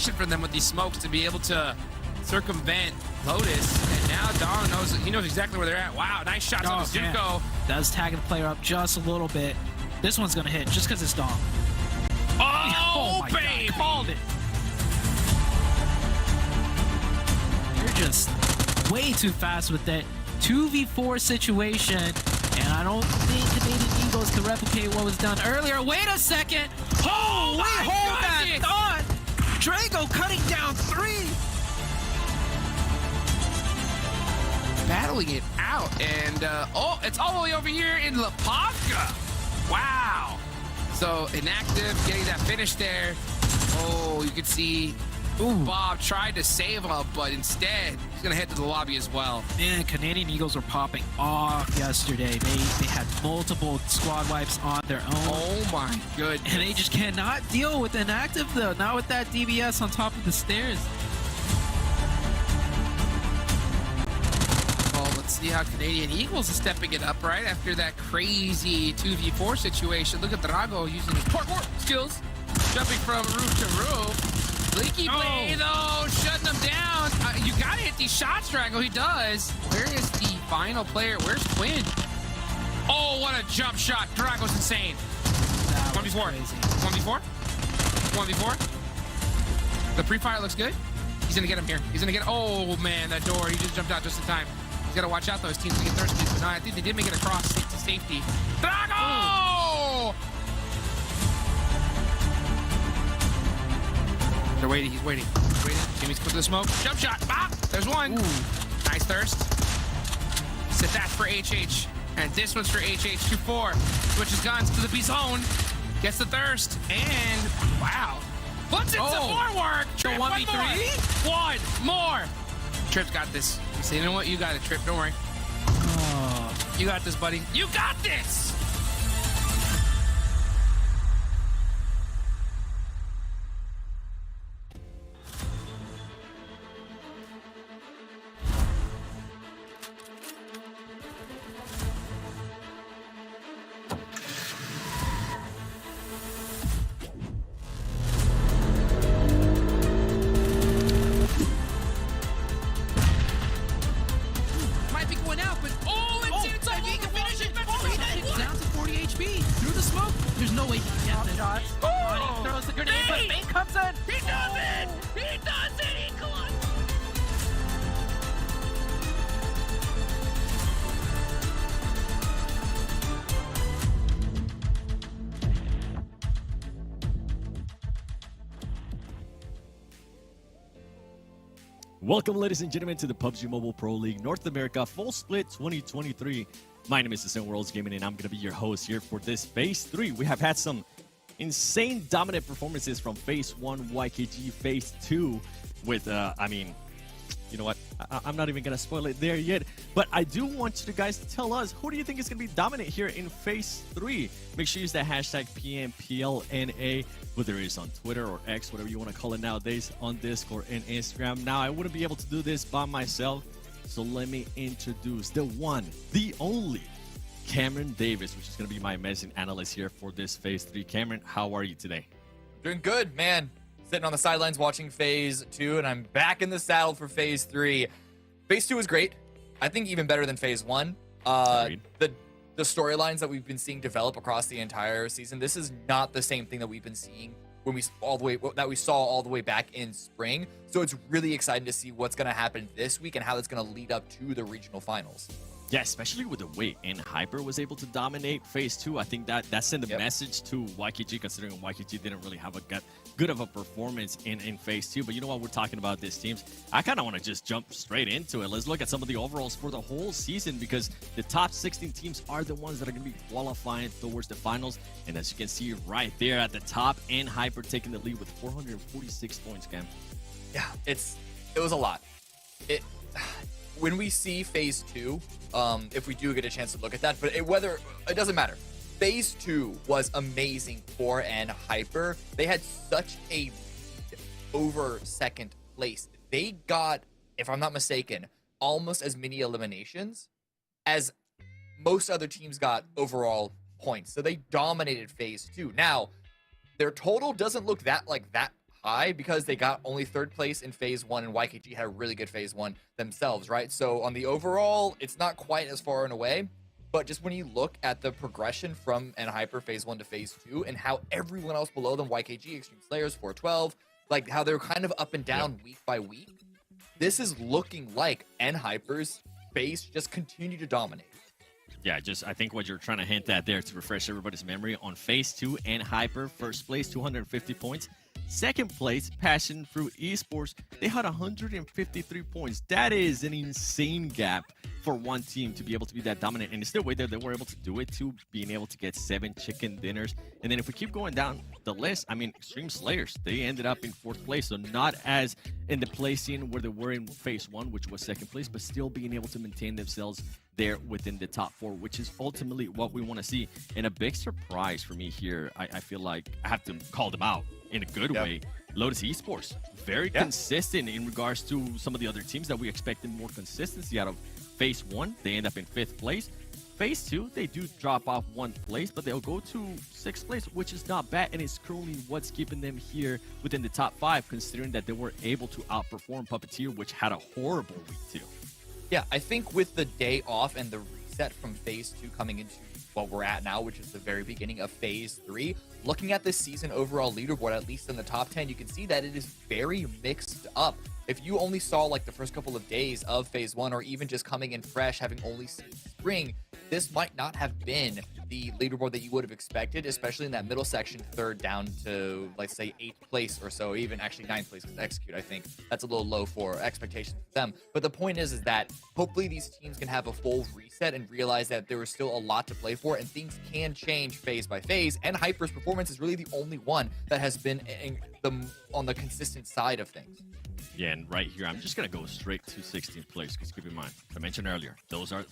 efficient for them with these smokes to be able to circumvent Lotus. And now Dong knows, he knows exactly where they're at. Wow, nice shots on the Zuko. Does tag the player up just a little bit. This one's gonna hit just because it's Dong. Oh, my babe! God, called it. You're just way too fast with that 2v4 situation, and I don't think Canadian Eagles can replicate what was done earlier. Wait a second! Oh, wait, hold that thought! Drago cutting down 3! Battling it out, and oh, it's all the way over here in Lapavka. Wow. So inactive, getting that finish there. Oh, you could see Bob tried to save up, but instead he's gonna head to the lobby as well. Man, Canadian Eagles were popping off yesterday. They had multiple squad wipes on their own. Oh my goodness. And they just cannot deal with inactive though. Not with that DBS on top of the stairs. See how Canadian Eagles is stepping it up right after that crazy 2v4 situation. Look at Drago using his port warp skills, jumping from roof to roof. Leaky play though, shutting them down. You gotta hit these shots, Drago. He does. Where is the final player? Where's Twin? Oh, what a jump shot. Drago's insane. 1v4. 1v4. 1v4. The pre-fire looks good. He's gonna get him here. He's gonna get. Oh man, that door. He just jumped out just in time. He's got to watch out, though. His team's going to get thirsty. But no, I think they did make it across to safety. Drago! They're waiting. He's waiting. He's waiting. Jimmy's put the smoke. Jump shot. Bop! There's one. Nice thirst. Set that for HH. And this one's for HH. 2-4. Switches guns to the B zone. Gets the thirst. And, wow. Puts it some more work. Trip, 1v3? One more. Trip's got this. You say, you know what? You got it, Trip. Don't worry. You got this, buddy. You got this! Welcome, ladies and gentlemen, to the PUBG Mobile Pro League North America Fall Split 2023. My name is Ascent Worlds Gaming, and I'm going to be your host here for this Phase 3. We have had some insane dominant performances from Phase 1, YKG, Phase 2 with, I mean, you know what? I'm not even going to spoil it there yet, but I do want you guys to tell us, who do you think is going to be dominant here in Phase 3? Make sure you use that hashtag PMPLNA, whether it's on Twitter or X, whatever you want to call it nowadays, on Discord and Instagram. Now, I wouldn't be able to do this by myself, so let me introduce the one, the only, Cameron Davis, which is going to be my amazing analyst here for this Phase 3. Cameron, how are you today? Doing good, man. Sitting on the sidelines watching Phase 2, and I'm back in the saddle for Phase 3. Phase 2 was great. I think even better than Phase 1. The storylines that we've been seeing develop across the entire season, this is not the same thing that we've been seeing when we saw all the way back in spring. So it's really exciting to see what's going to happen this week and how it's going to lead up to the regional finals. Yeah, especially with the way Hyper was able to dominate Phase 2. I think that sent a message to YKG, considering YKG didn't really have a good of a performance in Phase 2. But you know what? We're talking about these teams. I kind of want to just jump straight into it. Let's look at some of the overalls for the whole season, because the top 16 teams are the ones that are going to be qualifying towards the finals. And as you can see right there at the top, Hyper taking the lead with 446 points, Cam. Yeah, it was a lot. When we see Phase 2, if we do get a chance to look at that, but it doesn't matter. Phase 2 was amazing for Hyper. They had such a lead over second place. They got, if I'm not mistaken, almost as many eliminations as most other teams got overall points. So they dominated Phase 2. Now, their total doesn't look that high because they got only third place in phase 1, and YKG had a really good phase 1 themselves, right? So on the overall, it's not quite as far and away, but just when you look at the progression from NHyper phase 1 to phase 2 and how everyone else below them, YKG, Extreme Slayers, 412, like how they're kind of up and down week by week, this is looking like NHyper's phase just continue to dominate. Yeah, just I think what you're trying to hint at there, to refresh everybody's memory, on phase 2, NHyper, first place, 250 points. Second place, PASSIONFRUIT Esports, they had 153 points. That is an insane gap for one team to be able to be that dominant. And it's still way there they were able to do it too, being able to get 7 chicken dinners. And then if we keep going down the list, I mean, Extreme Slayers, they ended up in 4th place. So not as in the placing where they were in phase 1, which was 2nd place, but still being able to maintain themselves there within the top 4, which is ultimately what we want to see. And a big surprise for me here, I feel like I have to call them out in a good way. LOTUS Esports, very consistent in regards to some of the other teams that we expected more consistency out of. Phase 1, they end up in 5th place. Phase 2, they do drop off 1 place, but they'll go to 6th place, which is not bad, and it's currently what's keeping them here within the top 5, considering that they were able to outperform PUPPETEER, which had a horrible week too. Yeah, I think with the day off and the reset from phase 2 coming into what we're at now, which is the very beginning of phase 3, looking at this season overall leaderboard, at least in the top 10, you can see that it is very mixed up. If you only saw like the first couple of days of phase 1, or even just coming in fresh, having only seen spring, this might not have been the leaderboard that you would have expected, especially in that middle section, 3rd down to, let's say, 8th place or so, even actually 9th place because Execute, I think that's a little low for expectations for them. But the point is that hopefully these teams can have a full reset and realize that there is still a lot to play for, and things can change phase by phase, and Hyper's performance is really the only one that has been on the consistent side of things. Yeah, and right here, I'm just going to go straight to 16th place, because keep in mind, I mentioned earlier, those are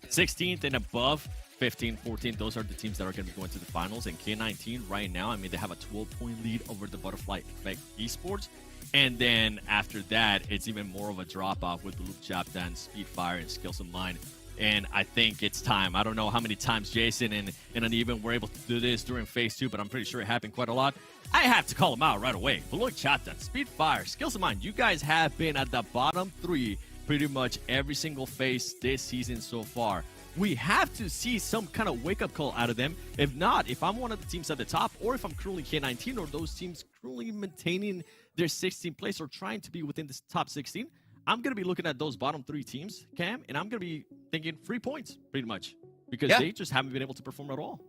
16th and above, 15, 14, those are the teams that are going to be going to the finals. And K19 right now, I mean, they have a 12-point lead over the Butterfly Effect Esports. And then after that, it's even more of a drop-off with BULUC, CHABTAN, Speedfire, and Skills Online. And I think it's time. I don't know how many times Jason and Uneven were able to do this during phase 2, but I'm pretty sure it happened quite a lot. I have to call them out right away. BULUC, CHABTAN, Speedfire, Skills of Mine, you guys have been at the bottom 3 pretty much every single phase this season so far. We have to see some kind of wake-up call out of them. If not, if I'm one of the teams at the top, or if I'm currently K19, or those teams currently maintaining their 16th place or trying to be within the top 16, I'm going to be looking at those bottom 3 teams, Cam, and I'm going to be thinking 3 points, pretty much, because they just haven't been able to perform at all.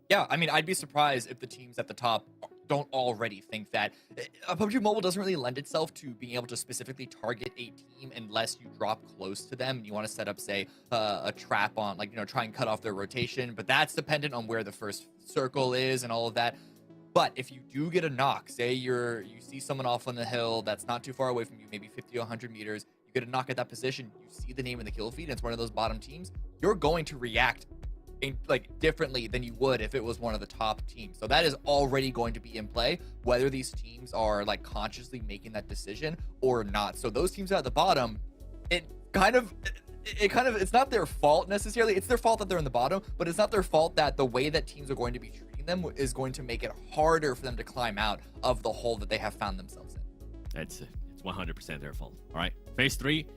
Yeah, I mean, I'd be surprised if the teams at the top don't already think that. PUBG Mobile doesn't really lend itself to being able to specifically target a team unless you drop close to them and you want to set up, say, a trap on, like, you know, try and cut off their rotation. But that's dependent on where the first circle is and all of that. But if you do get a knock, say you see someone off on the hill that's not too far away from you, maybe 50 or 100 meters, you get a knock at that position, you see the name in the kill feed, and it's one of those bottom teams, you're going to react differently than you would if it was one of the top teams. So that is already going to be in play, whether these teams are like consciously making that decision or not. So those teams at the bottom, it's not their fault necessarily. It's their fault that they're in the bottom, but it's not their fault that the way that teams are going to be treating them is going to make it harder for them to climb out of the hole that they have found themselves in. It's 100% their fault. All right, phase 3,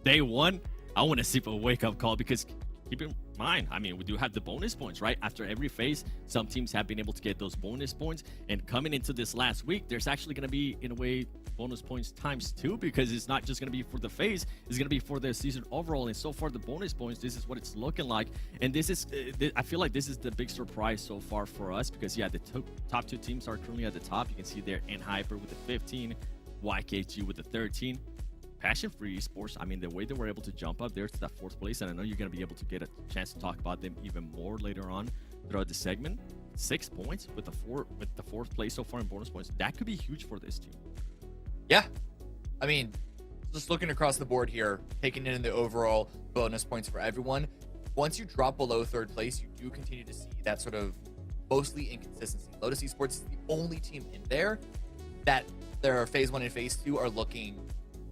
day 1, I want to see a wake-up call, because keep in mind, I mean, we do have the bonus points, right? After every phase, some teams have been able to get those bonus points, and coming into this last week, there's actually going to be, in a way, bonus points times 2, because it's not just going to be for the phase, it's going to be for the season overall. And so far, the bonus points, this is what it's looking like. And this is, I feel like this is the big surprise so far for us, because yeah, the top 2 teams are currently at the top. You can see there NHyper with the 15, YKG with the 13. PASSIONFRUIT Esports, I mean, the way they were able to jump up there to that 4th place, and I know you're going to be able to get a chance to talk about them even more later on throughout the segment. 6 points with the 4th place so far in bonus points. That could be huge for this team. Yeah, I mean, just looking across the board here, taking in the overall bonus points for everyone, once you drop below 3rd place, you do continue to see that sort of mostly inconsistency. LOTUS Esports is the only team in there that their phase 1 and phase 2 are looking,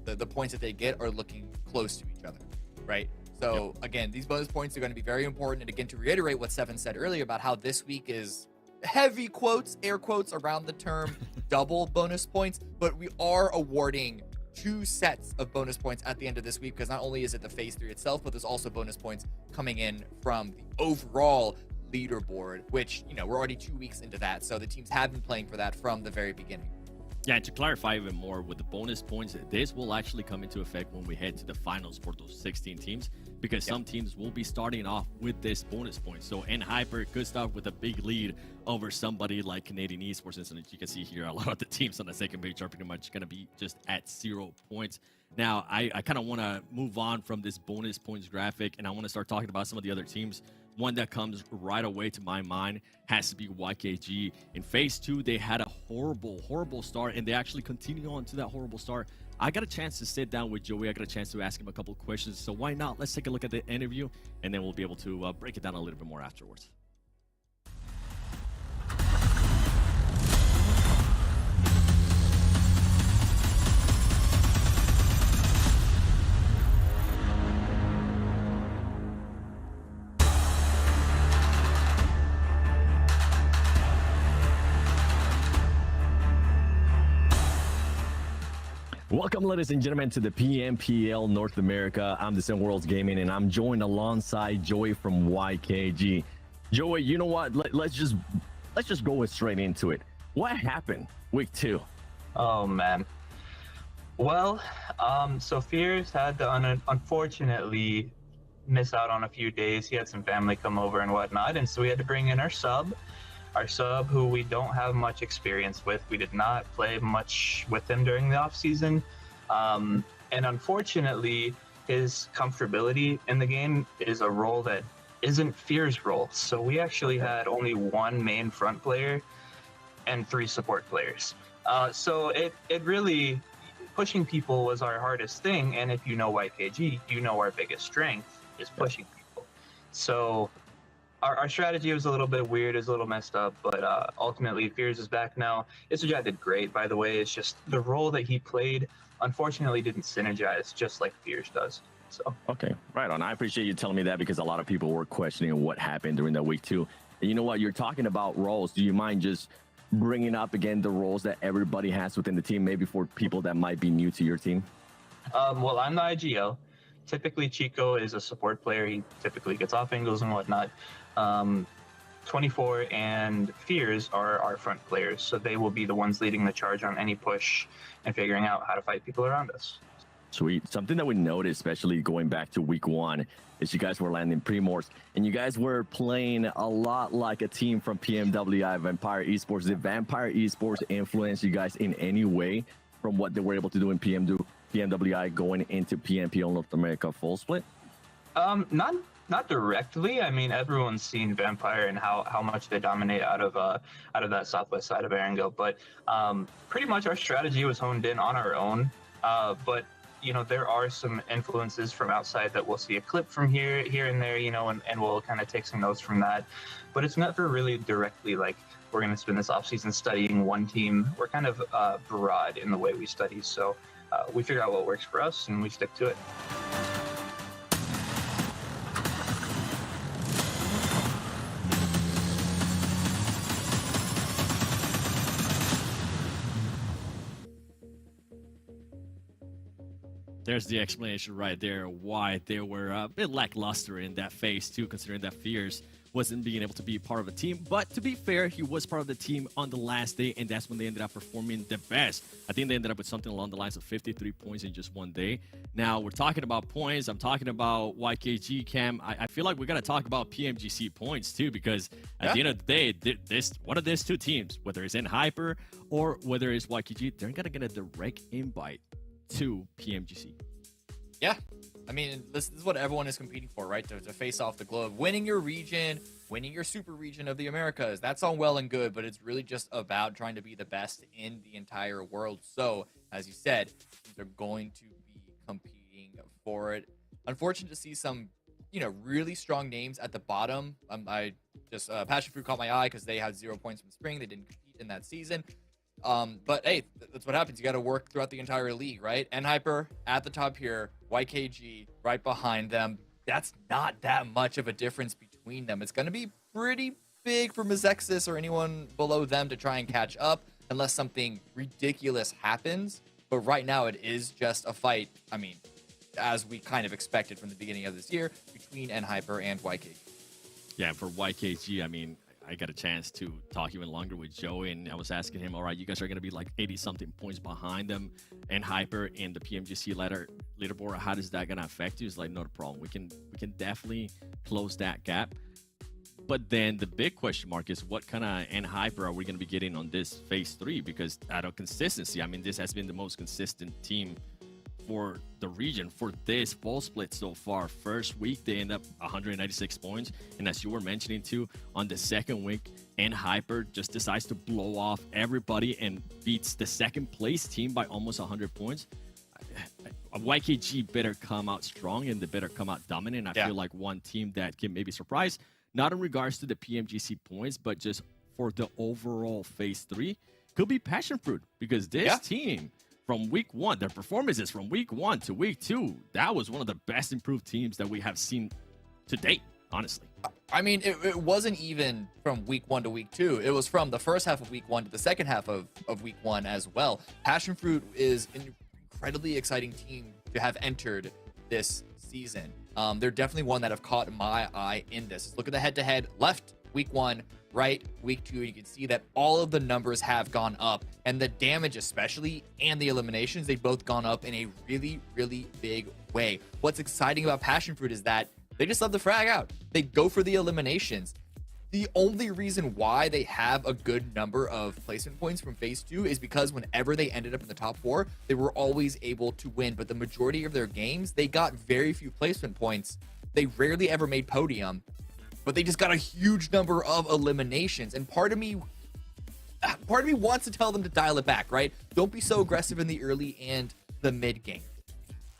the points that they get are looking close to each other, right? So again, these bonus points are going to be very important. And again, to reiterate what Seven said earlier about how this week is heavy quotes, air quotes around the term double bonus points, but we are awarding 2 sets of bonus points at the end of this week, because not only is it the phase 3 itself, but there's also bonus points coming in from the overall leaderboard, which, you know, we're already 2 weeks into that, so the teams have been playing for that from the very beginning. Yeah, and to clarify even more with the bonus points, this will actually come into effect when we head to the finals for those 16 teams, because some teams will be starting off with this bonus point. So NHyper could start with a big lead over somebody like Canadian Esports. And as you can see here, a lot of the teams on the second page are pretty much going to be just at 0 points. Now, I kind of want to move on from this bonus points graphic, and I want to start talking about some of the other teams. One that comes right away to my mind has to be YKG. In phase 2, they had a horrible start, and they actually continue on to that horrible start. I got a chance to sit down with Joey. I got a chance to ask him a couple of questions. So why not? Let's take a look at the interview, and then we'll be able to break it down a little bit more afterwards. Welcome, ladies and gentlemen, to the PMPL North America. I'm the Worlds Gaming, and I'm joined alongside Joey from YKG. Joey, you know what? Let's just go straight into it. What happened week 2? Oh man. Well, so Fears had to unfortunately miss out on a few days. He had some family come over and whatnot, and so we had to bring in our sub who we don't have much experience with. We did not play much with him during the off season, and unfortunately his comfortability in the game is a role that isn't Fear's role. So we actually had only 1 main front player and 3 support players. So it really, pushing people was our hardest thing, and if you know YKG, you know our biggest strength is pushing people. So our strategy was a little bit weird, is a little messed up, but ultimately Fears is back now. Isujat did great, by the way. It's just the role that he played, unfortunately, didn't synergize just like Fears does. So okay, right on. I appreciate you telling me that, because a lot of people were questioning what happened during that week 2. And you know what? You're talking about roles. Do you mind just bringing up again the roles that everybody has within the team, maybe for people that might be new to your team? Well, I'm the IGL. Typically, Chico is a support player. He typically gets off angles and whatnot. 24 and Fears are our front players, so they will be the ones leading the charge on any push and figuring out how to fight people around us. Sweet. Something that we noticed, especially going back to week 1, is you guys were landing Primors, and you guys were playing a lot like a team from PMWI, Vampire Esports. Did Vampire Esports influence you guys in any way from what they were able to do in PMWI going into PMPL North America Fall Split? Not directly. I mean, everyone's seen Vampire and how much they dominate out of that southwest side of Erangel, but pretty much our strategy was honed in on our own. But you know, there are some influences from outside that we'll see a clip from here and there, you know, and we'll kind of take some notes from that. But it's never really directly like we're going to spend this offseason studying one team. We're kind of broad in the way we study, so we figure out what works for us and we stick to it. There's the explanation right there why they were a bit lackluster in that phase 2, considering that Fears wasn't being able to be part of a team. But to be fair, he was part of the team on the last day, and that's when they ended up performing the best. I think they ended up with something along the lines of 53 points in just 1 day. Now, we're talking about points. I'm talking about YKG, Cam. I feel like we got to talk about PMGC points, too, because at the end of the day, one of these 2 teams, whether it's NHyper or whether it's YKG, they're going to get a direct invite to PMGC. Yeah, I mean, this is what everyone is competing for, right? To face off the globe. Winning your region, winning your super region of the Americas, that's all well and good, but it's really just about trying to be the best in the entire world. So, as you said, they're going to be competing for it. Unfortunate to see some, you know, really strong names at the bottom. I just, PASSIONFRUIT caught my eye because they had 0 points from spring. They didn't compete in that season. But hey, that's what happens. You got to work throughout the entire league, right? NHyper at the top here, YKG right behind them. That's not that much of a difference between them. It's going to be pretty big for MEZEXIS or anyone below them to try and catch up unless something ridiculous happens. But right now it is just a fight, I mean, as we kind of expected from the beginning of this year, between NHyper and YKG. Yeah, for YKG, I mean, I got a chance to talk even longer with Joey, and I was asking him, all right, you guys are going to be like 80-something points behind them and Hyper in the PMGC leaderboard. How does that going to affect you? It's like, not a problem. We can definitely close that gap. But then the big question mark is what kind of NHyper are we going to be getting on this phase 3? Because out of consistency, I mean, this has been the most consistent team for the region for this fall split so far. First week they end up 196 points, and as you were mentioning too, on the second week NHyper just decides to blow off everybody and beats the second place team by almost 100 points. YKG better come out strong and they better come out dominant. I feel like one team that can maybe surprise, not in regards to the PMGC points, but just for the overall phase 3, could be PASSIONFRUIT, because this team from week 1, their performances from week 1 to week 2, that was one of the best improved teams that we have seen to date, honestly. I mean, it wasn't even from week 1 to week 2. It was from the first half of week 1 to the second half of week 1 as well. PASSIONFRUIT is an incredibly exciting team to have entered this season. They're definitely one that have caught my eye in this. Let's look at the head-to-head. Left, week 1. Right, week 2, you can see that all of the numbers have gone up, and the damage especially and the eliminations, they've both gone up in a really, really big way. What's exciting about PASSIONFRUIT is that they just love to frag out. They go for the eliminations. The only reason why they have a good number of placement points from phase 2 is because whenever they ended up in the top 4, they were always able to win. But the majority of their games, they got very few placement points. They rarely ever made podium, but they just got a huge number of eliminations. And part of me wants to tell them to dial it back, right? Don't be so aggressive in the early and the mid game.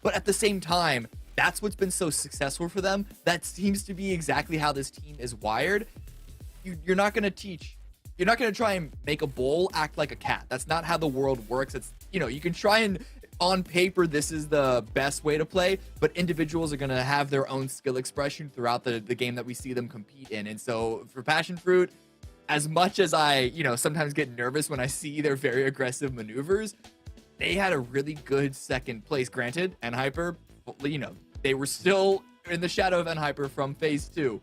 But at the same time, that's what's been so successful for them. That seems to be exactly how this team is wired. You're not going to try and make a bull act like a cat. That's not how the world works. It's, you can try and, on paper, this is the best way to play, but individuals are going to have their own skill expression throughout the game that we see them compete in. And so for PASSIONFRUIT, as much as I, sometimes get nervous when I see their very aggressive maneuvers, they had a really good second place. Granted, NHyper, they were still in the shadow of NHyper from phase 2.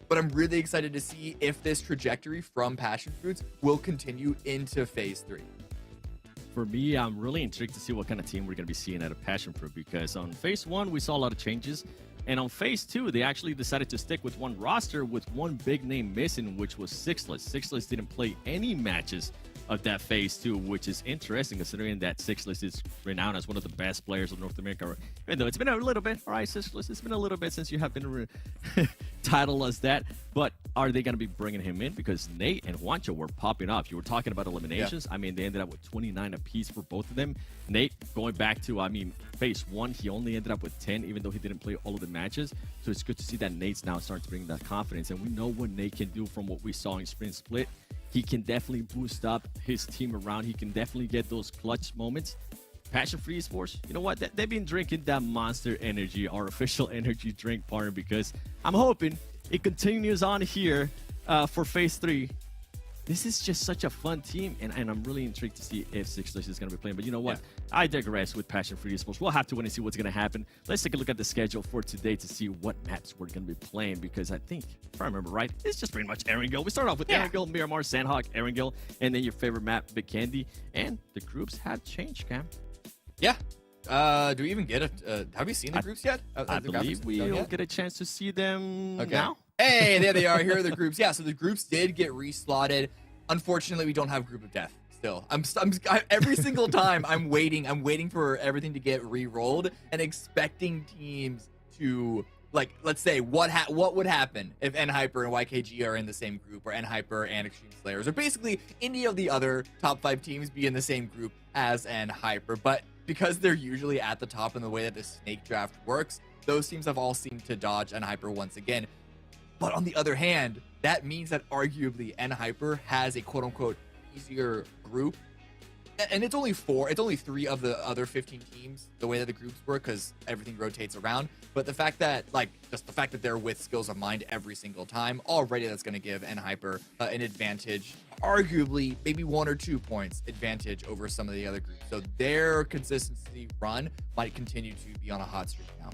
But I'm really excited to see if this trajectory from PASSIONFRUIT will continue into phase 3. For me, I'm really intrigued to see what kind of team we're going to be seeing out of PASSIONFRUIT, because on phase 1, we saw a lot of changes. And on phase 2, they actually decided to stick with one roster with one big name missing, which was Sixless. Sixless didn't play any matches of that phase 2, which is interesting considering that Sixless is renowned as one of the best players of North America. Even though it's been a little bit, all right, Sixless, it's been a little bit since you have been titled as that. But are they going to be bringing him in? Because Nate and Juancho were popping off. You were talking about eliminations. I mean, they ended up with 29 apiece for both of them. Nate, going back to, phase 1, he only ended up with 10, even though he didn't play all of the matches. So it's good to see that Nate's now starting to bring that confidence. And we know what Nate can do from what we saw in Sprint Split. He can definitely boost up his team around. He can definitely get those clutch moments. PASSIONFRUIT Esports, you know what? They've been drinking that Monster Energy, our official energy drink partner, because I'm hoping it continues on here for phase 3. This is just such a fun team, and I'm really intrigued to see if Sixless is going to be playing. But you know what? I digress with PASSIONFRUIT Esports. We'll have to wait and see what's going to happen. Let's take a look at the schedule for today to see what maps we're going to be playing, because I think, if I remember right, it's just pretty much Erangel. We start off with Erangel, Miramar, Sandhawk, Erangel, and then your favorite map, Big Candy. And the groups have changed, Cam. Yeah. Do we even get have you seen the groups yet? I believe we'll get a chance to see them now. Hey, there they are. Here are the groups. Yeah, so the groups did get reslotted. Unfortunately, we don't have Group of Death still. Every single time I'm waiting for everything to get re-rolled and expecting teams to, like, let's say what would happen if NHyper and YKG are in the same group, or NHyper and Extreme Slayers, or basically any of the other top 5 teams be in the same group as NHyper. But because they're usually at the top in the way that the snake draft works, those teams have all seemed to dodge NHyper once again. But on the other hand, that means that arguably NHyper has a quote-unquote easier group and it's only 4. It's only 3 of the other 15 teams, the way that the groups work, because everything rotates around. But the fact that, like, just the fact that they're with Skills of Mind every single time, already that's going to give NHyper an advantage, arguably maybe 1 or 2 points advantage over some of the other groups. So their consistency run might continue to be on a hot streak now.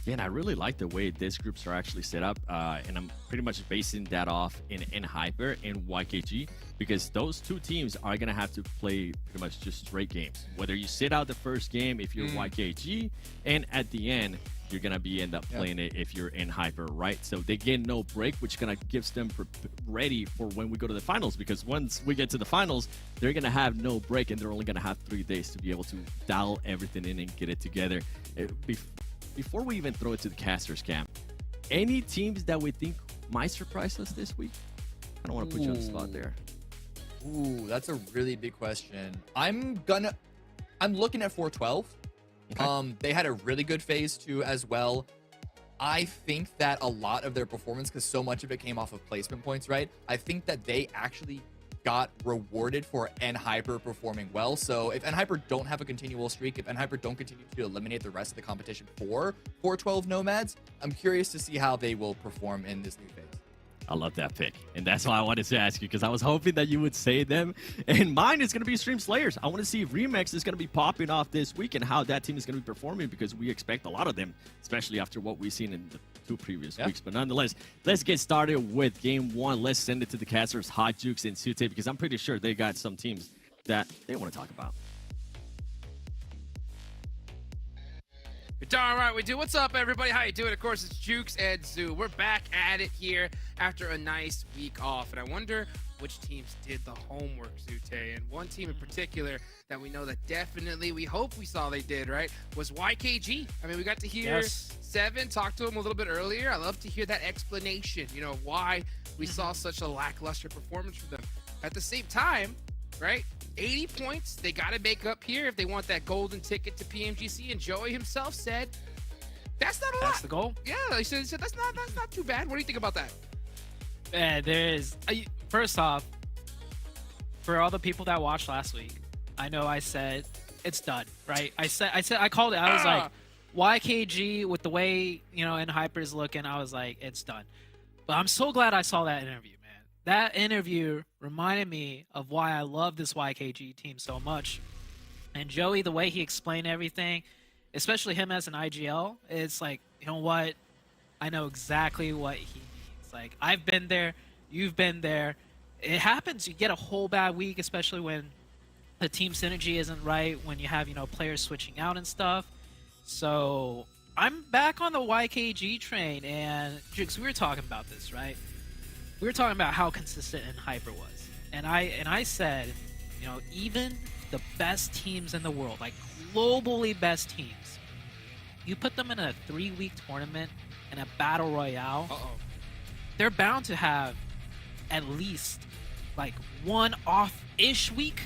Yeah, and I really like the way these groups are actually set up, and I'm pretty much basing that off in NHyper and YKG, because those 2 teams are going to have to play pretty much just straight games. Whether you sit out the first game if you're YKG, and at the end, you're going to be end up playing it if you're NHyper, right? So they get no break, which kind of gives them ready for when we go to the finals, because once we get to the finals, they're going to have no break, and they're only going to have 3 days to be able to dial everything in and get it together. Before we even throw it to the casters, Cam, any teams that we think might surprise us this week? I don't want to put you on the spot there. Ooh, that's a really big question. I'm looking at 412. Okay. They had a really good phase 2 as well. I think that a lot of their performance, because so much of it came off of placement points, right? I think that they actually got rewarded for NHyper performing well. So if NHyper don't have a continual streak, if NHyper don't continue to eliminate the rest of the competition for 412 Nomads, I'm curious to see how they will perform in this new phase. I love that pick, and that's why I wanted to ask you, because I was hoping that you would say them. And mine is going to be Stream Slayers. I want to see if Remix is going to be popping off this week and how that team is going to be performing, because we expect a lot of them, especially after what we've seen in the 2 previous weeks. But nonetheless, let's get started with game 1. Let's send it to the casters, Hot Jukes and Sute, because I'm pretty sure they got some teams that they want to talk about. You're darn right we do. What's up, everybody? How you doing? Of course, it's Jukes and Zoo. We're back at it here after a nice week off, and I wonder which teams did the homework, Zute. And one team in particular that we know that definitely we hope we saw they did, right, was YKG. I mean, we got to hear Seven talk to him a little bit earlier. I love to hear that explanation, you know, why we saw such a lackluster performance from them. At the same time, right, 80 points, they got to make up here if they want that golden ticket to PMGC. And Joey himself said, that's not a lot. That's the goal. Yeah, he said that's not too bad. What do you think about that? First off, for all the people that watched last week, I know I said it's done, right? I called it. I was like, YKG with the way, you know, NHyper's looking, I was like, it's done. But I'm so glad I saw that interview, man. That interview reminded me of why I love this YKG team so much. And Joey, the way he explained everything, especially him as an IGL, it's like, you know what? I know exactly what he means. Like, I've been there, you've been there. It happens. You get a whole bad week, especially when the team synergy isn't right, when you have, you know, players switching out and stuff. So I'm back on the YKG train, and Jukes, we were talking about this, right? We were talking about how consistent NHyper was. And I said, you know, even the best teams in the world, like globally best teams, you put them in a 3-week tournament in a battle royale, they're bound to have at least like one off-ish week.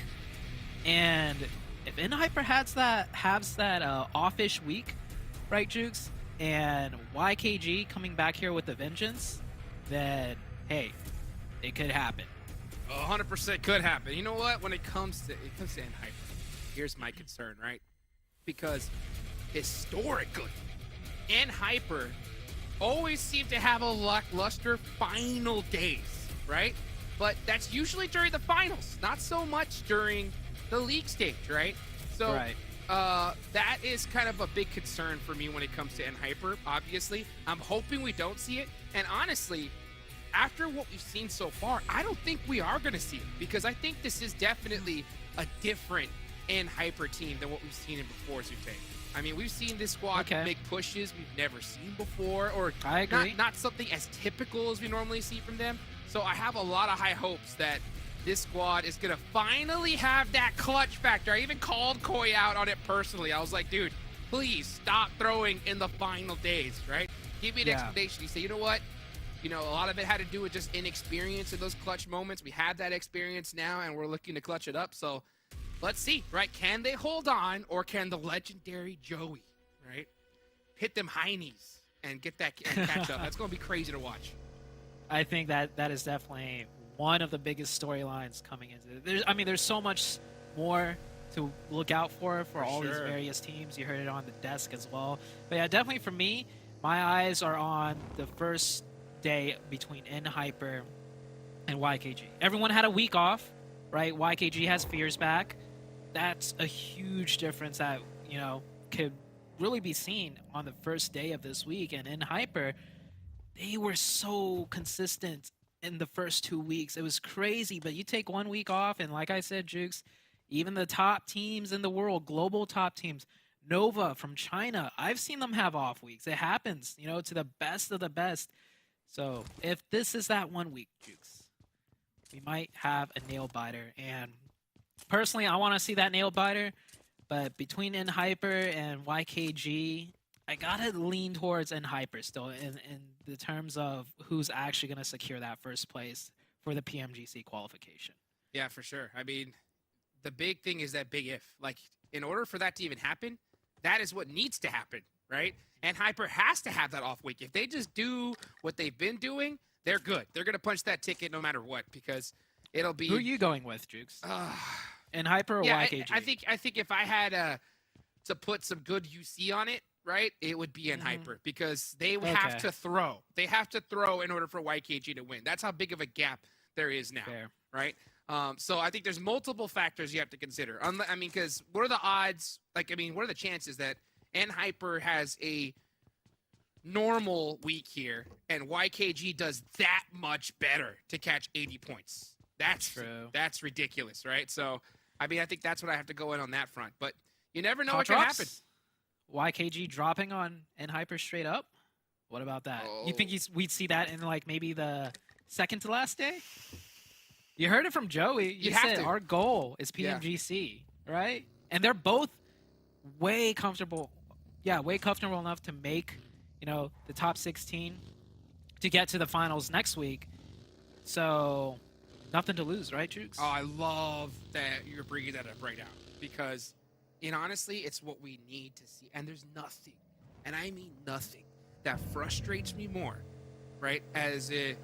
And if NHyper has that off-ish week, right, Jukes, and YKG coming back here with a vengeance, then hey, it could happen. 100% could happen. You know what? When it comes to NHyper, here's my concern, right? Because historically, NHyper always seem to have a lackluster final days, right? But that's usually during the finals, not so much during the league stage, right? So that is kind of a big concern for me when it comes to NHyper, obviously. I'm hoping we don't see it. And honestly, after what we've seen so far, I don't think we are going to see it, because I think this is definitely a different NHyper team than what we've seen in before, Zute. I mean, we've seen this squad make pushes we've never seen before, or I agree. Not something as typical as we normally see from them. So I have a lot of high hopes that this squad is going to finally have that clutch factor. I even called Koi out on it personally. I was like, dude, please stop throwing in the final days, right? Give me an explanation. He said, you know what? You know, a lot of it had to do with just inexperience in those clutch moments. We have that experience now, and we're looking to clutch it up. So let's see, right? Can they hold on, or can the legendary Joey, right, hit them high knees and get that and catch up? That's going to be crazy to watch. I think that is definitely one of the biggest storylines coming into it. There's so much more to look out for all these sure. various teams. You heard it on the desk as well. But yeah, definitely for me, my eyes are on the first day between Hyper and YKG. Everyone had a week off, right? YKG has Fears back. That's a huge difference that, you know, could really be seen on the first day of this week. And Hyper, they were so consistent in the first 2 weeks. It was crazy, but you take 1 week off, and like I said, Jukes, even the top teams in the world, global top teams, Nova from China, I've seen them have off weeks. It happens, you know, to the best of the best. So if this is that 1 week, Jukes, we might have a nail biter. And personally, I want to see that nail biter, but between Hyper and YKG, I gotta lean towards Hyper still in the terms of who's actually gonna secure that first place for the PMGC qualification. Yeah, for sure. I mean, the big thing is that big if. Like, in order for that to even happen, that is what needs to happen, right? And Hyper has to have that off week. If they just do what they've been doing, they're good. They're gonna punch that ticket no matter what, because it'll be. Who are you going with, Jukes? Hyper or yeah, YKG? I think if I had to put some good UC on it, right, it would be Hyper, because they would have to throw. They have to throw in order for YKG to win. That's how big of a gap there is now, Fair. right? So I think there's multiple factors you have to consider. I mean, because what are the odds? Like, I mean, what are the chances that Hyper has a normal week here and YKG does that much better to catch 80 points? That's true. That's ridiculous, right? So, I mean, I think that's what I have to go in on that front. But you never know what can happen. YKG dropping on Hyper straight up? What about that? You think we'd see that in like maybe the second to last day? You heard it from Joey. You said our goal is PMGC, right? And they're both way comfortable. Yeah, way comfortable enough to make, you know, the top 16 to get to the finals next week. So, nothing to lose, right, Jukes? Oh, I love that you're bringing that up right now, because, honestly, it's what we need to see. And there's nothing, and I mean nothing, that frustrates me more, right, as a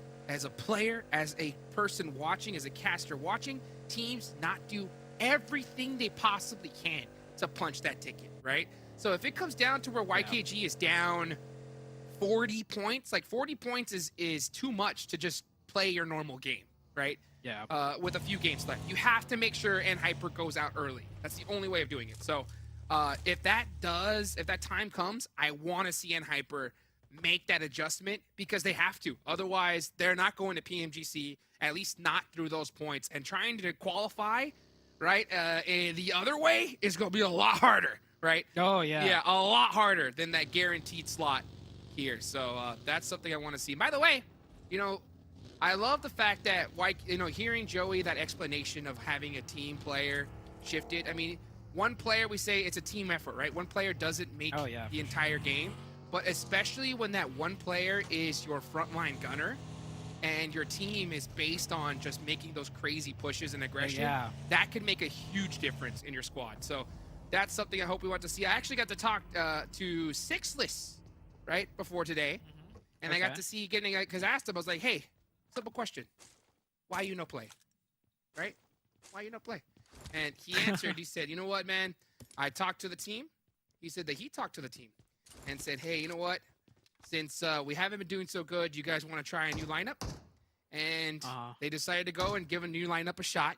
player, as a person watching, as a caster watching, teams not do everything they possibly can to punch that ticket, right? So if it comes down to where YKG is down 40 points, like 40 points is too much to just play your normal game, right? Yeah. With a few games left. You have to make sure Hyper goes out early. That's the only way of doing it. So if that time comes, I want to see Hyper make that adjustment, because they have to. Otherwise, they're not going to PMGC, at least not through those points. And trying to qualify, right, the other way is going to be a lot harder, right? Oh, yeah. Yeah, a lot harder than that guaranteed slot here. So that's something I want to see. By the way, I love the fact that, hearing Joey, that explanation of having a team player shifted. I mean, one player, we say it's a team effort, right? One player doesn't make the entire game. But especially when that one player is your frontline gunner and your team is based on just making those crazy pushes and aggression, that could make a huge difference in your squad. So that's something I hope we want to see. I actually got to talk to Sixless, right, before today. And I got to see because I asked him, I was like, hey, simple question. Why you no play? Right? Why you no play? And he answered, he said, you know what, man? I talked to the team. He said that he talked to the team and said, hey, you know what? Since we haven't been doing so good, you guys want to try a new lineup? And they decided to go and give a new lineup a shot.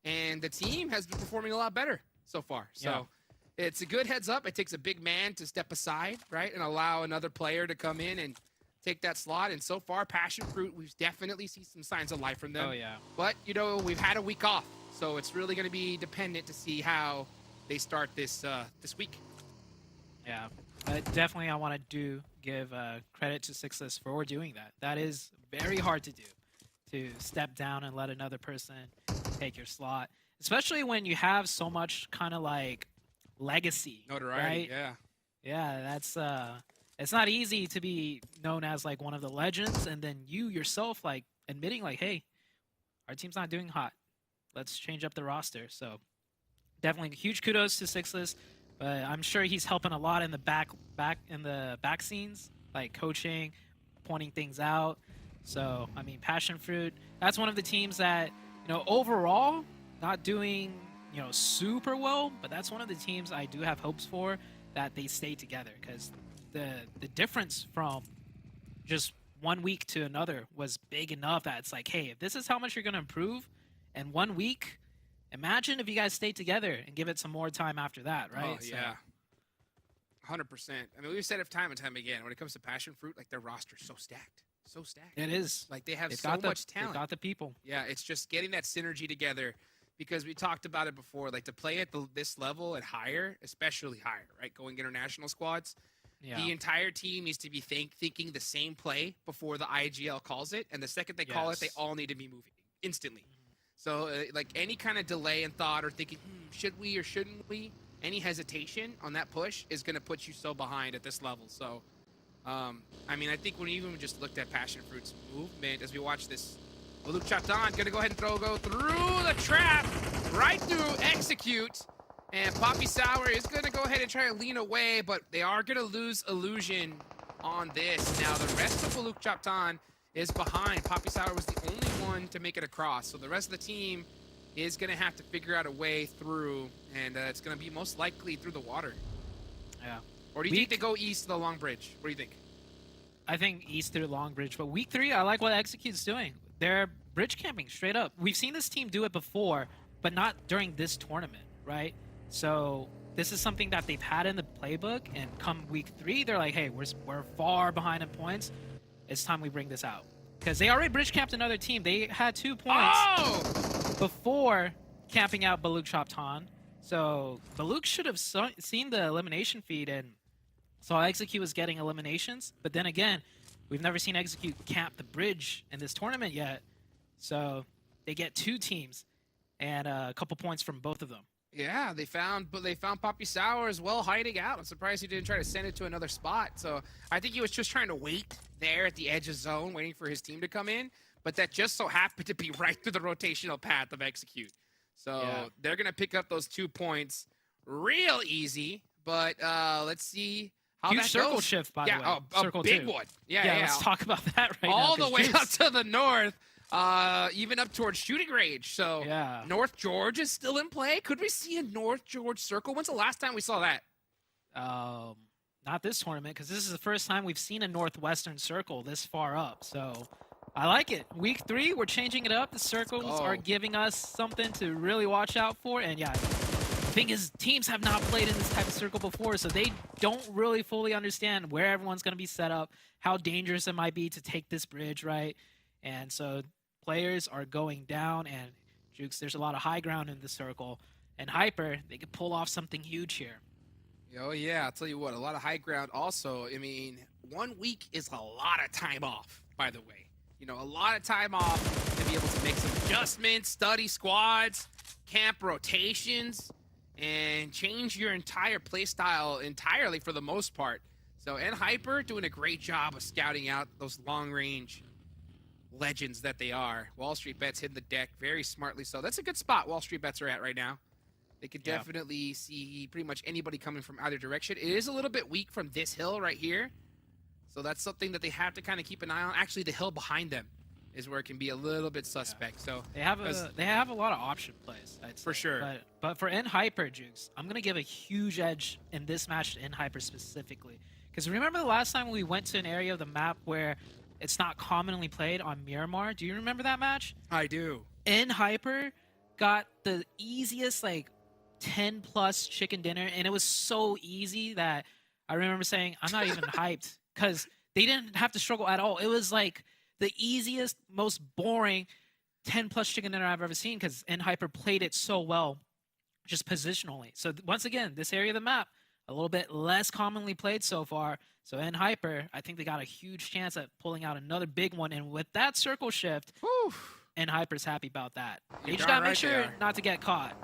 And the team has been performing a lot better so far. So it's a good heads up. It takes a big man to step aside, right, and allow another player to come in and take that slot. And so far, PASSIONFRUIT, we've definitely seen some signs of life from them. Oh, yeah. But, we've had a week off. So it's really going to be dependent to see how they start this week. Yeah. Definitely, I want to give credit to Sixless for doing that. That is very hard to do, to step down and let another person take your slot, especially when you have so much kind of like legacy, notoriety, right? Yeah, that's it's not easy to be known as like one of the legends, and then you yourself like admitting like, hey, our team's not doing hot. Let's change up the roster. So definitely huge kudos to Sixless. But I'm sure he's helping a lot in the back scenes, like coaching, pointing things out. So I mean, PASSIONFRUIT, that's one of the teams that overall not doing super well, but that's one of the teams I do have hopes for, that they stay together, because the difference from just 1 week to another was big enough that it's like, hey, if this is how much you're going to improve in 1 week, imagine if you guys stay together and give it some more time after that, right? Oh, yeah. 100%. I mean, we've said it time and time again, when it comes to Passion Fruit, like, their roster's so stacked. So stacked. It is. Like, they have They've so got much talent. They've got the people. Yeah, it's just getting that synergy together, because we talked about it before, like, to play at this level and higher, especially higher, right, going international squads, the entire team needs to be thinking the same play before the IGL calls it, and the second they call it, they all need to be moving instantly. So, like, any kind of delay in thought or thinking, should we or shouldn't we, any hesitation on that push is going to put you so behind at this level. So, I mean, I think when we even just looked at Passion Fruit's movement as we watch this, BULUC CHABTAN going to go ahead and go through the trap, right through execute, and Poppy Sour is going to go ahead and try to lean away, but they are going to lose illusion on this. Now, the rest of BULUC CHABTAN is behind. Poppy Sour was the only one to make it across, so the rest of the team is going to have to figure out a way through, and it's going to be most likely through the water. Yeah. Or do you think they go east to the Long Bridge? What do you think? I think east through Long Bridge, but week 3, I like what Execute's doing. They're bridge camping straight up. We've seen this team do it before, but not during this tournament, right? So this is something that they've had in the playbook, and come week 3, they're like, hey, we're far behind in points. It's time we bring this out. Because they already bridge camped another team. They had 2 points before camping out BULUC CHABTAN. So BULUC should have seen the elimination feed and saw Execute was getting eliminations. But then again, we've never seen Execute camp the bridge in this tournament yet. So they get 2 teams and a couple points from both of them. Yeah, they found Poppy Sour as well hiding out. I'm surprised he didn't try to send it to another spot. So I think he was just trying to wait there at the edge of zone, waiting for his team to come in. But that just so happened to be right through the rotational path of Execute. So they're going to pick up those 2 points real easy. But let's see how Huge that circle goes. shift, by the way. Yeah, a big one. Yeah, let's talk about that right now. All the way up to the north. Even up towards shooting range. So North George is still in play. Could we see a North George circle? When's the last time we saw that? Not this tournament, because this is the first time we've seen a Northwestern circle this far up. So I like it. Week 3, we're changing it up. The circles are giving us something to really watch out for. And yeah, the thing is, teams have not played in this type of circle before, so they don't really fully understand where everyone's going to be set up, how dangerous it might be to take this bridge, right? And so players are going down, and Jukes, there's a lot of high ground in the circle. And Hyper, they could pull off something huge here. Oh, yeah. I'll tell you what, a lot of high ground also. I mean, 1 week is a lot of time off, by the way. You know, a lot of time off to be able to make some adjustments, study squads, camp rotations, and change your entire play style entirely for the most part. So, and Hyper doing a great job of scouting out those long-range legends that they are. Wall Street Bets hitting the deck very smartly. So that's a good spot Wall Street Bets are at right now. They could definitely see pretty much anybody coming from either direction. It is a little bit weak from this hill right here. So that's something that they have to kind of keep an eye on. Actually, the hill behind them is where it can be a little bit suspect. So they have a lot of option plays, I'd say. For sure. But for N-Hyper, Jukes, I'm going to give a huge edge in this match to N-Hyper specifically. Because remember the last time we went to an area of the map where it's not commonly played on Miramar? Do you remember that match? I do. N-Hyper got the easiest, like, 10+ chicken dinner, and it was so easy that I remember saying, I'm not even hyped, because they didn't have to struggle at all. It was like the easiest, most boring 10+ chicken dinner I've ever seen, because N-Hyper played it so well, just positionally. So once again, this area of the map, a little bit less commonly played so far. So N-Hyper, I think they got a huge chance at pulling out another big one. And with that circle shift, N-Hyper's happy about that. They just got to make sure not to get caught.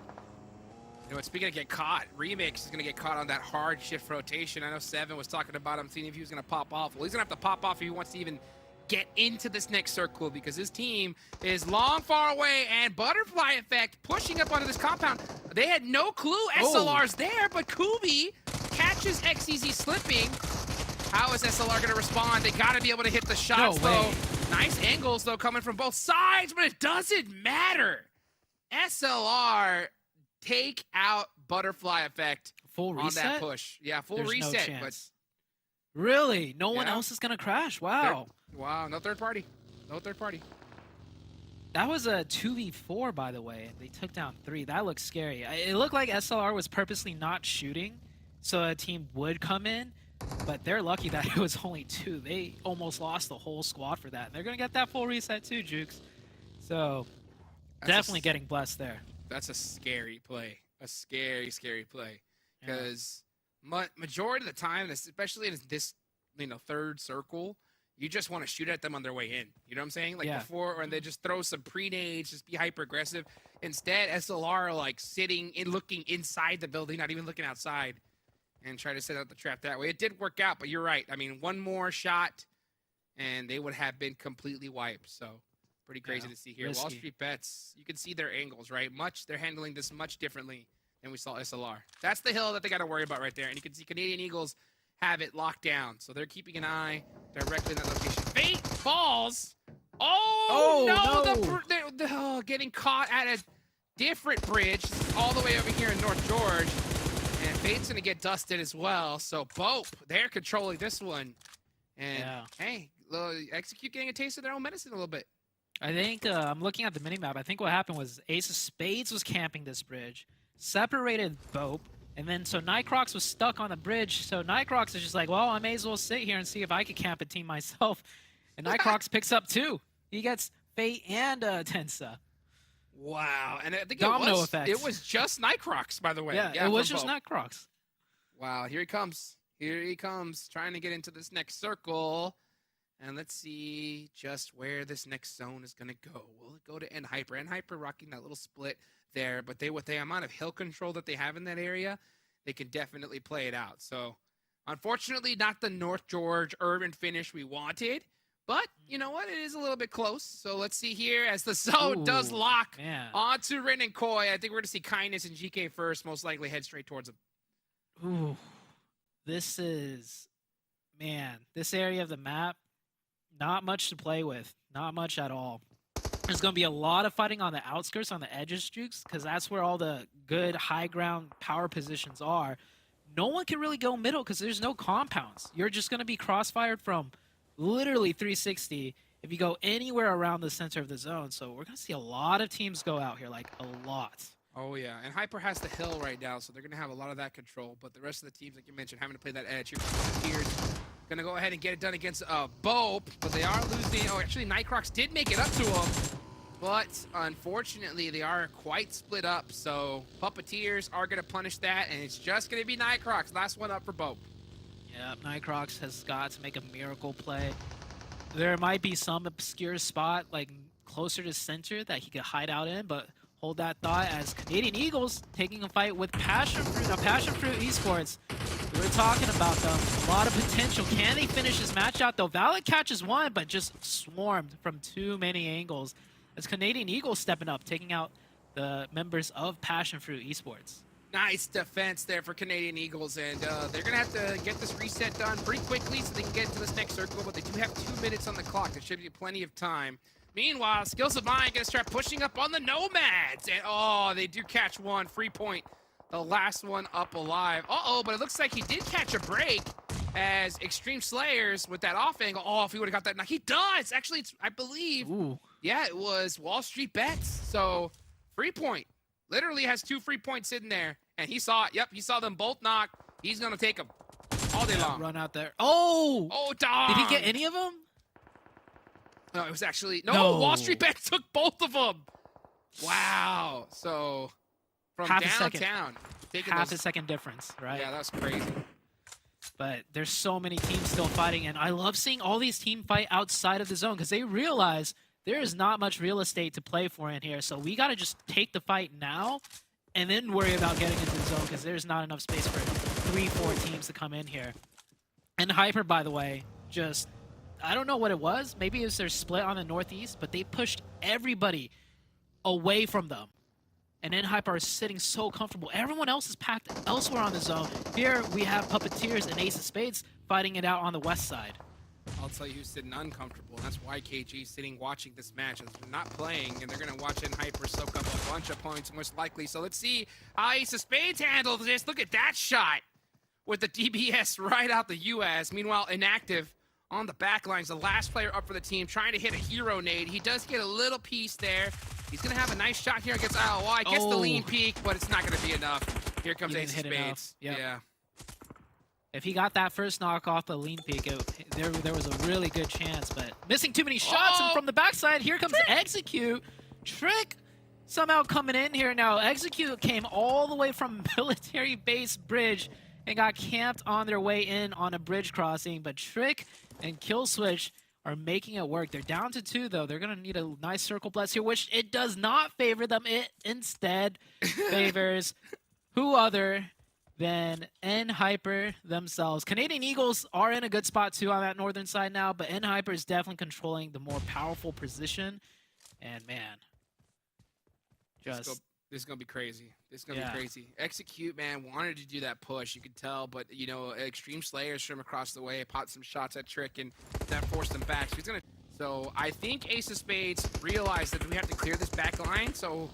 You know what, speaking of get caught, Remix is going to get caught on that hard shift rotation. I know Seven was talking about him, seeing if he was going to pop off. Well, he's going to have to pop off if he wants to even get into this next circle, because his team is long, far away, and Butterfly Effect pushing up onto this compound. They had no clue SLR's there, but Kubi catches XEZ slipping. How is SLR going to respond? They got to be able to hit the shots, though. Nice angles, though, coming from both sides, but it doesn't matter. SLR take out butterfly effect Full on reset? that push. Yeah, full There's reset. no but chance. Really? No one Yeah. else is gonna crash? Wow. wow, no third party. No third party. That was a 2v4, by the way. They took down 3. That looks scary. It looked like SLR was purposely not shooting, so a team would come in, but they're lucky that it was only 2. They almost lost the whole squad for that. And they're going to get that full reset too, Jukes. So, That's definitely getting blessed there. That's a scary play. A scary, scary play. Because majority of the time, especially in this, third circle, you just want to shoot at them on their way in. You know what I'm saying? Like before, or they just throw some pre-nades, just be hyper aggressive. Instead, SLR like sitting and looking inside the building, not even looking outside, and try to set out the trap that way. It did work out, but you're right. I mean, one more shot, and they would have been completely wiped. So pretty crazy to see here. Risky. Wall Street Bets, you can see their angles, right? They're handling this much differently than we saw SLR. That's the hill that they got to worry about right there. And you can see Canadian Eagles have it locked down. So they're keeping an eye directly in that location. Fate falls. No. Getting caught at a different bridge all the way over here in North George. And Fate's going to get dusted as well. So BOPE, they're controlling this one. And hey, Execute getting a taste of their own medicine a little bit. I think, I'm looking at the minimap. I think what happened was Ace of Spades was camping this bridge, separated BOPE, and then so Nightcrocs was stuck on the bridge. So Nightcrocs is just like, well, I may as well sit here and see if I could camp a team myself. And Nightcrocs picks up 2. He gets Fate and Tensa. Wow. And I think Domino effect. It was just Nightcrocs, by the way. Yeah, it was from just BOPE. Nightcrocs. Wow, here he comes. Here he comes, trying to get into this next circle. And let's see just where this next zone is going to go. Will it go to NHyper? NHyper rocking that little split there, but with the amount of hill control that they have in that area, they can definitely play it out. So, unfortunately, not the North George urban finish we wanted, but you know what? It is a little bit close. So, let's see here as the zone does lock onto Rin and Koi. I think we're going to see Kindness and GK first, most likely head straight towards them. Ooh, this area of the map, not much to play with. Not much at all. There's going to be a lot of fighting on the outskirts, on the edges, Jukes, because that's where all the good high ground power positions are. No one can really go middle because there's no compounds. You're just going to be crossfired from literally 360 if you go anywhere around the center of the zone. So we're going to see a lot of teams go out here, like a lot. Oh, yeah. And Hyper has the hill right now, so they're going to have a lot of that control. But the rest of the teams, like you mentioned, having to play that edge. Here comes Tears. Going to go ahead and get it done against BOPE, but they are losing. Oh, actually, Nightcrocs did make it up to him. But unfortunately, they are quite split up. So Puppeteers are going to punish that, and it's just going to be Nightcrocs. Last one up for BOPE. Yeah, Nightcrocs has got to make a miracle play. There might be some obscure spot, like closer to center, that he could hide out in, but hold that thought as Canadian Eagles taking a fight with PASSIONFRUIT. Now, PASSIONFRUIT Esports, we were talking about them. A lot of potential. Can they finish this match out, though? Valid catches one, but just swarmed from too many angles. As Canadian Eagles stepping up, taking out the members of PASSIONFRUIT Esports. Nice defense there for Canadian Eagles, and they're going to have to get this reset done pretty quickly so they can get into this next circle, but they do have 2 minutes on the clock. There should be plenty of time. Meanwhile, Skill Savant going to start pushing up on the NOMADS, and oh, they do catch one. Free point. The last one up alive. Uh-oh, but it looks like he did catch a break as Extreme Slayers with that off angle. Oh, if he would have got that. Now, he does. Actually, it's, I believe. Ooh. Yeah, it was Wall Street Bets. So, free point. Literally has 2 free points sitting there. And he saw it. Yep, he saw them both knock. He's going to take them all day long. Run out there. Oh! Oh, dog. Did he get any of them? No, it was actually... No, Wall Street Bets took both of them. Wow. So... From downtown. Half a second difference, right? Yeah, that's crazy. But there's so many teams still fighting, and I love seeing all these teams fight outside of the zone because they realize there is not much real estate to play for in here. So we got to just take the fight now and then worry about getting into the zone because there's not enough space for 3-4 teams to come in here. And Hyper, by the way, just, I don't know what it was. Maybe it was their split on the northeast, but they pushed everybody away from them. And NHyper is sitting so comfortable. Everyone else is packed elsewhere on the zone. Here we have Puppeteers and Ace of Spades fighting it out on the west side. I'll tell you who's sitting uncomfortable. And that's YKG sitting watching this match. They're not playing, and they're going to watch NHyper soak up a bunch of points, most likely. So let's see how Ace of Spades handles this. Look at that shot with the DBS right out the US. Meanwhile, Inactive on the back lines, the last player up for the team, trying to hit a hero nade. He does get a little piece there. He's going to have a nice shot here against ILY. Gets the lean peak, but it's not going to be enough. Here comes Ace of Spades. Yep. Yeah. If he got that first knock off the lean peak, there was a really good chance, but missing too many shots, and from the backside, here comes Execute. Trick somehow coming in here now. Execute came all the way from Military Base Bridge and got camped on their way in on a bridge crossing, but Trick and Killswitch are making it work. They're down to 2, though. They're going to need a nice circle blitz here, which it does not favor them. It instead favors who other than NHyper themselves. Canadian Eagles are in a good spot, too, on that northern side now, but NHyper is definitely controlling the more powerful position. And, man, just... This is going to be crazy. This is going to be crazy. Execute, man, wanted to do that push, you could tell, but, you know, Extreme Slayers from across the way, popped some shots at Trick, and that forced him back. So he's going to... So I think Ace of Spades realized that we have to clear this back line, so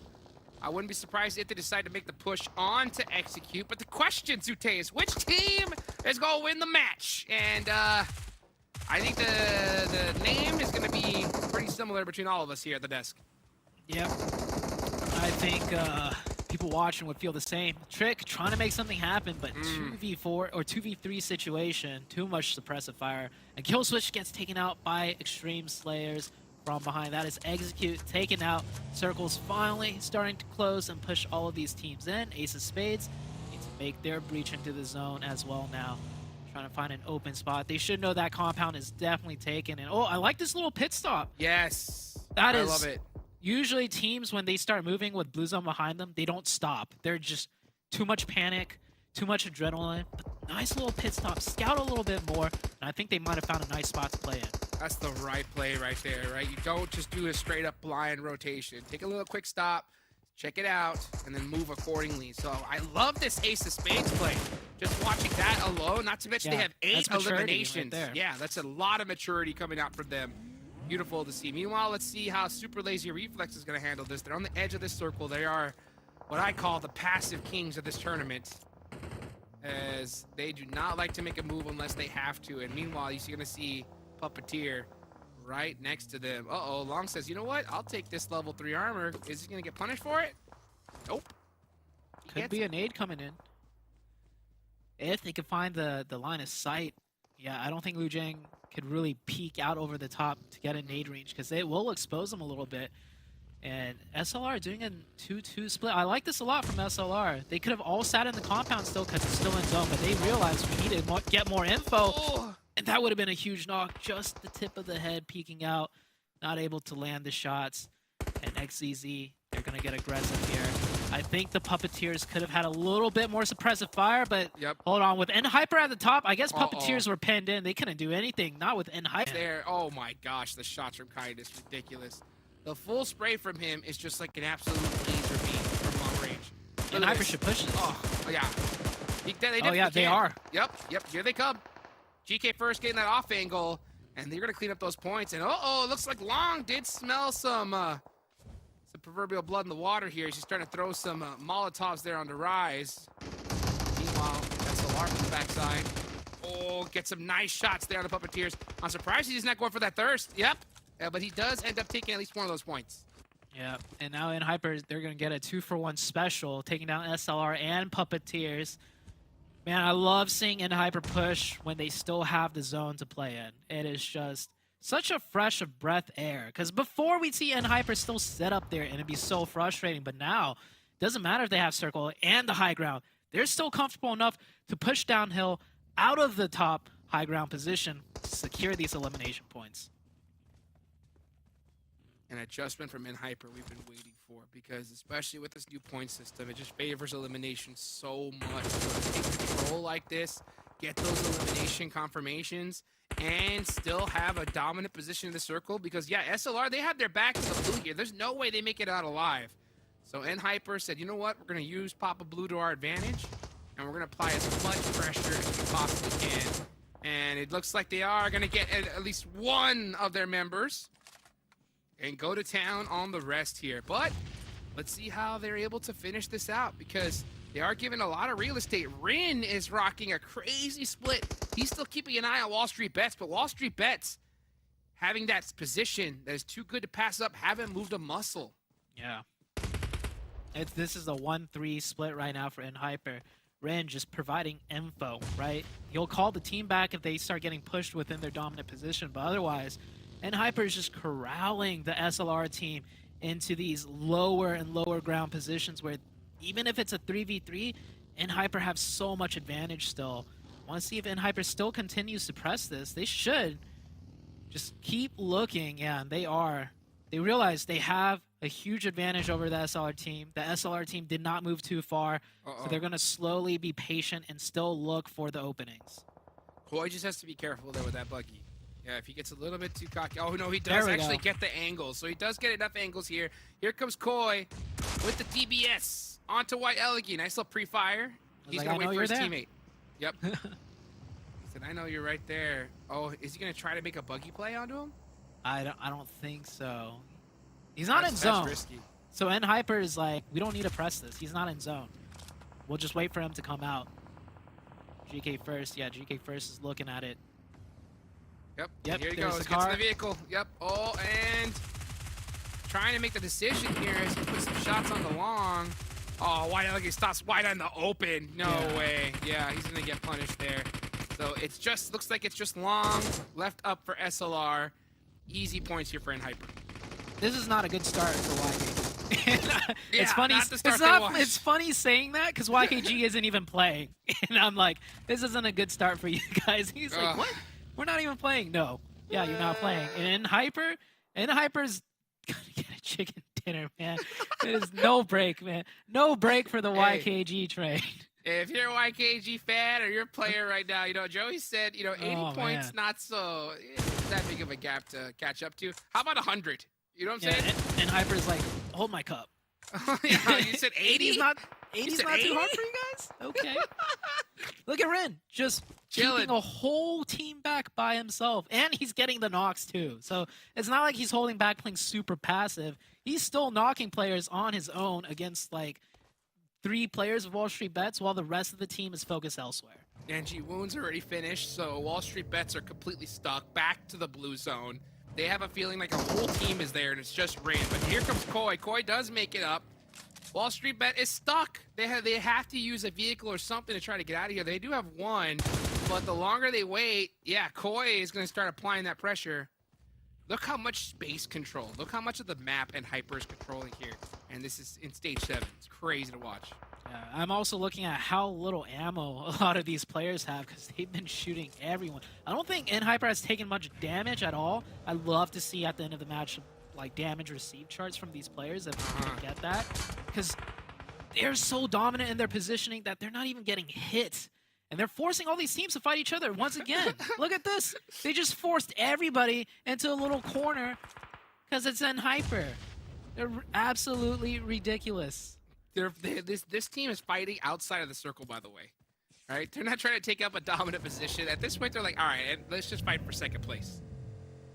I wouldn't be surprised if they decide to make the push on to Execute. But the question, Zute, is which team is going to win the match? And I think the name is going to be pretty similar between all of us here at the desk. Yep. I think people watching would feel the same. Trick trying to make something happen, but 2v4 or 2v3 situation, too much suppressive fire. And Killswitch gets taken out by Extreme Slayers from behind. That is Execute taken out. Circles finally starting to close and push all of these teams in. Ace of Spades need to make their breach into the zone as well now. Trying to find an open spot. They should know that compound is definitely taken. And oh, I like this little pit stop. Yes. I love it. Usually teams, when they start moving with blue zone behind them, they don't stop. They're just too much panic, too much adrenaline. But nice little pit stop, scout a little bit more, and I think they might have found a nice spot to play in. That's the right play right there, right? You don't just do a straight up blind rotation. Take a little quick stop, check it out, and then move accordingly. So I love this Ace of Spades play. Just watching that alone, not to mention they have 8 eliminations. Right there. Yeah, that's a lot of maturity coming out from them. Beautiful to see. Meanwhile, let's see how Super Lazy Reflex is going to handle this. They're on the edge of this circle. They are what I call the passive kings of this tournament, as they do not like to make a move unless they have to. And meanwhile, you're going to see Puppeteer right next to them. Uh-oh, Long says, you know what? I'll take this level 3 armor. Is he going to get punished for it? Nope. Could be a nade coming in. If they could find the line of sight. Yeah, I don't think Lu Jang could really peek out over the top to get a nade range, because they will expose them a little bit. And SLR doing a 2-2 split. I like this a lot from SLR. They could have all sat in the compound still because it's still in zone, but they realized we need to get more info. Oh. And that would have been a huge knock. Just the tip of the head peeking out. Not able to land the shots. And XZZ, they're going to get aggressive here. I think the Puppeteers could have had a little bit more suppressive fire, but hold on. With NHyper at the top, I guess Puppeteers were pinned in. They couldn't do anything. Not with NHyper. There. Oh my gosh, the shots from Kite is ridiculous. The full spray from him is just like an absolute laser beam from long range. NHyper should push this. Oh, yeah. They are. Yep, here they come. GK first getting that off angle, and they're going to clean up those points. And it looks like Long did smell some proverbial blood in the water here. She's starting to throw some Molotovs there on the rise. Meanwhile, that's SLR from the backside. Oh, get some nice shots there on the Puppeteers. I'm surprised he's not going for that thirst. Yep. But he does end up taking at least one of those points. Yeah, and now NHyper, they're going to get a 2-for-1 special, taking down SLR and Puppeteers. Man, I love seeing NHyper push when they still have the zone to play in. It is just such a fresh of breath air. Because before we'd see NHyper still sit up there and it'd be so frustrating. But now, it doesn't matter if they have circle and the high ground. They're still comfortable enough to push downhill out of the top high ground position to secure these elimination points. An adjustment from NHyper we've been waiting for, because especially with this new point system, it just favors elimination so much. So to take control like this, get those elimination confirmations, and still have a dominant position in the circle, because yeah, SLR, they have their back to the blue here. There's no way they make it out alive. So NHyper said, you know what, we're going to use Papa Blue to our advantage, and we're going to apply as much pressure as we possibly can. And it looks like they are going to get at least one of their members and go to town on the rest here. But let's see how they're able to finish this out, because they are given a lot of real estate. Rin is rocking a crazy split. He's still keeping an eye on Wall Street Bets, but Wall Street Bets having that position that is too good to pass up, haven't moved a muscle. Yeah. This is a 1-3 split right now for NHyper. Ren just providing info, right? He'll call the team back if they start getting pushed within their dominant position, but otherwise, NHyper is just corralling the SLR team into these lower and lower ground positions where even if it's a 3v3, NHyper have so much advantage still. I want to see if NHyper still continues to press this. They should. Just keep looking. Yeah, and they are. They realize they have a huge advantage over the SLR team. The SLR team did not move too far, so they're going to slowly be patient and still look for the openings. Koi just has to be careful there with that buggy. Yeah, if he gets a little bit too cocky. Oh, no, he does actually get the angles. So he does get enough angles here. Here comes Koi with the DBS onto White Elegy. Nice little pre-fire. He's going to wait for his teammate. Yep. He said, I know you're right there. Oh, is he going to try to make a buggy play onto him? I don't think so. He's not in zone. That's risky. So NHyper is like, we don't need to press this. He's not in zone. We'll just wait for him to come out. GK first. Yeah, GK first is looking at it. Yep, here he goes. Gets in the vehicle. Yep. Oh, and trying to make the decision here as he puts some shots on the long. Oh, White Elegy stops White on the open. No way. Yeah, he's going to get punished there. So it's just, looks like it's just long, left up for SLR. Easy points here for NHyper. This is not a good start for YKG. It's funny. It's funny saying that because YKG isn't even playing, and I'm like, this isn't a good start for you guys. He's like, what? We're not even playing. No. Yeah, you're not playing. And NHyper's gonna get a chicken dinner, man. There's no break, man. No break for the YKG train. If you're a YKG fan or you're a player right now, you know, Joey said, you know, 80 points, not so that big of a gap to catch up to. How about 100? You know what I'm saying? And Hyper's like, hold my cup. Yeah, you said 80? 80's not too hard for you guys? Okay. Look at Rin, just keeping a whole team back by himself. And he's getting the knocks too. So it's not like he's holding back playing super passive. He's still knocking players on his own against like 3 players of Wall Street Bets while the rest of the team is focused elsewhere. NG Wounds already finished, so Wall Street Bets are completely stuck back to the blue zone. They have a feeling like a whole team is there and it's just Rin. But here comes Koi. Koi does make it up. Wall Street Bet is stuck. They have to use a vehicle or something to try to get out of here. They do have one, but the longer they wait, yeah, Koi is going to start applying that pressure. Look how much space control. Look how much of the map NHyper is controlling here. And this is in stage 7. It's crazy to watch. Yeah, I'm also looking at how little ammo a lot of these players have because they've been shooting everyone. I don't think NHyper has taken much damage at all. I'd love to see at the end of the match like damage received charts from these players if we can get that, because they're so dominant in their positioning that they're not even getting hit. And they're forcing all these teams to fight each other once again. Look at this. They just forced everybody into a little corner because it's NHyper. They're absolutely ridiculous. This team is fighting outside of the circle, by the way. Right? They're not trying to take up a dominant position. At this point, they're like, all right, let's just fight for second place.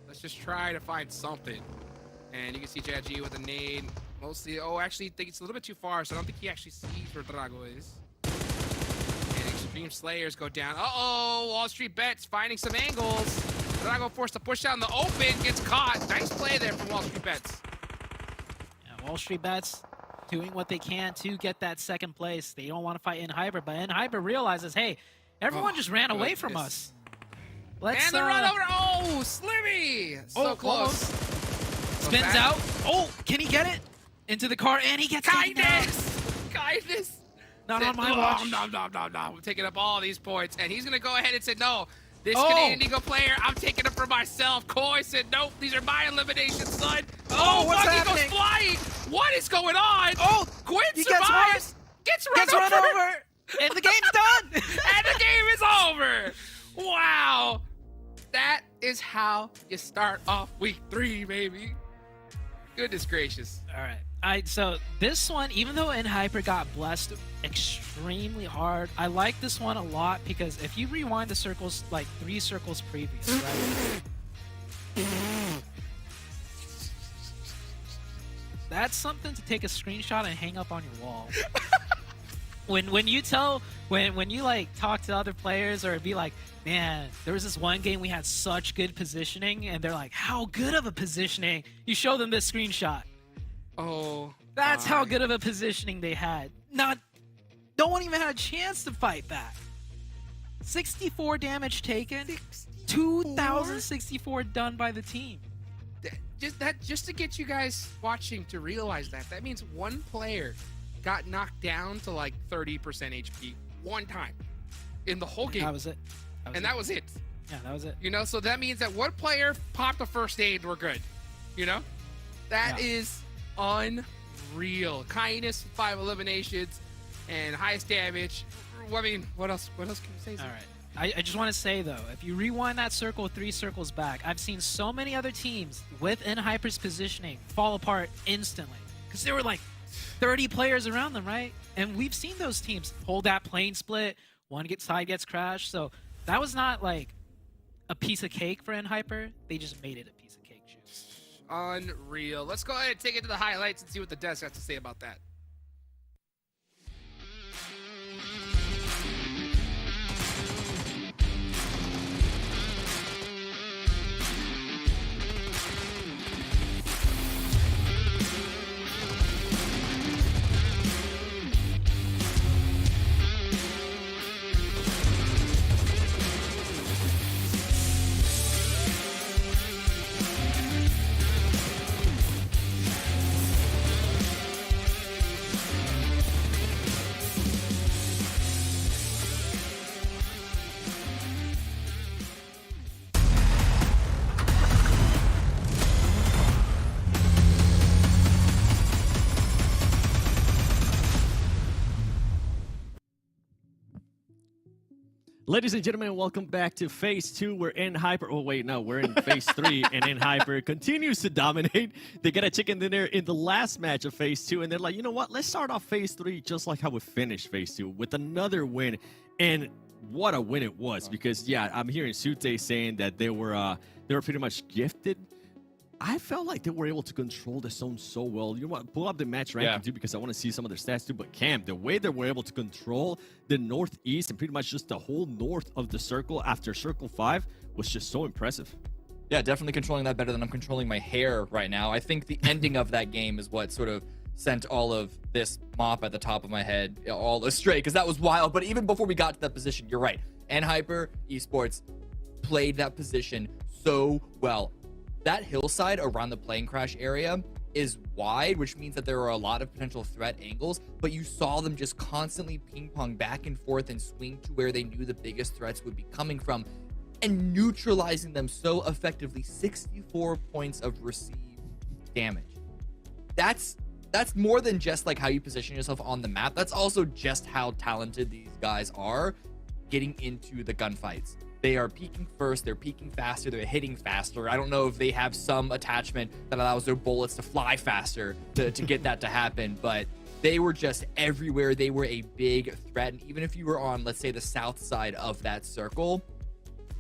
Let's just try to find something. And you can see JG with a nade. Mostly, actually, I think it's a little bit too far, so I don't think he actually sees where Drago is. And Extreme Slayers go down. Uh-oh, Wall Street Bets finding some angles. Drago forced to push out in the open, gets caught. Nice play there from Wall Street Bets. Yeah, Wall Street Bets doing what they can to get that second place. They don't want to fight NHyper, but NHyper realizes, hey, everyone just ran away from us. And the run over. Oh, Slimmy! So close. Spins out. Oh, can he get it? Into the car, and he gets Kindness! Not on my watch. No. I'm taking up all these points. And he's going to go ahead and say, no, this Canadian Eagle player, I'm taking it for myself. Koi said, nope, these are my eliminations, son. Oh, Buggy goes flying. What is going on? Oh, Quinn survives. Gets run over. And the game's done. And the game is over. Wow. That is how you start off week 3, baby. Goodness gracious. All right. So this one, even though Hyper got blessed extremely hard, I like this one a lot because if you rewind the circles, like 3 circles previous, right? That's something to take a screenshot and hang up on your wall. when you like talk to other players or be like, man, there was this one game we had such good positioning, and they're like, how good of a positioning? You show them this screenshot. Oh, That's how good of a positioning they had. No one even had a chance to fight back. 64 damage taken. 2,064 done by the team. Just to get you guys watching to realize that means one player got knocked down to like 30% HP one time in the whole game. That was it. That was it. Yeah, that was it. You know, so that means that one player popped a first aid, we're good. You know? That is unreal. Kindness, 5 eliminations, and highest damage. I mean, what else can you say? All right. I just want to say, though, if you rewind that circle 3 circles back, I've seen so many other teams with Hyper's positioning fall apart instantly. Because there were like 30 players around them, right? And we've seen those teams hold that plane split, one side gets crashed. So that was not like a piece of cake for Hyper. They just made it a piece of cake. Unreal. Let's go ahead and take it to the highlights and see what the desk has to say about that. Ladies and gentlemen, welcome back to Phase 2. We're in Hyper. Oh, wait, no, we're in Phase 3, and in Hyper continues to dominate. They get a chicken dinner in the last match of Phase 2, and they're like, you know what? Let's start off Phase 3 just like how we finished Phase 2 with another win. And what a win it was, because, yeah, I'm hearing Sute saying that they were pretty much gifted. I felt like they were able to control the zone so well. You know what? Pull up the match ranking too, because I want to see some of their stats too. But Cam, the way they were able to control the northeast and pretty much just the whole north of the circle after Circle 5 was just so impressive. Yeah, definitely controlling that better than I'm controlling my hair right now. I think the ending of that game is what sort of sent all of this mop at the top of my head all astray, because that was wild. But even before we got to that position, you're right. Hyper Esports played that position so well. That hillside around the plane crash area is wide, which means that there are a lot of potential threat angles, but you saw them just constantly ping pong back and forth and swing to where they knew the biggest threats would be coming from and neutralizing them so effectively. 64 points of received damage. That's more than just like how you position yourself on the map. That's also just how talented these guys are getting into the gunfights. They are peaking first, they're peaking faster, they're hitting faster. I don't know if they have some attachment that allows their bullets to fly faster to get that to happen, but they were just everywhere. They were a big threat. And even if you were on, let's say, the south side of that circle,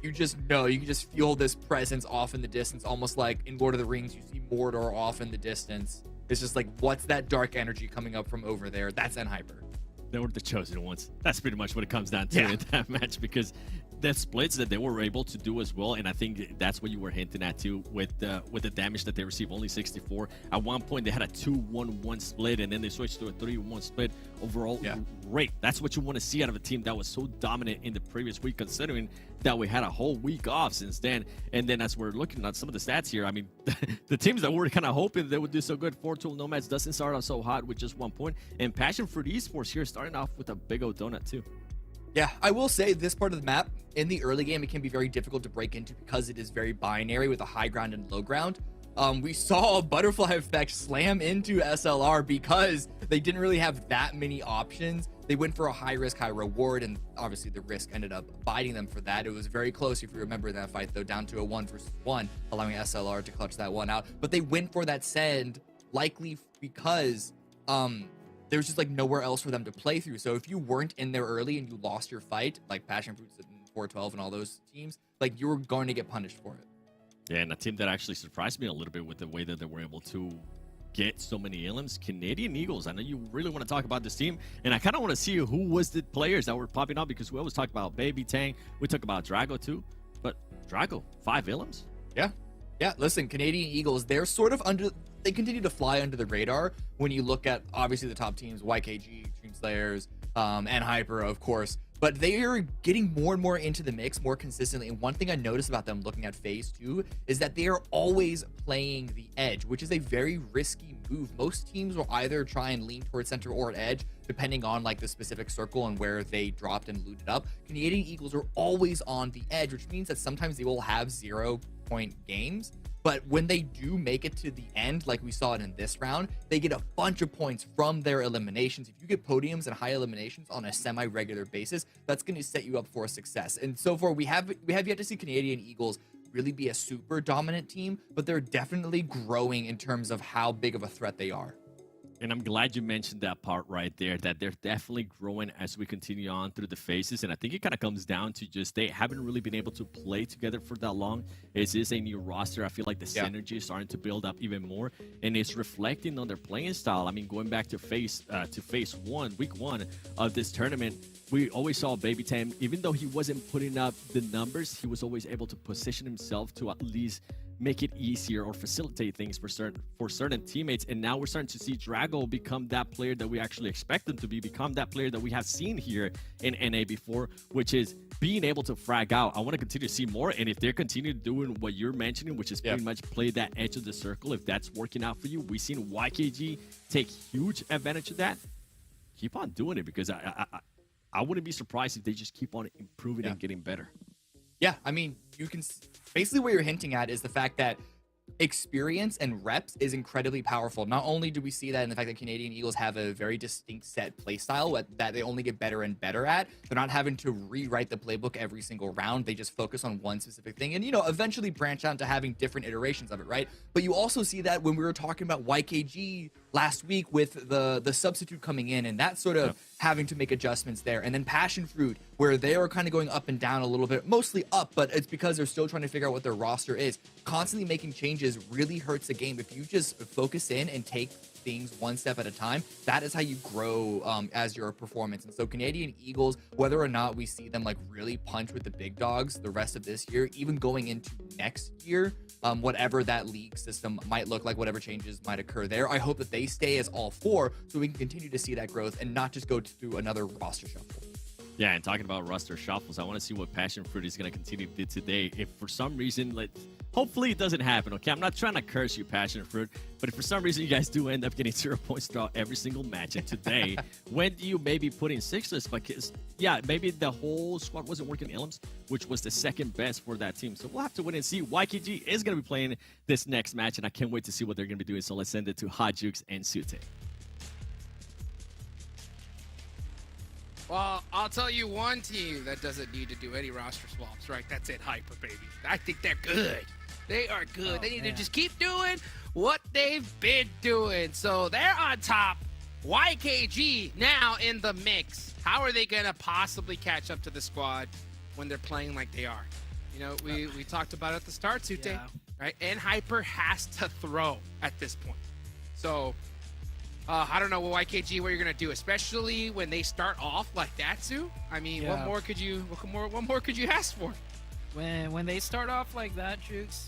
you just know, you can just feel this presence off in the distance, almost like in Lord of the Rings, you see Mordor off in the distance. It's just like, what's that dark energy coming up from over there? That's Hyper. They were the chosen ones. That's pretty much what it comes down to in that match, because the splits that they were able to do as well, and I think that's what you were hinting at too, with the damage that they received, only 64. At one point, they had a 2-1-1 split, and then they switched to a 3-1 split. Overall, great. That's what you want to see out of a team that was so dominant in the previous week, considering that we had a whole week off since then. And then as we're looking at some of the stats here, I mean, the teams that were kind of hoping they would do so good, 4-tool Nomads doesn't start off so hot with just 1 point, and PASSIONFRUIT Esports here starting off with a big old donut too. Yeah, I will say this part of the map, in the early game, it can be very difficult to break into because it is very binary with a high ground and low ground. We saw a butterfly effect slam into SLR because they didn't really have that many options. They went for a high risk, high reward, and obviously the risk ended up biting them for that. It was very close, if you remember that fight, though, down to a 1 versus 1, allowing SLR to clutch that one out. But they went for that send likely because there's just like nowhere else for them to play through. So if you weren't in there early and you lost your fight, like PASSIONFRUIT and 412 and all those teams, like you were going to get punished for it. Yeah, and a team that actually surprised me a little bit with the way that they were able to get so many elims, Canadian Eagles. I know you really want to talk about this team, and I kind of want to see who was the players that were popping up, because we always talk about Baby Tang, we talk about Drago too, but Drago, 5 elims? Yeah, listen, Canadian Eagles, they're sort of they continue to fly under the radar when you look at, obviously, the top teams, YKG, Extreme Slayers, and Hyper, of course. But they are getting more and more into the mix more consistently. And one thing I noticed about them looking at Phase 2 is that they are always playing the edge, which is a very risky move. Most teams will either try and lean towards center or at edge, depending on like the specific circle and where they dropped and looted up. Canadian Eagles are always on the edge, which means that sometimes they will have 0-point games. But when they do make it to the end, like we saw it in this round, they get a bunch of points from their eliminations. If you get podiums and high eliminations on a semi-regular basis, that's going to set you up for success. And so far, we have yet to see Canadian Eagles really be a super dominant team, but they're definitely growing in terms of how big of a threat they are. And I'm glad you mentioned that part right there, that they're definitely growing as we continue on through the phases. And I think it kind of comes down to just they haven't really been able to play together for that long. It is a new roster. I feel like the synergy is starting to build up even more, and it's reflecting on their playing style. I mean, going back to phase 1, week 1 of this tournament, we always saw Baby Tam, even though he wasn't putting up the numbers, he was always able to position himself to at least make it easier or facilitate things for certain teammates. And now we're starting to see Drago become that player that we actually expect him to become that player that we have seen here in NA before, which is being able to frag out. I want to continue to see more, and if they're continuing doing what you're mentioning, which is pretty much play that edge of the circle, if that's working out for you, we've seen YKG take huge advantage of that. Keep on doing it, because I wouldn't be surprised if they just keep on improving and getting better. Yeah, I mean, you can basically what you're hinting at is the fact that experience and reps is incredibly powerful. Not only do we see that in the fact that Canadian Eagles have a very distinct set play style that they only get better and better at. They're not having to rewrite the playbook every single round. They just focus on one specific thing and, you know, eventually branch out to having different iterations of it, right? But you also see that when we were talking about YKG last week with the substitute coming in and that sort of having to make adjustments there. And then PASSIONFRUIT, where they are kind of going up and down a little bit, mostly up, but it's because they're still trying to figure out what their roster is. Constantly making changes really hurts the game. If you just focus in and take things one step at a time, that is how you grow as your performance. And so Canadian Eagles, whether or not we see them like really punch with the big dogs the rest of this year, even going into next year, whatever that league system might look like, whatever changes might occur there, I hope that they stay as all four so we can continue to see that growth and not just go through another roster shuffle. Yeah, and talking about roster shuffles, I want to see what PASSIONFRUIT is going to continue to do today. If for some reason, hopefully it doesn't happen, okay? I'm not trying to curse you, PASSIONFRUIT, but if for some reason you guys do end up getting 0 points throughout every single match, and today, when do you maybe put in sixless? Because, yeah, maybe the whole squad wasn't working Ilms, which was the second best for that team. So we'll have to wait and see. YKG is going to be playing this next match, and I can't wait to see what they're going to be doing. So let's send it to Hot Jukes and Sute. Well, I'll tell you one team that doesn't need to do any roster swaps, right? That's it, Hyper, baby. I think they're good. They are good. They need to just keep doing what they've been doing. So they're on top. YKG now in the mix. How are they going to possibly catch up to the squad when they're playing like they are? You know, we talked about it at the start, Sute, right? And Hyper has to throw at this point. So I don't know what YKG what you're gonna do, especially when they start off like that, Sue. I mean, what more could you ask for? When they start off like that, Jukes,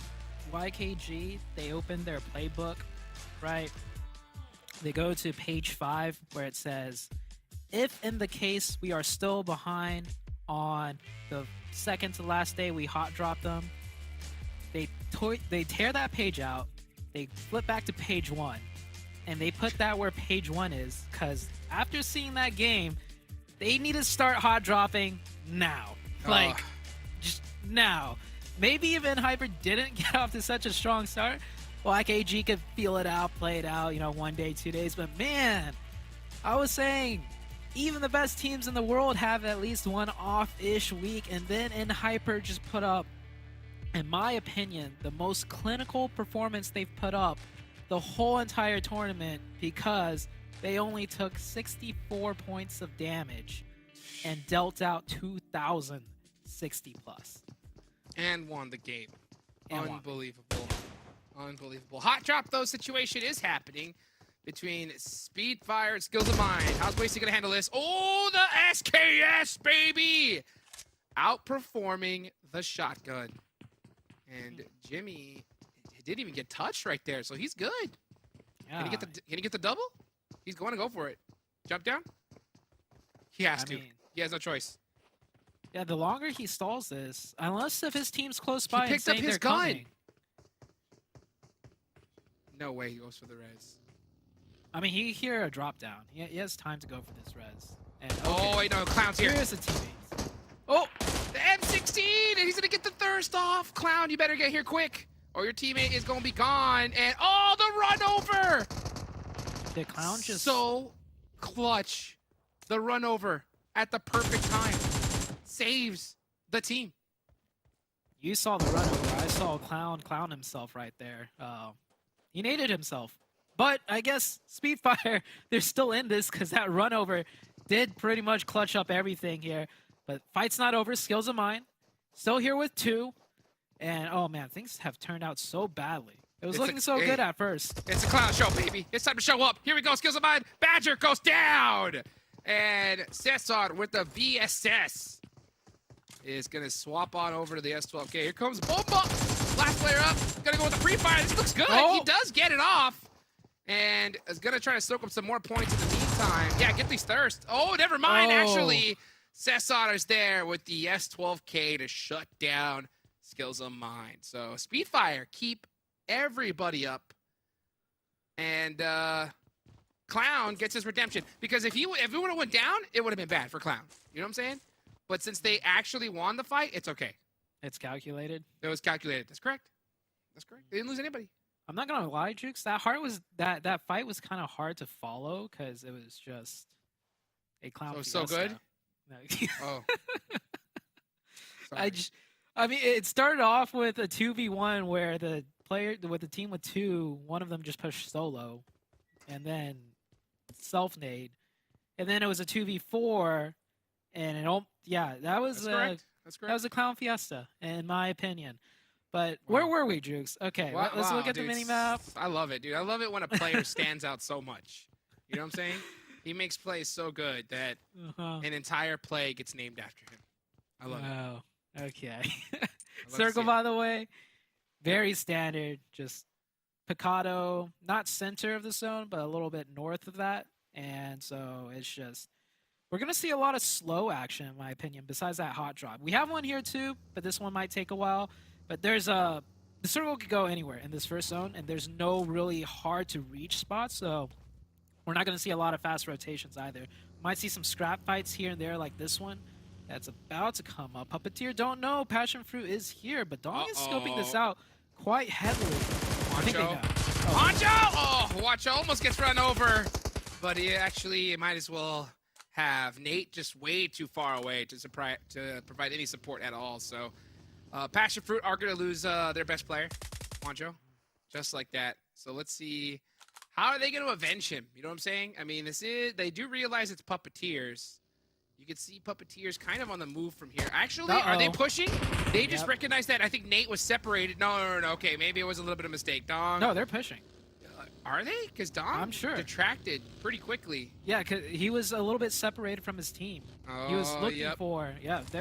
YKG, they open their playbook, right? They go to page 5 where it says, if in the case we are still behind on the second to last day we hot drop them, they tear that page out, they flip back to page 1. And they put that where page 1 is, because after seeing that game, they need to start hot dropping now. Just now. Maybe even Hyper didn't get off to such a strong start. YKG could feel it out, play it out, 1 day, 2 days. But man, I was saying, even the best teams in the world have at least one off-ish week. And then in Hyper just put up, in my opinion, the most clinical performance they've put up the whole entire tournament because they only took 64 points of damage and dealt out 2,060 plus. And won the game. And won. Unbelievable. Unbelievable. Hot drop, though, situation is happening between Speedfire and Skills of Mine. How's Wasty going to handle this? Oh, the SKS, baby! Outperforming the shotgun. And Jimmy didn't even get touched right there, so he's good. Yeah. Can he get the double? He's going to go for it. Jump down? He has to. mean, He has no choice. yeah, the longer he stalls this, unless if his team's close by picked and up saying his they're gun. coming. No way he goes for the res. I mean, he hear a drop down. He has time to go for this res. And, Oh, wait, no, Clown's here. Here's the teammates. Oh! The M16, and he's gonna get the thirst off. Clown, you better get here quick, or your teammate is gonna be gone. And oh, the run over! The Clown just... So clutch. The run over at the perfect time saves the team. You saw the run over. I saw Clown himself right there. He naded himself. But I guess Speedfire, they're still in this because that run over did pretty much clutch up everything here. But fight's not over. Skills of Mine. Still here with 2. And oh man, things have turned out so badly. It was looking so good at first. It's a Clown show, baby. It's time to show up. Here we go. Skills of Mine. Badger goes down. And Cesar with the VSS is going to swap on over to the S12K. Here comes Bomba. Last player up. Going to go with the pre-fire. This looks good. Oh. He does get it off. And is going to try to soak up some more points in the meantime. Yeah, get these thirst. Oh, never mind. Oh. Actually, Cesar is there with the S12K to shut down Skills of Mine. So Speedfire keep everybody up. And Clown gets his redemption. Because if it would have went down, it would have been bad for Clown. You know what I'm saying? But since they actually won the fight, it's okay. It's calculated. It was calculated. That's correct. That's correct. They didn't lose anybody. I'm not gonna lie, Jukes. That fight was kind of hard to follow because it was just a Clown. So it was so fiesta. good? No. Oh. I mean, it started off with a 2v1 where the team with 2, one of them just pushed solo, and then self-nade, and then it was a 2v4, and that was That's correct. that was a Clown fiesta, in my opinion. But where were we, Jukes? Okay, let's look at the mini map. I love it, dude. I love it when a player stands out so much. You know what I'm saying? He makes plays so good that an entire play gets named after him. I love it. Wow. Okay. to Circle, see it. by the way, very standard. Just Picado, not center of the zone, but a little bit north of that. And so it's just, we're going to see a lot of slow action, in my opinion, besides that hot drop. We have one here too, but this one might take a while. But there's the circle could go anywhere in this first zone, and there's no really hard to reach spots. So we're not going to see a lot of fast rotations either. Might see some scrap fights here and there like this one. That's about to come up. Puppeteer don't know. Passionfruit is here, but Dong is scoping this out quite heavily. I think they know. Honcho! Oh, Watcho almost gets run over, but he actually might as well have Nate just way too far away to provide any support at all. So Passionfruit are going to lose their best player, Honcho, just like that. So let's see. How are they going to avenge him? You know what I'm saying? I mean, they do realize it's Puppeteers. You can see Puppeteers kind of on the move from here. Actually, are they pushing? They just recognized that. I think Nate was separated. No. Okay, maybe it was a little bit of a mistake. Dong. No, they're pushing. Are they? Because Dong I'm sure. detracted pretty quickly. Yeah, because he was a little bit separated from his team. He was looking for,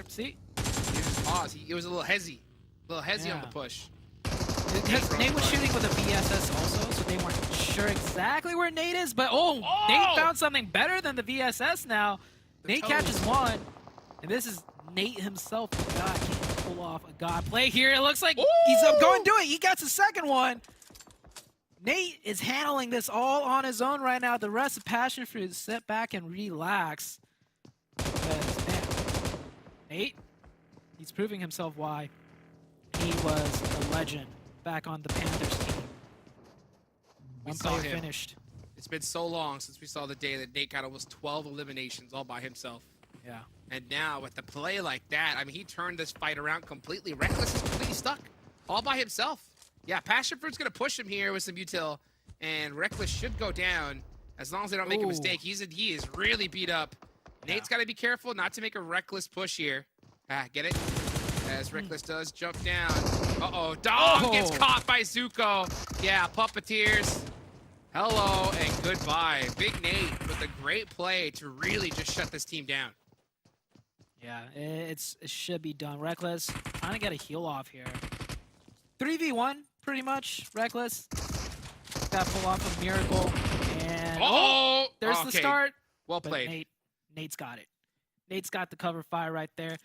see? He was a little hezzy. On the push. Nate was shooting with a VSS also, so they weren't sure exactly where Nate is, but Nate found something better than the VSS now. Nate catches one, and this is Nate himself. God can't pull off a god play here. It looks like he's going to do it. He gets a second one. Nate is handling this all on his own right now. The rest of Passionfruit sit back and relax. Because, man, Nate, he's proving himself why he was a legend back on the Panthers team. One player finished. It's been so long since we saw the day that Nate got almost 12 eliminations all by himself. Yeah. And now with the play like that, I mean, he turned this fight around completely. Reckless is completely stuck all by himself. Yeah, Passionfruit's going to push him here with some util. and Reckless should go down as long as they don't make a mistake. He is really beat up. Nate's got to be careful not to make a reckless push here. Get it? As Reckless does jump down. Uh-oh, Dom gets caught by Zuko. Yeah, Puppeteers. Hello and goodbye. Big Nate with a great play to really just shut this team down. Yeah, it should be done. Reckless trying to get a heal off here. 3v1, pretty much. Reckless got to pull off a miracle. And there's the start. Well played. Nate's got it. Nate's got the cover fire right there.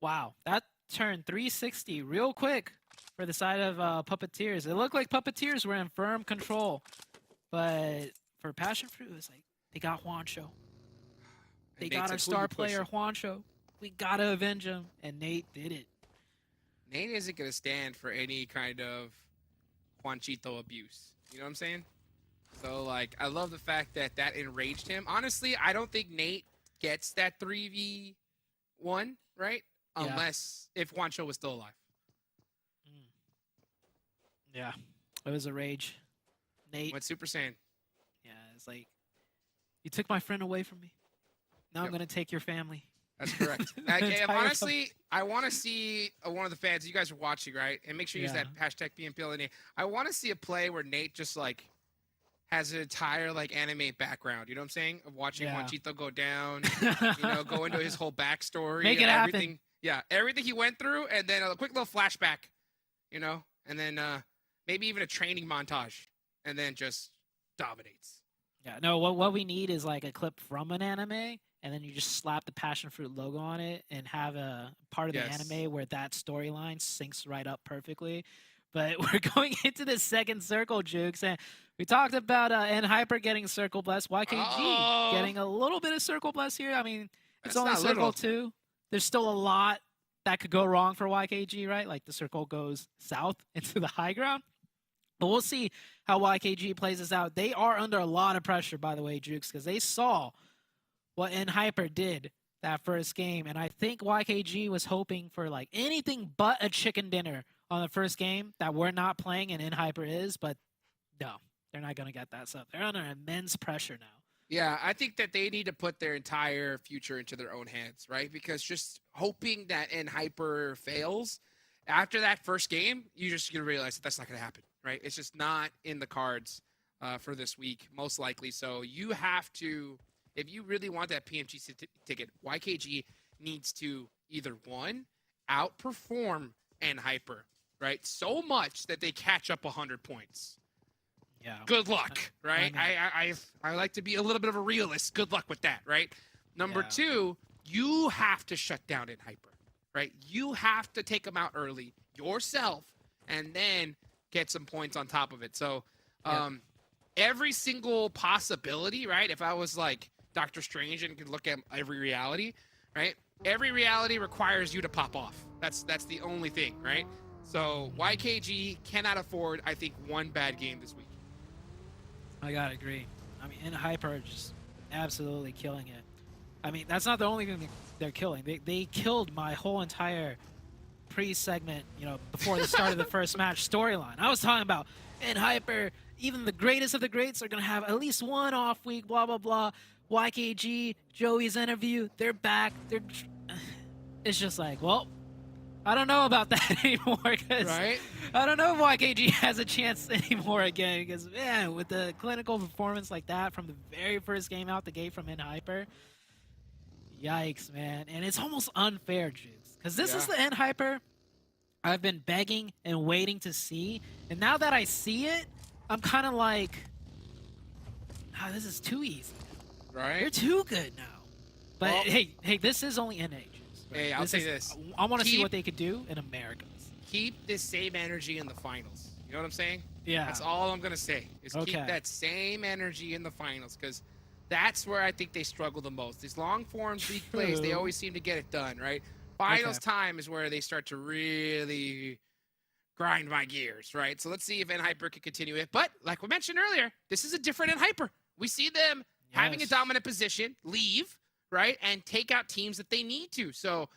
Wow, that turned 360 real quick for the side of Puppeteers. It looked like Puppeteers were in firm control. But for PASSIONFRUIT, it was like, they got Juancho. They got our star player, Juancho. We got to avenge him. And Nate did it. Nate isn't going to stand for any kind of Juanchito abuse. You know what I'm saying? So, like, I love the fact that that enraged him. Honestly, I don't think Nate gets that 3v1, right? Yeah. Unless if Juancho was still alive. Yeah, it was a rage. Nate went Super Saiyan. Yeah, it's like, you took my friend away from me. Now I'm going to take your family. That's correct. Honestly, I want to see one of the fans. You guys are watching, right? And make sure you use that hashtag PMPL Nate. I want to see a play where Nate just, like, has an entire, like, anime background. You know what I'm saying? Of watching Juanchito go down, you know, go into his whole backstory. Make it happen. Yeah, everything he went through, and then a quick little flashback, you know? And then maybe even a training montage, and then just dominates. Yeah, no, what we need is, like, a clip from an anime, and then you just slap the PASSIONFRUIT logo on it and have a part of the anime where that storyline syncs right up perfectly. But we're going into the second circle, Jukes, and we talked about NHyper getting circle bless, YKG getting a little bit of circle bless here. I mean, it's only circle 2. There's still a lot that could go wrong for YKG, right? Like the circle goes south into the high ground. But we'll see how YKG plays this out. They are under a lot of pressure, by the way, Jukes, because they saw what NHyper did that first game. And I think YKG was hoping for like anything but a chicken dinner on the first game that we're not playing and NHyper is. But no, they're not going to get that stuff. They're under immense pressure now. Yeah, I think that they need to put their entire future into their own hands, right? Because just hoping that NHyper fails after that first game, you're just going to realize that that's not going to happen, right? It's just not in the cards for this week, most likely. So you have to, if you really want that PMGC ticket, YKG needs to either, one, outperform NHyper, right? So much that they catch up 100 points. Yeah. Good luck, right? I like to be a little bit of a realist. Good luck with that, right? Number two, you have to shut down NHyper, right? You have to take them out early yourself and then get some points on top of it. So every single possibility, right? If I was like Doctor Strange and could look at every reality, right? Every reality requires you to pop off. That's the only thing, right? So YKG cannot afford, I think, one bad game this week. I gotta agree. I mean, NHyper are just absolutely killing it. I mean, that's not the only thing they're killing. They killed my whole entire pre-segment, you know, before the start of the first match storyline. I was talking about NHyper, even the greatest of the greats are gonna have at least one off week, blah, blah, blah. YKG, Joey's interview, they're back. It's just like, well, I don't know about that anymore, because I don't know if YKG has a chance anymore again, because, man, with the clinical performance like that from the very first game out the gate from NHyper, yikes, man. And it's almost unfair, Juice, because this is the NHyper I've been begging and waiting to see, and now that I see it, I'm kind of like, oh, this is too easy. Right? They're too good now. But, well, hey, this is only NA. Hey, I'll say this. I want to see what they could do in Americas. Keep this same energy in the finals. You know what I'm saying? Yeah. That's all I'm going to say, is keep that same energy in the finals, because that's where I think they struggle the most. These long-form league plays, they always seem to get it done, right? Finals time is where they start to really grind my gears, right? So let's see if NHyper can continue it. But like we mentioned earlier, this is a different NHyper. We see them having a dominant position, leave, right, and take out teams that they need to. So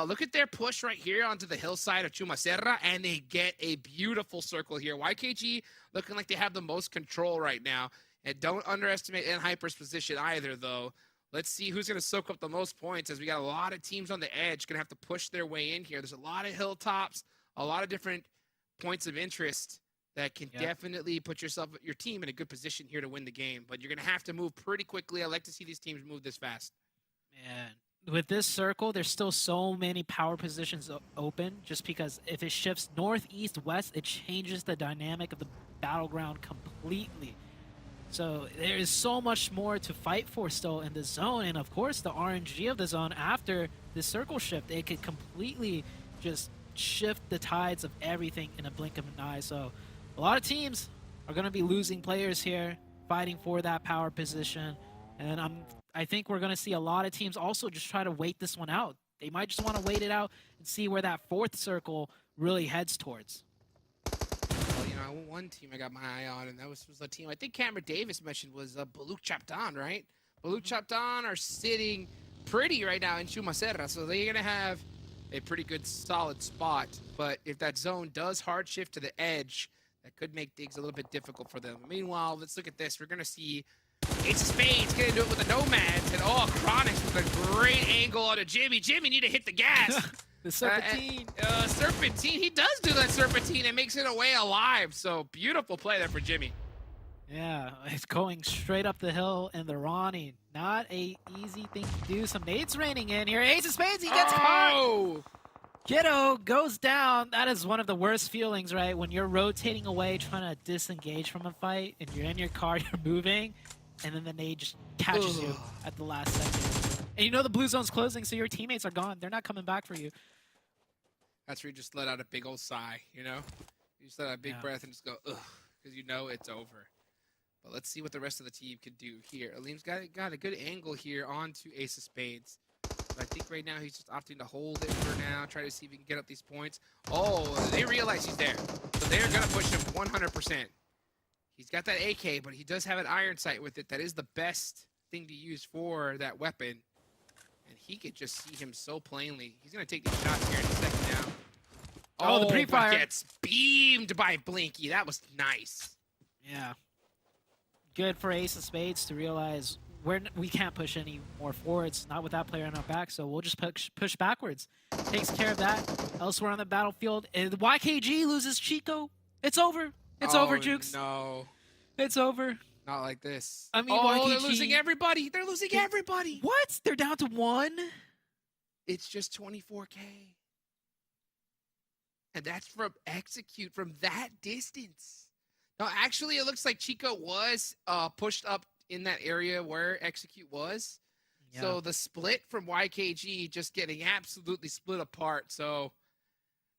Look at their push right here onto the hillside of Chumacerra, and they get a beautiful circle here. YKG looking like they have the most control right now. And don't underestimate NHyper's position either, though. Let's see who's going to soak up the most points, as we got a lot of teams on the edge going to have to push their way in here. There's a lot of hilltops, a lot of different points of interest that can definitely put your team in a good position here to win the game. But you're going to have to move pretty quickly. I like to see these teams move this fast. Man, with this circle, there's still so many power positions open, just because if it shifts north, east, west, it changes the dynamic of the battleground completely. So there is so much more to fight for still in the zone, and of course the RNG of the zone after this circle shift, it could completely just shift the tides of everything in a blink of an eye. So a lot of teams are going to be losing players here, fighting for that power position, and I think we're going to see a lot of teams also just try to wait this one out. They might just want to wait it out and see where that fourth circle really heads towards. Well, you know, one team I got my eye on, and that was a team I think Cameron Davis mentioned was BULUC CHABTAN, right? BULUC CHABTAN are sitting pretty right now in Chumacerra, so they're going to have a pretty good solid spot. But if that zone does hard shift to the edge, that could make things a little bit difficult for them. Meanwhile, let's look at this. We're going to see Ace of Spades going to do it with the Nomads, and Chronix with a great angle on a Jimmy. Jimmy need to hit the gas. The Serpentine. Serpentine, he does do that Serpentine and makes it away alive. So beautiful play there for Jimmy. Yeah, it's going straight up the hill in the Ronnie. Not a easy thing to do. Some nades raining in here. Ace of Spades, he gets caught. Kiddo goes down. That is one of the worst feelings, right? When you're rotating away, trying to disengage from a fight, and you're in your car, you're moving, and then the nade just catches you at the last second. And you know the blue zone's closing, so your teammates are gone. They're not coming back for you. That's where you just let out a big old sigh, you know? You just let out a big breath and just go, ugh, because you know it's over. But let's see what the rest of the team can do here. Aleem's got a good angle here onto Ace of Spades. But I think right now he's just opting to hold it for now, try to see if he can get up these points. Oh, they realize he's there. So they're going to push him 100%. He's got that AK, but he does have an iron sight with it. That is the best thing to use for that weapon. And he could just see him so plainly. He's going to take these shots here in a second now. Oh, the pre-fire gets beamed by Blinky. That was nice. Yeah. Good for Ace of Spades to realize we can't push any more forwards, not with that player on our back, so we'll just push backwards. Takes care of that. Elsewhere on the battlefield, and the YKG loses Chico. It's over. It's over, Jukes. No. It's over. Not like this. I mean, YKG, YKG, they're losing everybody. They're losing everybody. What? They're down to 1? It's just 24K. And that's from Execute from that distance. No, actually, it looks like Chico was pushed up in that area where Execute was. Yeah. So the split from YKG just getting absolutely split apart. So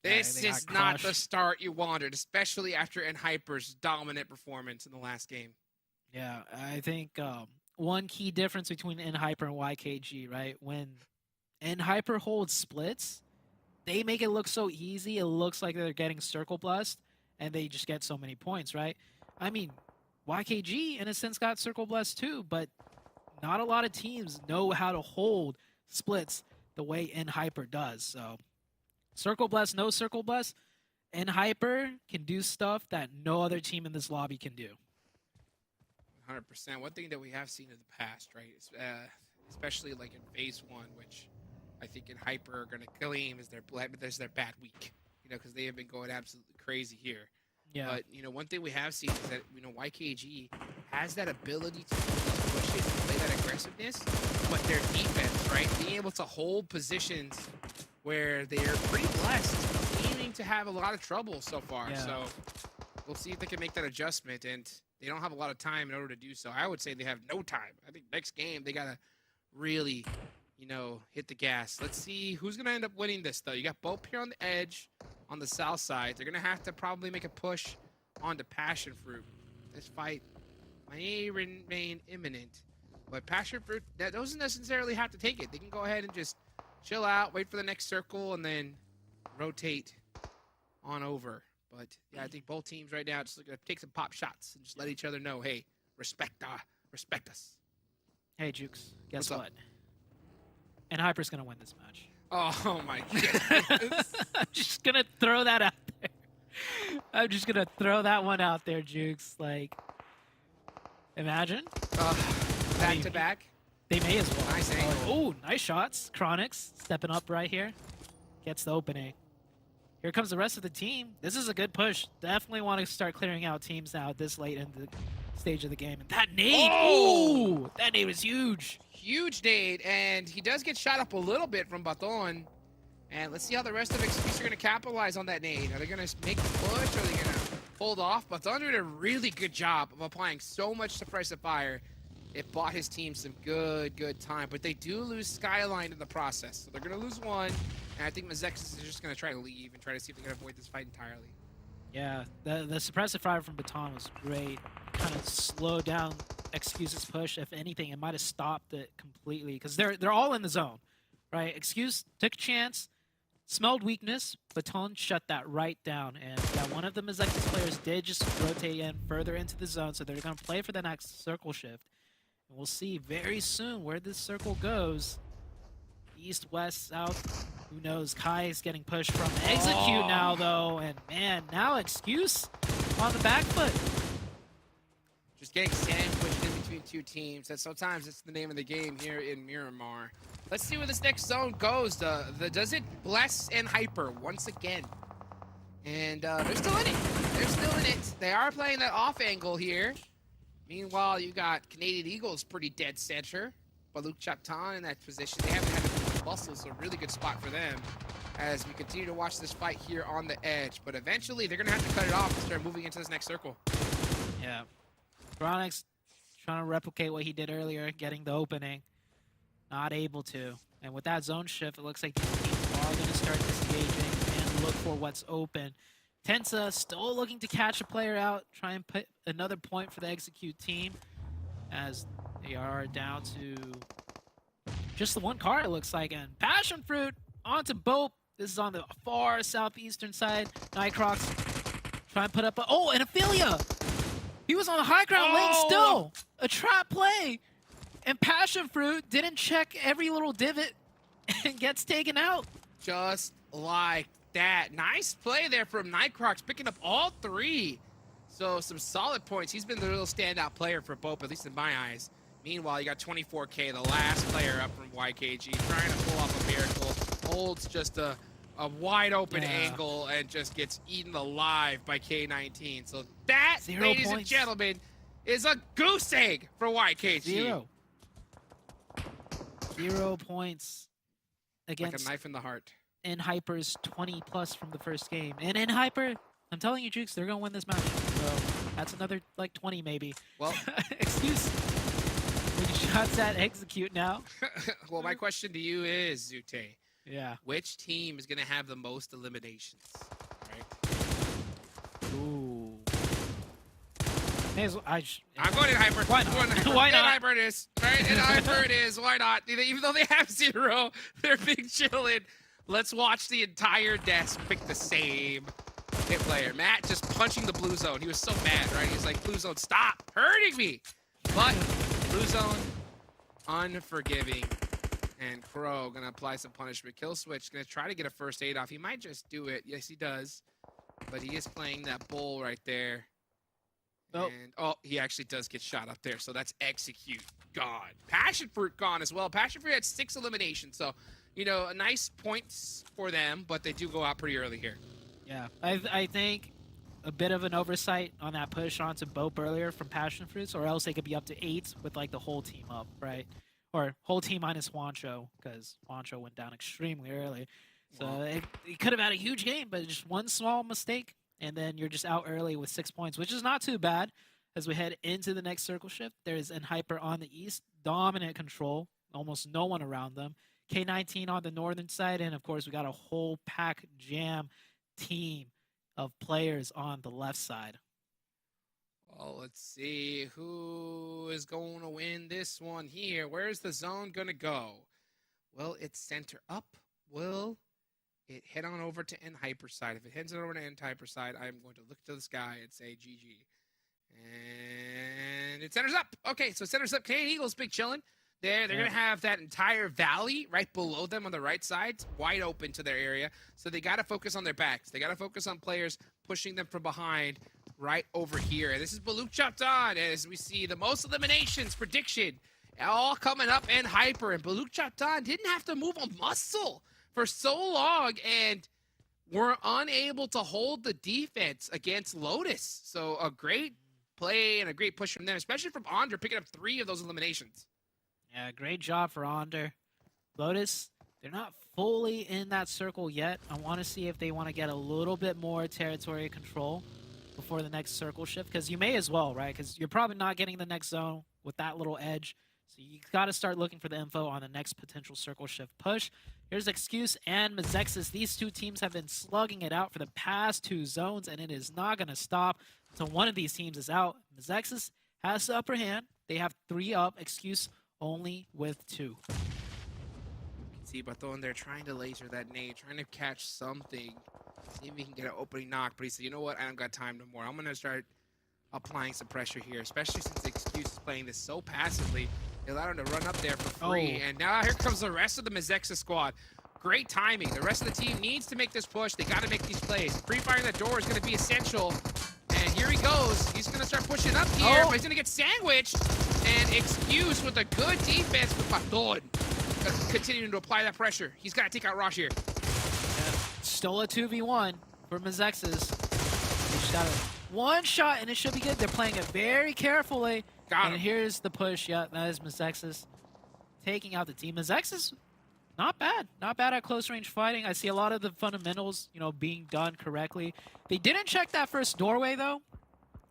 this is not the start you wanted, especially after NHyper's dominant performance in the last game. Yeah, I think one key difference between NHyper and YKG, right? When NHyper holds splits, they make it look so easy. It looks like they're getting circle blessed, and they just get so many points, right? I mean, YKG, in a sense, got circle blessed too, but not a lot of teams know how to hold splits the way NHyper does. So, circle bless, no circle bless, NHyper can do stuff that no other team in this lobby can do. 100%. One thing that we have seen in the past, right, especially like in Phase 1, which I think NHyper are going to claim is their bad week, you know, because they have been going absolutely crazy here. Yeah. But, you know, one thing we have seen is that, you know, YKG has that ability to push it, play that aggressiveness, but their defense, right, being able to hold positions where they're pretty blessed, seeming to have a lot of trouble so far. Yeah. So we'll see if they can make that adjustment, and they don't have a lot of time in order to do so. I would say they have no time. I think next game they got to really, you know, hit the gas. Let's see who's going to end up winning this, though. You got BOPE here on the edge on the south side. They're going to have to probably make a push onto PASSIONFRUIT. This fight may remain imminent, but PASSIONFRUIT, that doesn't necessarily have to take it. They can go ahead and just chill out, wait for the next circle, and then rotate on over. But, yeah, I think both teams right now just going to take some pop shots and just let each other know, hey, respect us. Hey, Jukes, guess what? NHyper's going to win this match. Oh my goodness. I'm just gonna throw that out there. I'm just gonna throw that one out there, Jukes. Like, imagine. Back to back. They may as well. Nice angle. Oh, nice shots. Chronix stepping up right here. Gets the opening. Here comes the rest of the team. This is a good push. Definitely want to start clearing out teams now this late in the stage of the game. And that nade! Oh! Ooh, that nade was huge. Huge nade, and he does get shot up a little bit from Baton. And let's see how the rest of XQs are going to capitalize on that nade. Are they going to make the push, or are they going to hold off? Baton did a really good job of applying so much suppressive fire. It bought his team some good time, but they do lose Skyline in the process. So they're going to lose one, and I think MEZEXIS is just going to try to leave and try to see if they can avoid this fight entirely. Yeah, the suppressive fire from Baton was great. Kind of slowed down Excuse's push. If anything, it might have stopped it completely because they're all in the zone, right? Excuse took a chance, smelled weakness. Baton shut that right down, and yeah, one of the MEZEXIS players did just rotate in further into the zone, so they're going to play for the next circle shift. And we'll see very soon where this circle goes. East, west, south. Who knows? Kai is getting pushed from Execute now, though. And man, now Excuse on the back foot. Just getting sandwiched in between two teams. That sometimes it's the name of the game here in Miramar. Let's see where this next zone goes. Does it bless and hyper once again? And they're still in it. They're still in it. They are playing that off angle here. Meanwhile, you got Canadian Eagles pretty dead center. BULUC CHABTAN in that position. They haven't had a bustle, so a really good spot for them as we continue to watch this fight here on the edge. But eventually, they're going to have to cut it off and start moving into this next circle. Yeah. Chronix trying to replicate what he did earlier, getting the opening. Not able to. And with that zone shift, it looks like these teams are going to start disengaging and look for what's open. Tensa still looking to catch a player out, try and put another point for the Execute team as they are down to just the one car, it looks like. And PASSIONFRUIT onto BOPE. This is on the far southeastern side. Nightcrocs trying to put up and Ophelia! He was on the high ground lane still! A trap play! And PASSIONFRUIT didn't check every little divot and gets taken out. Just like that. Nice play there from Nightcrocs, picking up all three. So some solid points. He's been the real standout player for BOPE, at least in my eyes. Meanwhile, you got 24K, the last player up from YKG, trying to pull off a miracle. Holds just a wide open angle and just gets eaten alive by K19. So that, ladies and gentlemen, is a goose egg for YKG. 0 points against like a knife in the heart. NHyper's 20 plus from the first game. And NHyper, I'm telling you, Jukes, they're going to win this match. So that's another, like, 20 maybe. Well, Excuse. Big shots at Execute now. Well, my question to you is, Zute. Yeah. Which team is going to have the most eliminations? Right? Ooh. I'm going in Hyper. Why not? Why not? Hyper it is. Right? In Hyper it is. Why not? Even though they have 0, they're big chillin'. Let's watch the entire desk pick the same hit player. Matt just punching the blue zone. He was so mad, right? He's like, blue zone, stop hurting me. But blue zone, unforgiving. And Crow gonna apply some punishment. Kill Switch gonna try to get a first aid off. He might just do it. Yes, he does. But he is playing that bull right there. Oh. And he actually does get shot up there. So that's Execute gone. PASSIONFRUIT gone as well. PASSIONFRUIT had 6 eliminations. So, you know, a nice points for them, but they do go out pretty early here. Yeah, I think a bit of an oversight on that push onto BOPE earlier from PASSIONFRUIT, or else they could be up to 8 with like the whole team up, right? Or whole team minus Wancho, because Wancho went down extremely early. So it could have had a huge game, but just one small mistake, and then you're just out early with 6 points, which is not too bad. As we head into the next circle shift, there's NHyper on the east, dominant control, almost no one around them. K19 on the northern side, and of course we got a whole pack jam team of players on the left side. Well, let's see who is going to win this one here. Where's the zone going to go? Well, it's center up. Will it head on over to NHyper side? If it heads over to NHyper side, I'm going to look to the sky and say GG. And it centers up. Okay, so it centers up. Canadian Eagles, big chillin'. They're going to have that entire valley right below them on the right side, wide open to their area. So they got to focus on their backs. They got to focus on players pushing them from behind right over here. And this is BULUC CHABTAN as we see the most eliminations prediction all coming up in Hyper. And BULUC CHABTAN didn't have to move a muscle for so long and were unable to hold the defense against LOTUS. So a great play and a great push from them, especially from Onder picking up 3 of those eliminations. Yeah, great job for Onder. LOTUS, they're not fully in that circle yet. I want to see if they want to get a little bit more territory control before the next circle shift, because you may as well, right? Because you're probably not getting the next zone with that little edge. So you got to start looking for the info on the next potential circle shift push. Here's Excuse and MEZEXIS. These two teams have been slugging it out for the past 2 zones, and it is not going to stop until one of these teams is out. MEZEXIS has the upper hand. They have 3 up. Excuse only with 2. You can see Baton there trying to laser that nade, trying to catch something. See if he can get an opening knock. But he said, you know what? I don't got time no more. I'm going to start applying some pressure here, especially since Excuse is playing this so passively. They allowed him to run up there for free. And now here comes the rest of the MEZEXIS squad. Great timing. The rest of the team needs to make this push. They got to make these plays. Pre-firing the door is going to be essential. And here he goes. He's going to start pushing up here, but he's going to get sandwiched. And Excuse with a good defense with Baton. Continuing to apply that pressure. He's got to take out Rosh here. Stole a 2v1 for MEZEXIS. They just got a 1 shot, and it should be good. They're playing it very carefully. Got him. And here's the push. Yeah, that is MEZEXIS taking out the team. MEZEXIS, not bad. Not bad at close range fighting. I see a lot of the fundamentals, you know, being done correctly. They didn't check that first doorway, though,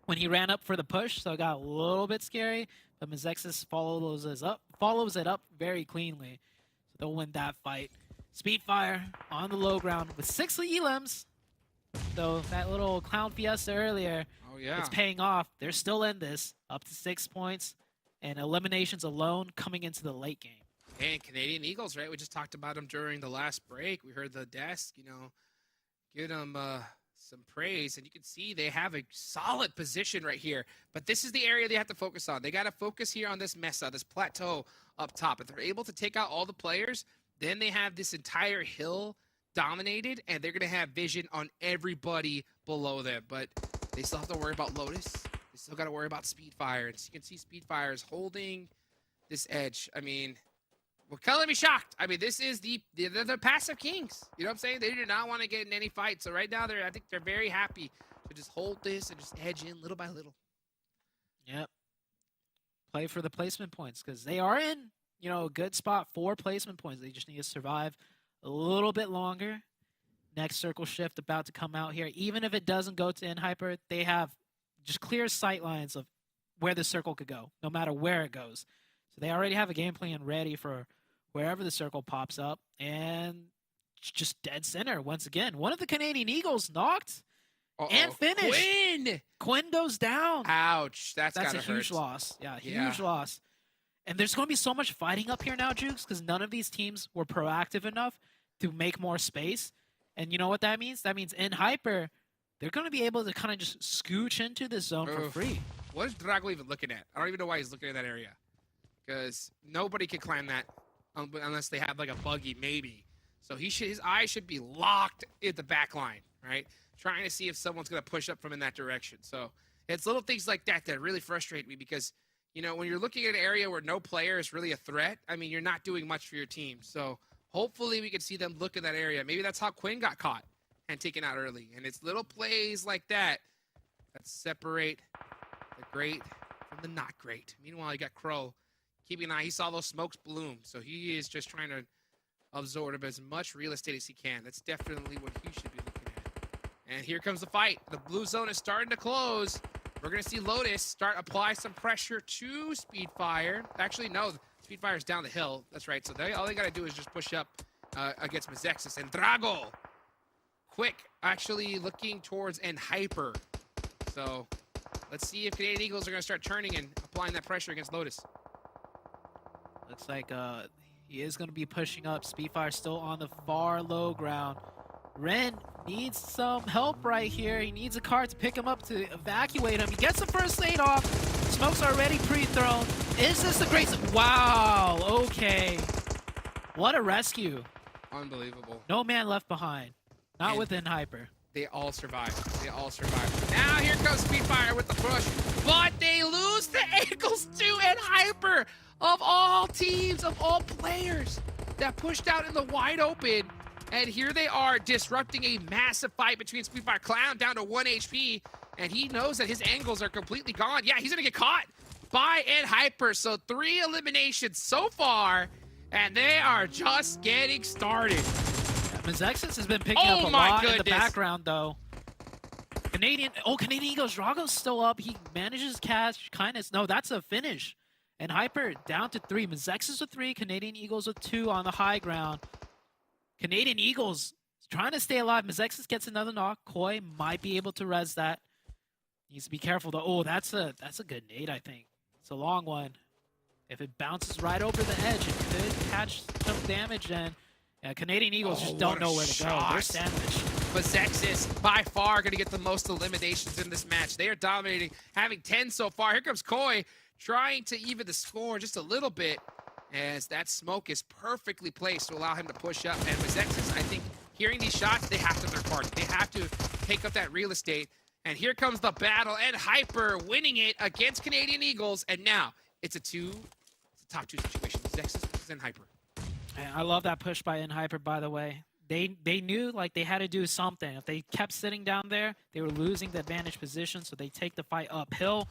when he ran up for the push, so it got a little bit scary. But MEZEXIS follows it up very cleanly. So they'll win that fight. Speedfire on the low ground with 6 elims. So that little clown fiesta earlier, it's paying off. They're still in this, up to 6 points, and eliminations alone coming into the late game. And Canadian Eagles, right? We just talked about them during the last break. We heard the desk, you know, give them some praise, and you can see they have a solid position right here. But this is the area they have to focus on. They got to focus here on this mesa, this plateau up top. If they're able to take out all the players, then they have this entire hill dominated, and they're going to have vision on everybody below them. But they still have to worry about LOTUS. They still got to worry about Speedfire. And so you can see Speedfire is holding this edge. I mean, well, color me shocked. I mean, this is the passive kings. You know what I'm saying? They do not want to get in any fight. So right now, I think they're very happy to just hold this and just edge in little by little. Yep. Play for the placement points, because they are in, you know, a good spot for placement points. They just need to survive a little bit longer. Next circle shift about to come out here. Even if it doesn't go to Hyper, they have just clear sight lines of where the circle could go, no matter where it goes. So they already have a game plan ready for wherever the circle pops up. And just dead center once again. One of the Canadian Eagles knocked and finished. Quinn goes down. Ouch. That's a huge loss. Yeah, huge loss. And there's going to be so much fighting up here now, Jukes, because none of these teams were proactive enough to make more space. And you know what that means? That means in Hyper, they're going to be able to kind of just scooch into this zone for free. What is Drago even looking at? I don't even know why he's looking at that area. Because nobody can climb that unless they have like a buggy, maybe. So his eyes should be locked at the back line, right? Trying to see if someone's going to push up from in that direction. So it's little things like that that really frustrate me, because you know, when you're looking at an area where no player is really a threat, I mean, you're not doing much for your team. So hopefully we can see them look in that area. Maybe that's how Quinn got caught and taken out early. And it's little plays like that that separate the great from the not great. Meanwhile, you got Crow keeping an eye. He saw those smokes bloom. So he is just trying to absorb as much real estate as he can. That's definitely what he should be looking at. And here comes the fight. The blue zone is starting to close. We're going to see LOTUS apply some pressure to Speedfire. Actually, no, Speedfire's down the hill. That's right. So all they got to do is just push up against MEZEXIS. And Drago, quick, actually looking towards Hyper. So let's see if Canadian Eagles are going to start turning and applying that pressure against LOTUS. Looks like he is going to be pushing up. Speedfire still on the far low ground. Ren needs some help right here. He needs a car to pick him up to evacuate him. He gets the first aid off. Smoke's already pre-thrown. Is this the great... Wow, okay. What a rescue. Unbelievable. No man left behind. Not And within Hyper. they all survived. They all survived. Now here comes Speedfire with the push, but they lose the ankles to and Hyper of all teams, of all players that pushed out in the wide open. And here they are disrupting a massive fight between Speedfire Clown down to 1 HP. And he knows that his angles are completely gone. Yeah, he's gonna get caught by Ed Hyper. So 3 eliminations so far, and they are just getting started. MEZEXIS has been picking up a my lot in the goodness. background, though. Canadian Eagles. Drago's still up. He manages catch. Kindness. No, that's a finish. And Hyper down to 3. MEZEXIS with 3. Canadian Eagles with 2 on the high ground. Canadian Eagles trying to stay alive. MEZEXIS gets another knock. Koi might be able to res that. Needs to be careful, though. Oh, that's a good nade, I think. It's a long one. If it bounces right over the edge, it could catch some damage, and Canadian Eagles just don't know where to go. They're sandwiched. MEZEXIS by far going to get the most eliminations in this match. They are dominating, having 10 so far. Here comes Koi trying to even the score just a little bit, as that smoke is perfectly placed to allow him to push up. And MEZEXIS, I think, hearing these shots, they have to third party. They have to take up that real estate. And here comes the battle, and Hyper winning it against Canadian Eagles. And now it's a top 2 situation. MEZEXIS and Hyper. And I love that push by Hyper, by the way. They knew like they had to do something. If they kept sitting down there, they were losing the advantage position, so they take the fight uphill,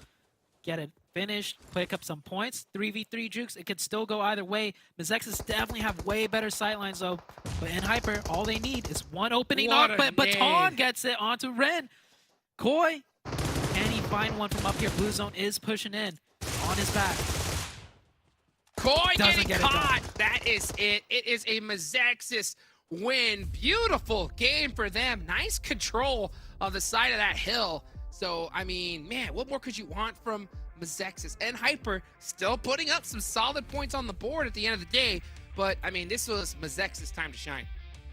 get it finished, pick up some points. 3v3 jukes, it could still go either way. MEZEXIS definitely have way better sightlines though. But Hyper, all they need is one opening knock, but Baton gets it onto Ren. Koi, can he find one from up here? Blue Zone is pushing in on his back. Koi Doesn't getting get it caught. That is it. It is a MEZEXIS win. Beautiful game for them. Nice control of the side of that hill. So, I mean, man, what more could you want from MEZEXIS? And Hyper still putting up some solid points on the board at the end of the day. But, I mean, this was MEZEXIS' time to shine.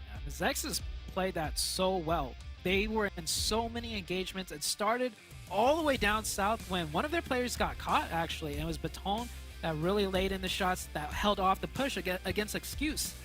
Yeah, MEZEXIS played that so well. They were in so many engagements. It started all the way down south when one of their players got caught, actually. And it was Baton that really laid in the shots that held off the push against Excuse.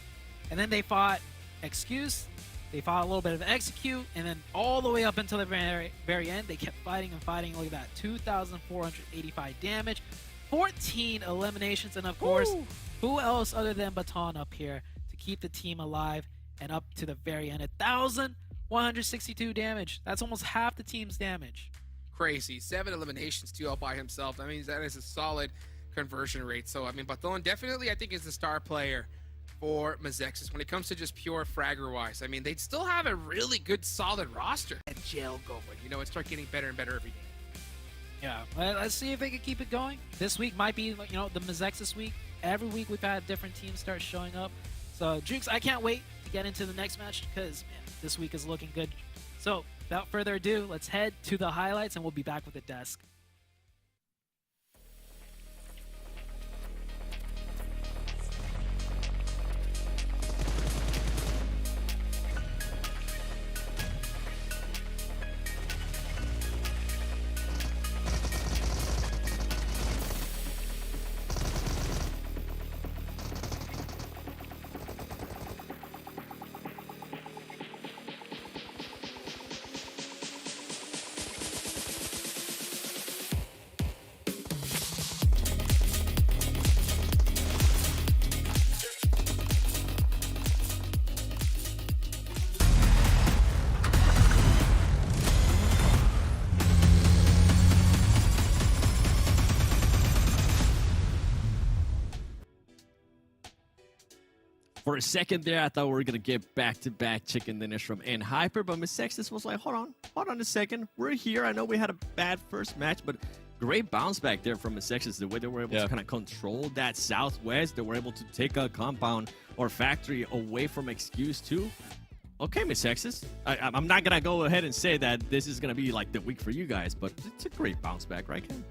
And then they fought Excuse. They fought a little bit of Execute. And then all the way up until the very end, they kept fighting and fighting. Look at that. 2,485 damage. 14 eliminations. And, of course, who else other than Baton up here to keep the team alive and up to the very end? 1,162 damage. That's almost half the team's damage. Crazy. 7 eliminations too all by himself. I mean, that is a solid conversion rate. So, I mean, Baton definitely, I think, is the star player for MEZEXIS when it comes to just pure fragger-wise. I mean, they'd still have a really good, solid roster. And jail going, you know, and start getting better and better every day. Yeah, well, let's see if they can keep it going. This week might be, you know, the MEZEXIS week. Every week we've had different teams start showing up. So, Jukes, I can't wait to get into the next match because, man, this week is looking good. So, without further ado, let's head to the highlights and we'll be back with the desk. For a second there, I thought we were going to get back-to-back chicken dinners from Hyper, but MEZEXIS was like, hold on a second. We're here. I know we had a bad first match, but great bounce back there from MEZEXIS. The way they were able to kind of control that southwest. They were able to take a compound or factory away from Excuse too. Okay, MEZEXIS. I'm not going to go ahead and say that this is going to be like the week for you guys, but it's a great bounce back, right, Ken?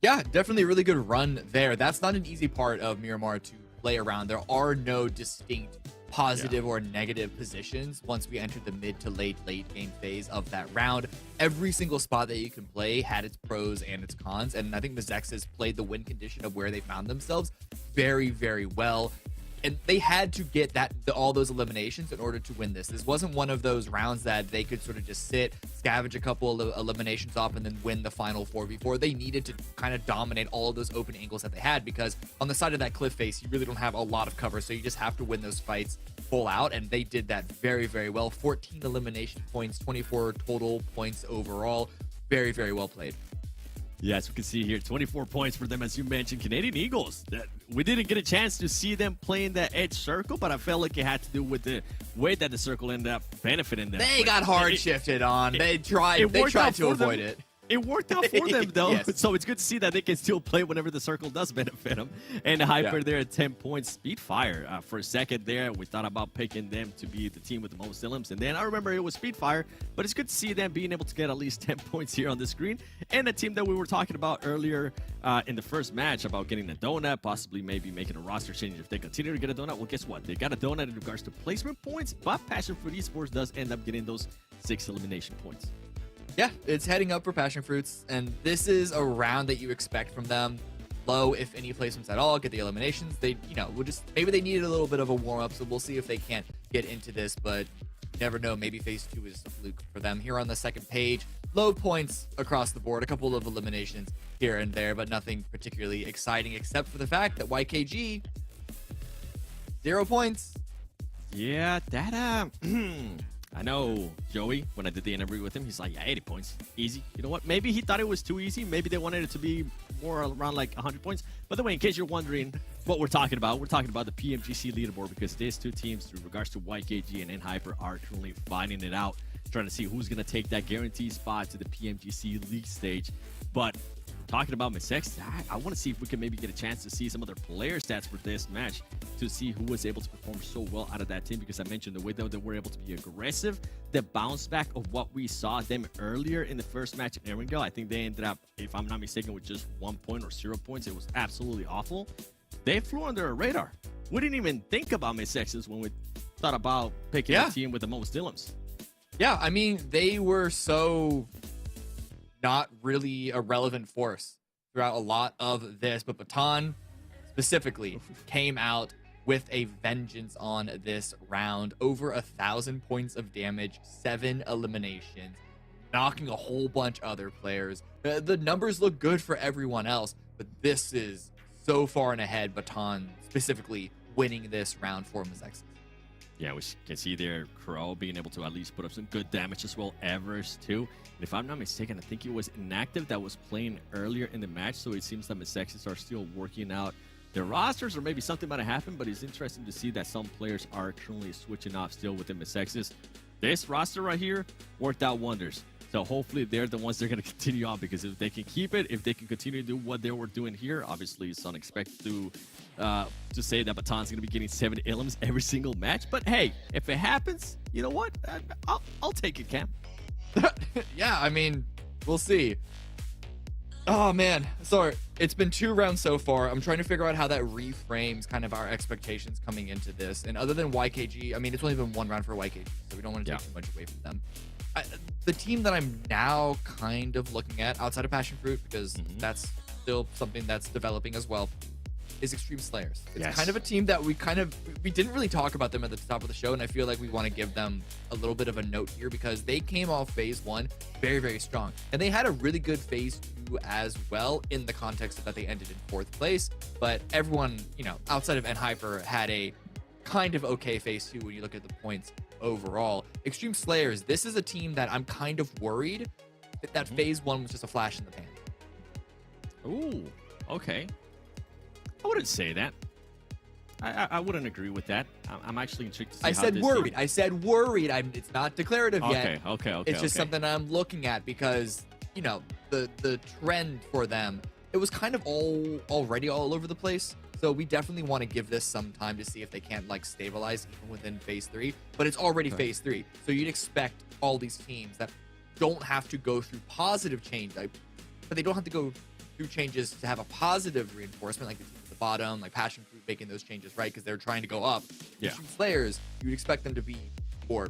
Yeah, definitely a really good run there. That's not an easy part of Miramar to play around. There are no distinct positive or negative positions once we entered the mid to late game phase of that round. Every single spot that you can play had its pros and its cons, and I think MEZEXIS played the win condition of where they found themselves very, very well. And they had to get all those eliminations in order to win this. This wasn't one of those rounds that they could sort of just sit, scavenge a couple of eliminations off, and then win the final 4v4. They needed to kind of dominate all of those open angles that they had, because on the side of that cliff face, you really don't have a lot of cover, so you just have to win those fights full out, and they did that very, very well. 14 elimination points, 24 total points overall. Very, very well played. Yes, we can see here 24 points for them, as you mentioned. Canadian Eagles, we didn't get a chance to see them playing that edge circle, but I felt like it had to do with the way that the circle ended up benefiting them. They got hard shifted on. They tried to avoid it. It worked out for them, though. Yes. So it's good to see that they can still play whenever the circle does benefit them. And Hyper there at 10 points. Speedfire, for a second there, we thought about picking them to be the team with the most elims. And then I remember it was Speedfire, but it's good to see them being able to get at least 10 points here on the screen. And a team that we were talking about earlier in the first match about getting a donut, possibly maybe making a roster change if they continue to get a donut. Well, guess what? They got a donut in regards to placement points, but PASSIONFRUIT Esports does end up getting those 6 elimination points. Yeah, it's heading up for PASSIONFRUITs, and this is a round that you expect from them. Low, if any placements at all, get the eliminations. They, maybe they needed a little bit of a warm-up, so we'll see if they can't get into this, but you never know. Maybe phase 2 is a fluke for them. Here on the second page, low points across the board, a couple of eliminations here and there, but nothing particularly exciting except for the fact that YKG, 0 points. Yeah, that, I know Joey, when I did the interview with him, he's like, yeah, 80 points. Easy. You know what? Maybe he thought it was too easy. Maybe they wanted it to be more around like 100 points. By the way, in case you're wondering what we're talking about the PMGC leaderboard, because these two teams, with regards to YKG and NHyper, are currently fighting it out, trying to see who's going to take that guaranteed spot to the PMGC league stage. But talking about MEZEXIS, I want to see if we can maybe get a chance to see some other player stats for this match to see who was able to perform so well out of that team, because I mentioned the way that they were able to be aggressive, the bounce back of what we saw them earlier in the first match in Erangel. I think they ended up, if I'm not mistaken, with just 1 point or 0 points. It was absolutely awful. They flew under our radar. We didn't even think about MEZEXIS when we thought about picking a team with the most Dillums. Yeah, I mean, they were so not really a relevant force throughout a lot of this, but Baton specifically came out with a vengeance on this round. Over 1,000 points of damage, 7 eliminations, knocking a whole bunch of other players. The numbers look good for everyone else, but this is so far and ahead. Baton specifically winning this round for MEZEXIS. Yeah, we can see there Crow being able to at least put up some good damage as well. Evers too. And if I'm not mistaken, I think it was Inactive that was playing earlier in the match. So it seems that MEZEXIS are still working out their rosters, or maybe something might have happened. But it's interesting to see that some players are currently switching off still within MEZEXIS. This roster right here worked out wonders. So hopefully they're the ones they're going to continue on, because if they can keep it, if they can continue to do what they were doing here, obviously it's unexpected to say that Baton's going to be getting 7 elims every single match. But hey, if it happens, you know what? I'll take it, Cam. Yeah, I mean, we'll see. Oh, man. Sorry. It's been 2 rounds so far. I'm trying to figure out how that reframes kind of our expectations coming into this. And other than YKG, I mean, it's only been 1 round for YKG, so we don't want to take too much away from them. The team that I'm now kind of looking at, outside of PASSIONFRUIT, because that's still something that's developing as well, is XTREME Slayers. It's kind of a team that we didn't really talk about them at the top of the show, and I feel like we want to give them a little bit of a note here, because they came off phase 1 very, very strong, and they had a really good phase 2 as well, in the context of that they ended in 4th place. But everyone, outside of NHyper, had a kind of okay phase 2 when you look at the points overall. XTREME Slayers, this is a team that I'm kind of worried that phase 1 was just a flash in the pan. Ooh, okay. I wouldn't say that. I wouldn't agree with that. I'm actually intrigued to see I said worried. I said worried. It's not declarative yet. Okay. It's just something I'm looking at, because the trend for them, it was kind of already all over the place. So we definitely want to give this some time to see if they can't stabilize even within phase 3. But it's already phase 3, so you'd expect all these teams that don't have to go through positive change, but they don't have to go through changes to have a positive reinforcement, like the teams at the bottom, like PASSIONFRUIT making those changes, right? Because they're trying to go up. Yeah. Extreme Slayers, you'd expect them to be more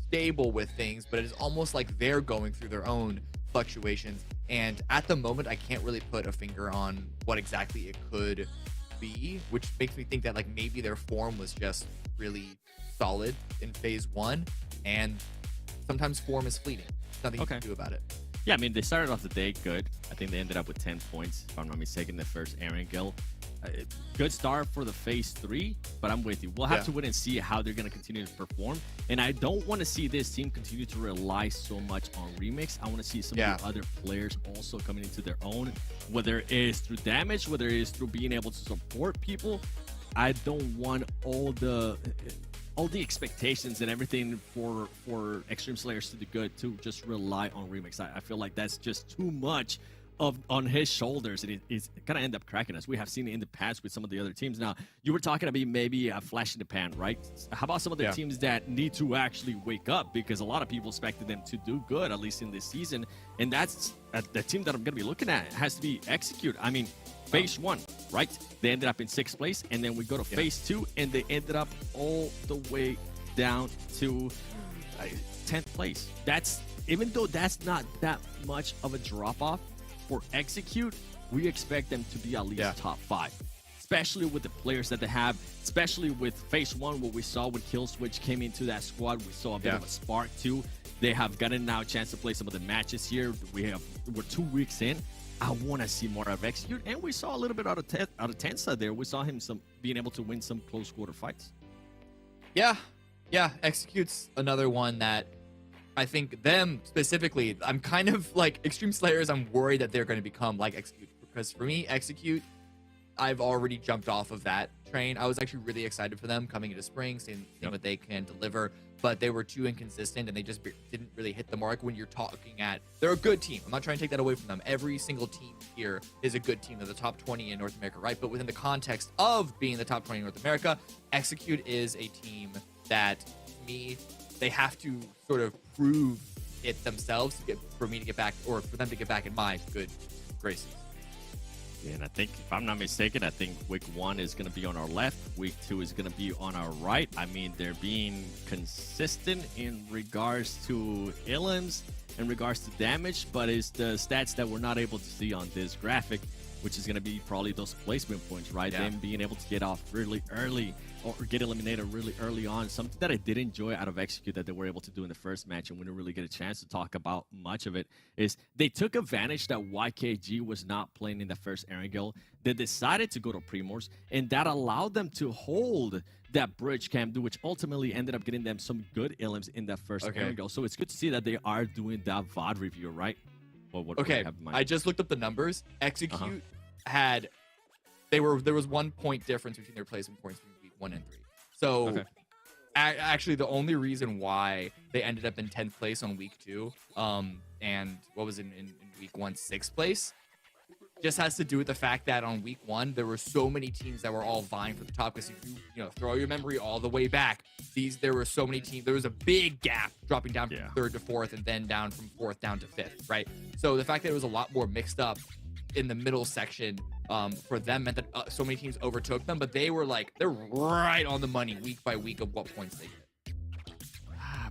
stable with things, but it is almost like they're going through their own fluctuations. And at the moment, I can't really put a finger on what exactly it could be, which makes me think that like maybe their form was just really solid in phase 1, and sometimes form is fleeting. Nothing you can do about it. Yeah, I mean, they started off the day good. I think they ended up with 10 points, if I'm not mistaken, the first Aaron Gill. Good start for the phase 3, but I'm with you. We'll have to wait and see how they're going to continue to perform. And I don't want to see this team continue to rely so much on Remix. I want to see some of the other players also coming into their own, whether it is through damage, whether it is through being able to support people. I don't want all the expectations and everything for Extreme Slayers to do good to just rely on Remix. I feel like that's just too much on his shoulders, and it's gonna end up cracking us. We have seen it in the past with some of the other teams. Now, you were talking about maybe a flash in the pan, right? How about some of the teams that need to actually wake up, because a lot of people expected them to do good, at least in this season, and that's the team that I'm gonna be looking at. It has to be Execute. I mean, phase 1, right? They ended up in 6th place, and then we go to phase 2, and they ended up all the way down to 10th place. That's, even though that's not that much of a drop off for Execute, we expect them to be at least top 5, especially with the players that they have, especially with phase 1, what we saw when Killswitch came into that squad. We saw a bit of a spark too. They have gotten now a chance to play some of the matches here. We're 2 weeks in. I want to see more of Execute, and we saw a little bit out of Tensa there. We saw him being able to win some close quarter fights. Yeah, Execute's another one that I think them specifically, I'm kind of like Extreme Slayers, I'm worried that they're going to become like Execute, because for me, Execute, I've already jumped off of that train. I was actually really excited for them coming into spring, seeing what they can deliver, but they were too inconsistent and they just didn't really hit the mark. When you're talking at, they're a good team. I'm not trying to take that away from them. Every single team here is a good team. They're the top 20 in North America, right? But within the context of being the top 20 in North America, Execute is a team that, to me, they have to sort of prove it themselves for me to get back, or for them to get back in my good graces. And I think, if I'm not mistaken, I think week 1 is going to be on our left. Week 2 is going to be on our right. I mean, they're being consistent in regards to elims, in regards to damage, but it's the stats that we're not able to see on this graphic, which is going to be probably those placement points, right? Them being able to get off really early or get eliminated really early on. Something that I did enjoy out of Execute that they were able to do in the first match, and we didn't really get a chance to talk about much of it, is they took advantage that YKG was not playing in the first Erangel. They decided to go to Primors, and that allowed them to hold that bridge camp, which ultimately ended up getting them some good elims in that first Erangel. So it's good to see that they are doing that VOD review, right? Well, what do you have in mind? I just looked up the numbers. Execute had, there was 1 point difference between their placement points between week 1 and 3. So actually the only reason why they ended up in 10th place on week 2, and what was in week 1, 6th place, just has to do with the fact that on week 1 there were so many teams that were all vying for the top. Because if you throw your memory all the way back, there were so many teams. There was a big gap dropping down from 3rd to 4th, and then down from 4th down to 5th, right? So the fact that it was a lot more mixed up in the middle section for them meant that so many teams overtook them, but they're right on the money week by week of what points they get.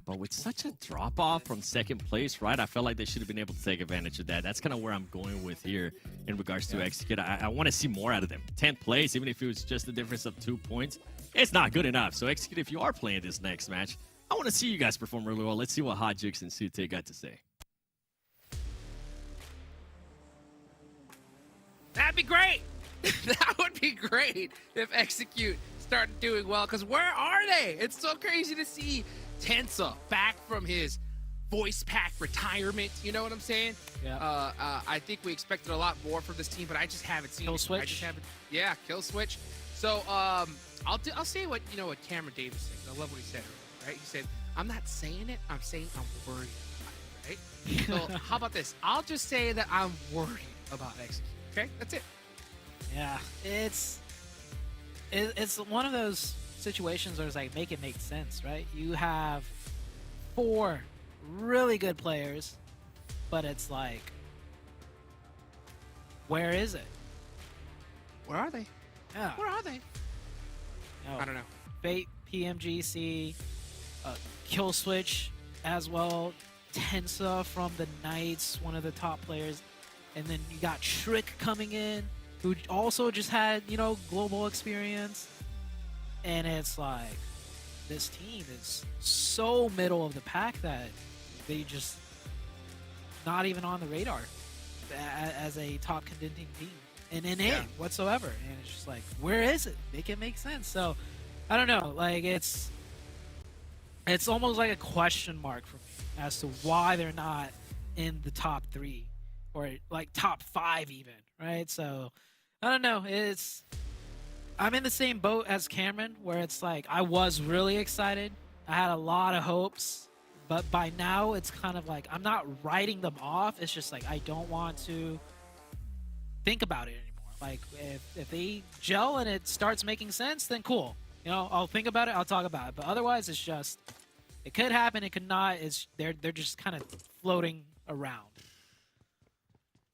But with such a drop off from 2nd place, right? I felt like they should have been able to take advantage of that. That's kind of where I'm going with here in regards to Execute. I want to see more out of them. 10th place, even if it was just a difference of 2 points, it's not good enough. So Execute, if you are playing this next match, I want to see you guys perform really well. Let's see what Hot Jukes and Sute got to say. That'd be great. That would be great if Execute started doing well, because where are they? It's so crazy to see Tensa back from his voice pack retirement. You know what I'm saying? Yeah. I think we expected a lot more from this team, but I just haven't seen Kill Switch. I just haven't. Yeah, Kill Switch. So I'll say what what Cameron Davis said. I love what he said earlier, right? He said, "I'm not saying it. I'm saying I'm worried about it." Right? So how about this? I'll just say that I'm worried about Execute. Okay, that's it. Yeah, it's one of those situations where it's like, make it make sense, right? You have 4 really good players, but it's like, where is it? Where are they? Yeah. Where are they? No. I don't know. Fate, PMGC, Kill Switch as well. Tensa from the Knights, one of the top players. And then you got Trick coming in, who also just had, you know, global experience. And it's like, this team is so middle of the pack that they just not even on the radar as a top contending team in NA whatsoever. And it's just like, where is it? Make it make sense. So, I don't know. Like, it's almost like a question mark for me as to why they're not in the top 3 or like top 5 even, right? So I don't know. I'm in the same boat as Cameron where it's like I was really excited. I had a lot of hopes, but by now it's kind of like I'm not writing them off. It's just like I don't want to think about it anymore. Like if they gel and it starts making sense, then cool. You know, I'll think about it, I'll talk about it. But otherwise, it's just, it could happen, it could not. They're just kind of floating around.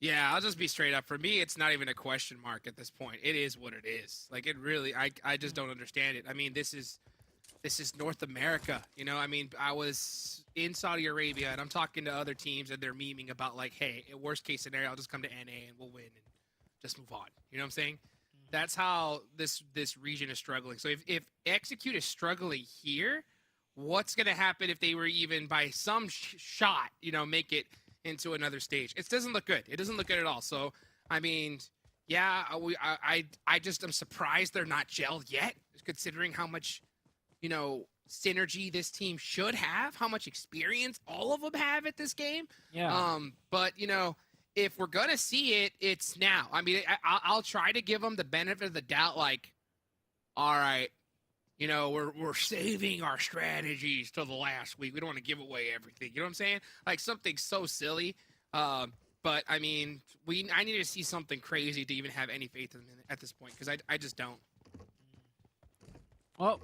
Yeah, I'll just be straight up. For me, it's not even a question mark at this point. It is what it is. Like, it really, I just don't understand it. I mean, this is North America. You know, I mean, I was in Saudi Arabia, and I'm talking to other teams, and they're memeing about, like, hey, worst case scenario, I'll just come to NA, and we'll win, and just move on. You know what I'm saying? That's how this region is struggling. So if Execute is struggling here, what's going to happen if they were even by some shot, you know, make it into another stage? It doesn't look good. It doesn't look good at all. So, I mean, yeah, I just am surprised they're not gelled yet, considering how much, you know, synergy this team should have, how much experience all of them have at this game. Yeah. But, you know, if we're going to see it, it's now. I mean, I'll try to give them the benefit of the doubt, like, all right, you know, we're saving our strategies till the last week. We don't want to give away everything. You know what I'm saying? Like, something so silly. But, I mean, I need to see something crazy to even have any faith in them at this point, because I just don't. Well,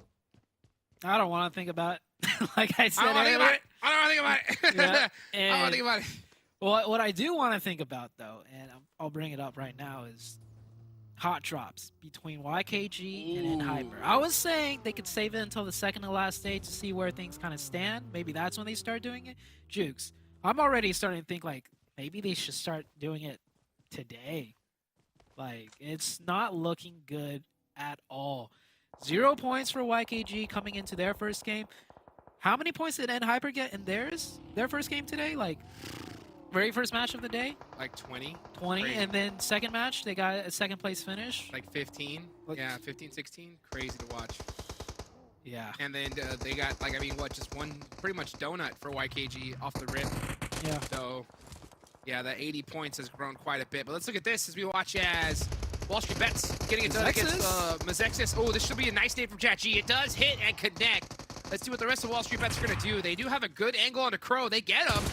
I don't want to think about it. Like I said, I don't want to think about it. I don't want to think about it. Yeah, I don't want to think about it. Well, what I do want to think about, though, and I'll bring it up right now, is hot drops between YKG and NHyper. I was saying they could save it until the second to last stage to see where things kind of stand. Maybe that's when they start doing it. Jukes, I'm already starting to think, like, maybe they should start doing it today. Like, it's not looking good at all. 0 points for YKG coming into their first game. How many points did NHyper get in their first game today? Like, very first match of the day? Like 20. 20, Crazy. and then second match, they got a second place finish. Like 15. Like, Yeah, 15, 16. Crazy to watch. Yeah. And then they got, like, I mean, what, just one pretty much donut for YKG off the rip. Yeah. So, yeah, that 80 points has grown quite a bit. But let's look at this as we watch as Wall Street Bets getting it done against MEZEXIS. Oh, this should be a nice day from ChatG. It does hit and connect. Let's see what the rest of Wall Street Bets are going to do. They do have a good angle on the Crow. They get him.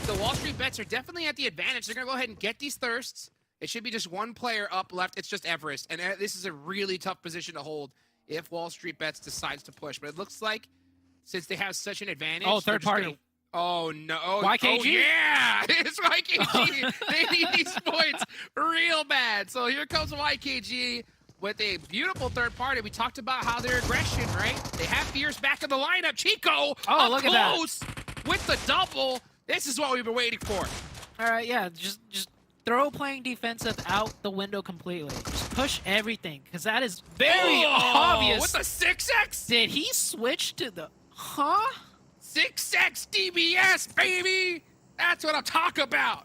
The Wall Street Bets are definitely at the advantage. They're going to go ahead and get these thirsts. It should be just one player up left. It's just Everest. And this is a really tough position to hold if Wall Street Bets decides to push. But it looks like since they have such an advantage. Oh, third party. Gonna, oh, no. Oh, YKG? Oh, yeah. It's YKG. They need these points real bad. So here comes YKG with a beautiful third party. We talked about how their aggression, right? They have Fierce back in the lineup. Chico up look close at that. with the double. This is what we've been waiting for. All right, yeah, just throw playing defensive out the window completely. Just push everything, because that is very obvious. With the 6x? Did he switch to the... Huh? 6x DBS, baby! That's what I'm talking about.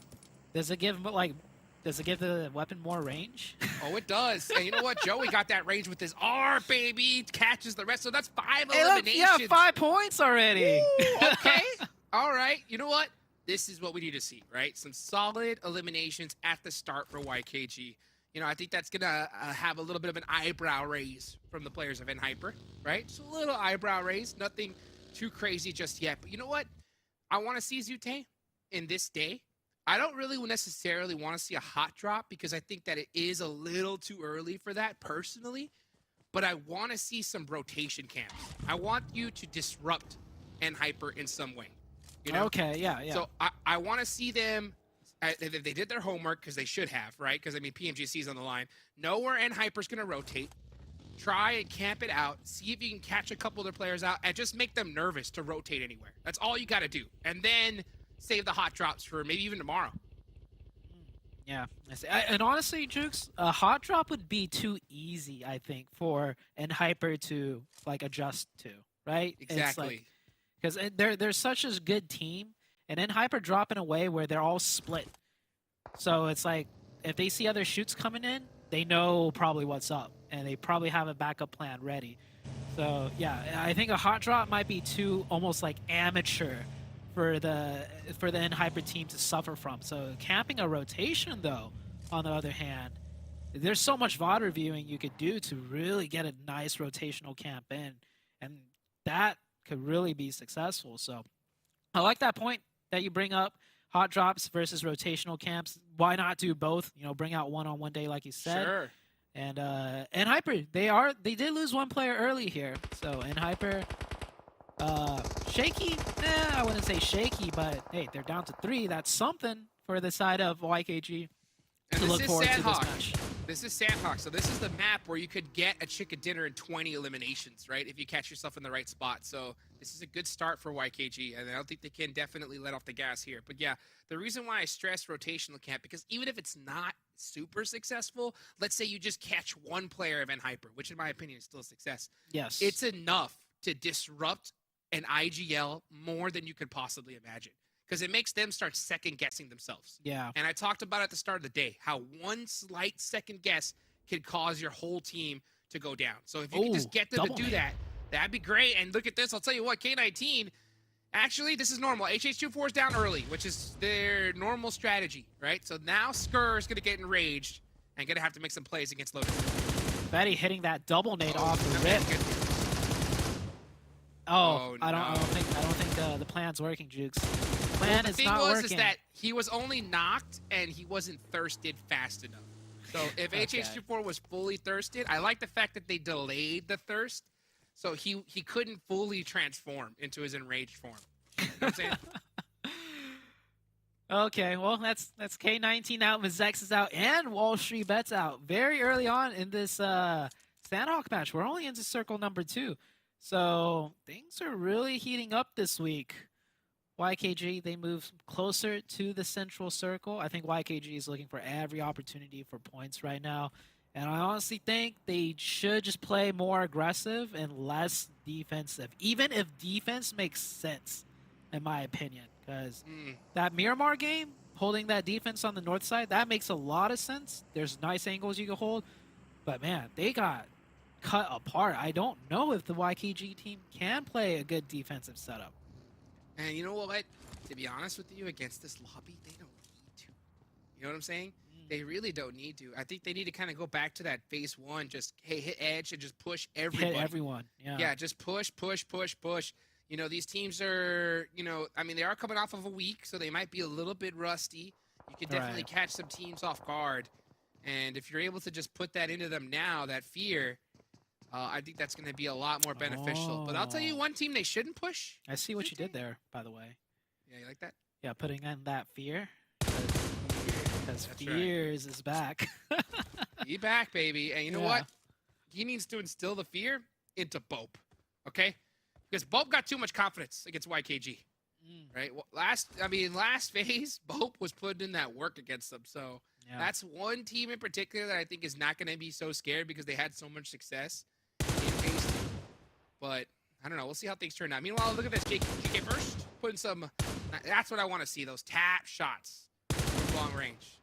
Does it give the weapon more range? Oh, it does. And you know what? Joey got that range with his R, baby. Catches the rest. So that's 5 Hey, look, eliminations. yeah, 5 points already. Ooh, okay. All right. You know what? This is what we need to see, right? Some solid eliminations at the start for YKG. You know, I think that's going to have a little bit of an eyebrow raise from the players of NHyper, right? Just a little eyebrow raise. Nothing too crazy just yet. But you know what? I want to see Zute in this day. I don't really necessarily want to see a hot drop because I think that it is a little too early for that personally. But I want to see some rotation camps. I want you to disrupt NHyper in some way. You know? Okay, yeah. So I want to see them. They did their homework because they should have, right? Because I mean, PMGC is on the line. Know where NHyper's going to rotate. try and camp it out, see if you can catch a couple of their players out, and just make them nervous to rotate anywhere. That's all you got to do. And then save the hot drops for maybe even tomorrow. Yeah, and honestly, Jukes, a hot drop would be too easy, I think, for NHyper to like adjust to, right? Exactly. Because they're such a good team, and NHyper drop in a way where they're all split. So it's like if they see other shoots coming in, they know probably what's up, and they probably have a backup plan ready. So yeah, I think a hot drop might be too almost like amateur for the NHyper team to suffer from. So camping a rotation, though, on the other hand, there's so much VOD reviewing you could do to really get a nice rotational camp in, and that could really be successful. So I like that point that you bring up, hot drops versus rotational camps. Why not do both? You know, bring out one on one day, like you said. Sure. And NHyper, they did lose one player early here. So NHyper, shaky? I wouldn't say shaky, but hey, they're down to 3. That's something for the side of YKG And to this look is forward to this Sandhawk. match. This is Sandhawk. So this is the map where you could get a chicken dinner in 20 eliminations, right? If you catch yourself in the right spot. So this is a good start for YKG, and I don't think they can definitely let off the gas here. But yeah, the reason why I stress rotational camp, because even if it's not super successful, let's say you just catch one player of NHyper, which in my opinion is still a success. Yes. It's enough to disrupt an IGL more than you could possibly imagine, because it makes them start second-guessing themselves. Yeah. And I talked about at the start of the day how one slight second guess could cause your whole team to go down. So if you can just get them to double do hit. that, that'd be great. And look at this. I'll tell you what, K19, actually, this is normal. HH24 is down early, which is their normal strategy, right? So now Skur is going to get enraged and going to have to make some plays against Lotus. Betty hitting that double nade off the rip. Good. Oh, Oh, I don't no. think the plan's working, Jukes. Plan Well, the is thing not was working. is that he was only knocked and he wasn't thirsted fast enough. So if Okay. HH24 was fully thirsted, I like the fact that they delayed the thirst, so he couldn't fully transform into his enraged form. You know what I'm saying? Okay, well, that's K19 out, MEZEXIS out, and Wall Street Bets out very early on in this Sandhawk match. We're only into circle number 2. So things are really heating up this week. YKG, they move closer to the central circle. I think YKG is looking for every opportunity for points right now. And I honestly think they should just play more aggressive and less defensive, even if defense makes sense, in my opinion. Because that Miramar game, holding that defense on the north side, that makes a lot of sense. There's nice angles you can hold. But man, they got cut apart. I don't know if the YKG team can play a good defensive setup. And you know what? To be honest with you, against this lobby, they don't need to. You know what I'm saying? They really don't need to. I think they need to kind of go back to that phase 1. Just, hey, hit edge and just push everybody. Hit everyone. Yeah. Yeah, just push. You know, these teams are, you know, I mean, they are coming off of a week, so they might be a little bit rusty. You can definitely catch some teams off guard. And if you're able to just put that into them now, that fear, I think that's going to be a lot more beneficial. But I'll tell you one team they shouldn't push. I see what you did there, by the way. Yeah, you like that? Yeah, putting in that fear. Because fears is back. He back, baby. And you know what? He needs to instill the fear into BOPE, okay? Because BOPE got too much confidence against YKG, right? Well, last phase, BOPE was putting in that work against them. So that's one team in particular that I think is not going to be so scared because they had so much success in phase 2. But I don't know. We'll see how things turn out. Meanwhile, look at this. GK first, putting some. That's what I want to see. Those tap shots from long range.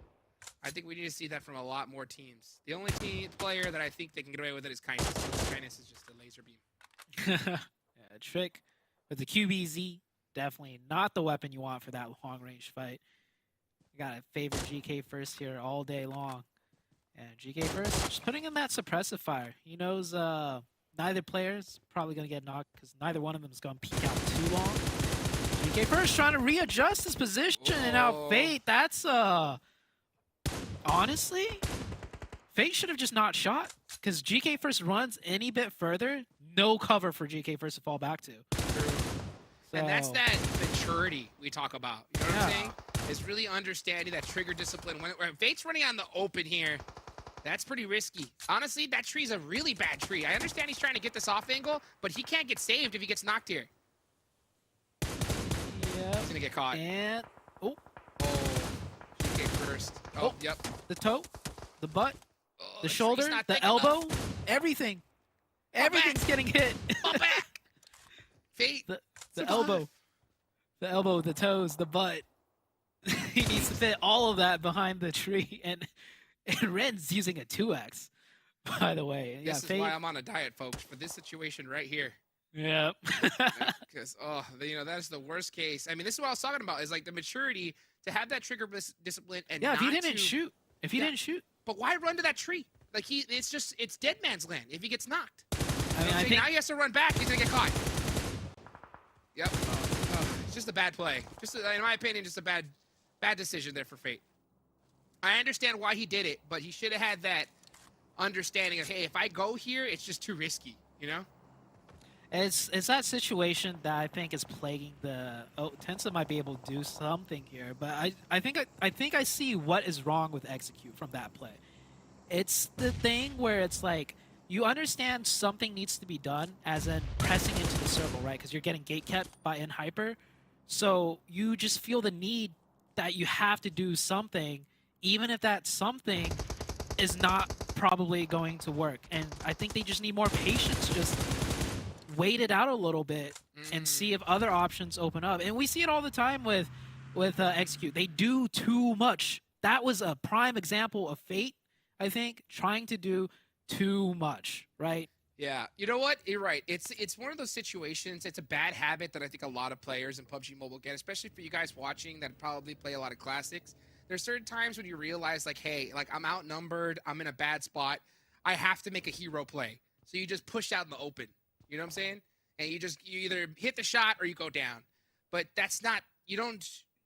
I think we need to see that from a lot more teams. The only player that I think they can get away with it is Kindness. Kindness is just a laser beam. Trick with the QBZ, definitely not the weapon you want for that long range fight. You gotta favor GK first here all day long. And GK first, just putting in that suppressive fire. He knows neither player's probably gonna get knocked because neither one of them is gonna peek out too long. GK first trying to readjust his position, and now Fate, that's honestly, Fate should have just not shot, because GK first runs any bit further, no cover for GK first to fall back to. And that's that maturity we talk about. You know what I'm saying? Is really understanding that trigger discipline. When Fate's running on the open here, That's pretty risky. Honestly, that tree's a really bad tree. I understand he's trying to get this off angle, but he can't get saved if he gets knocked here. Yeah. He's gonna get caught. And oh, Okay, first. Oh. Yep. the toe, the butt, Oh, the tree's shoulder, not the thick elbow, enough. everything. Fall Everything's back. getting hit. Fall back. Fate. the Survive. elbow, the elbow, the toes, the butt. He needs to fit all of that behind the tree, and Ren's using a 2x. By the way, This is Fate. why I'm on a diet, folks, for this situation right here. Yeah. Because, that's the worst case. I mean, this is what I was talking about, is like the maturity to have that trigger discipline and Yeah, if he not didn't to- shoot. If he Yeah. didn't shoot. But why run to that tree? Like, it's dead man's land if he gets knocked. I mean, I think Now he has to run back. He's going to get caught. Yep. It's just a bad play. In my opinion, just a bad decision there for Fate. I understand why he did it, but he should have had that understanding of, hey, if I go here, it's just too risky, you know? it's that situation that I think is plaguing the. Oh, Tensa might be able to do something here, but I think I see what is wrong with execute from that play. It's the thing where it's like you understand something needs to be done, as in pressing into the circle, right? Because you're getting gate kept by in hyper, so you just feel the need that you have to do something, even if that something is not probably going to work. And I think they just need more patience. Just wait it out a little bit and see if other options open up. And we see it all the time with execute. They do too much. That was a prime example of Fate, I think, trying to do too much, right? Yeah, you know what? You're right. It's one of those situations. It's a bad habit that I think a lot of players in PUBG Mobile get, especially for you guys watching that probably play a lot of classics. There's certain times when you realize, like, hey, like, I'm outnumbered, I'm in a bad spot, I have to make a hero play. So you just push out in the open. You know what I'm saying? And you either hit the shot or you go down. But that's not,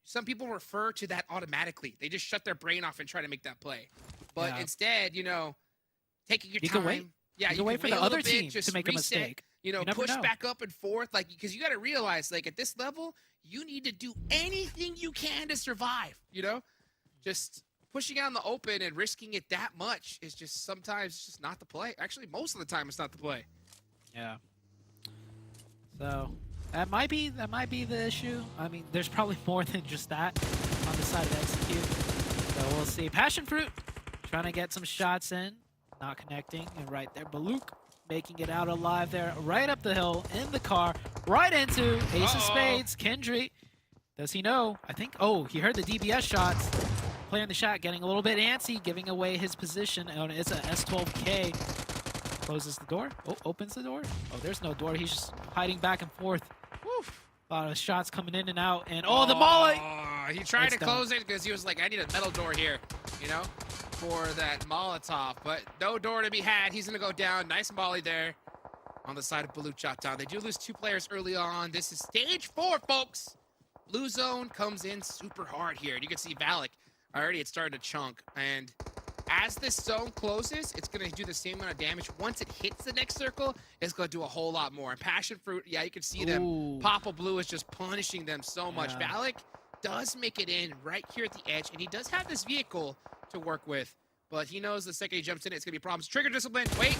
some people refer to that automatically. They just shut their brain off and try to make that play. But Yeah. instead, taking your You time. can wait. Yeah, You can wait for the a little other bit, team just to make a reset, mistake. You never Push know. back up and forth, like, because you got to realize, like, at this level, you need to do anything you can to survive. Just pushing out in the open and risking it that much is just sometimes just not the play. Actually, most of the time, it's not the play. Yeah. So that might be the issue. I mean, there's probably more than just that on the side of execute. So we'll see. PASSIONFRUIT trying to get some shots in, not connecting, and right there, BULUC making it out alive there, right up the hill in the car, right into Ace of Spades. Kendry, does he know? I think. Oh, he heard the DBS shots. Playing the shot, getting a little bit antsy, giving away his position. And it's a S12K. Closes the door. Oh, opens the door. Oh, there's no door. He's just hiding back and forth. Woof. A lot of shots coming in and out. And oh, the molly! He tried It's to done. close it because he was like, I need a metal door here, for that Molotov. But no door to be had. He's going to go down. Nice molly there on the side of BULUC CHABTAN. They do lose 2 players early on. This is stage 4, folks. Blue zone comes in super hard here. And you can see VALIC already had started to chunk. And as this zone closes, it's going to do the same amount of damage. Once it hits the next circle, it's going to do a whole lot more. And PASSIONFRUIT, yeah, you can see them. Ooh. Papa Blue is just punishing them so much. Yeah. VALIC does make it in right here at the edge, and he does have this vehicle to work with. But he knows the second he jumps in, it's going to be problems. Trigger discipline. Wait.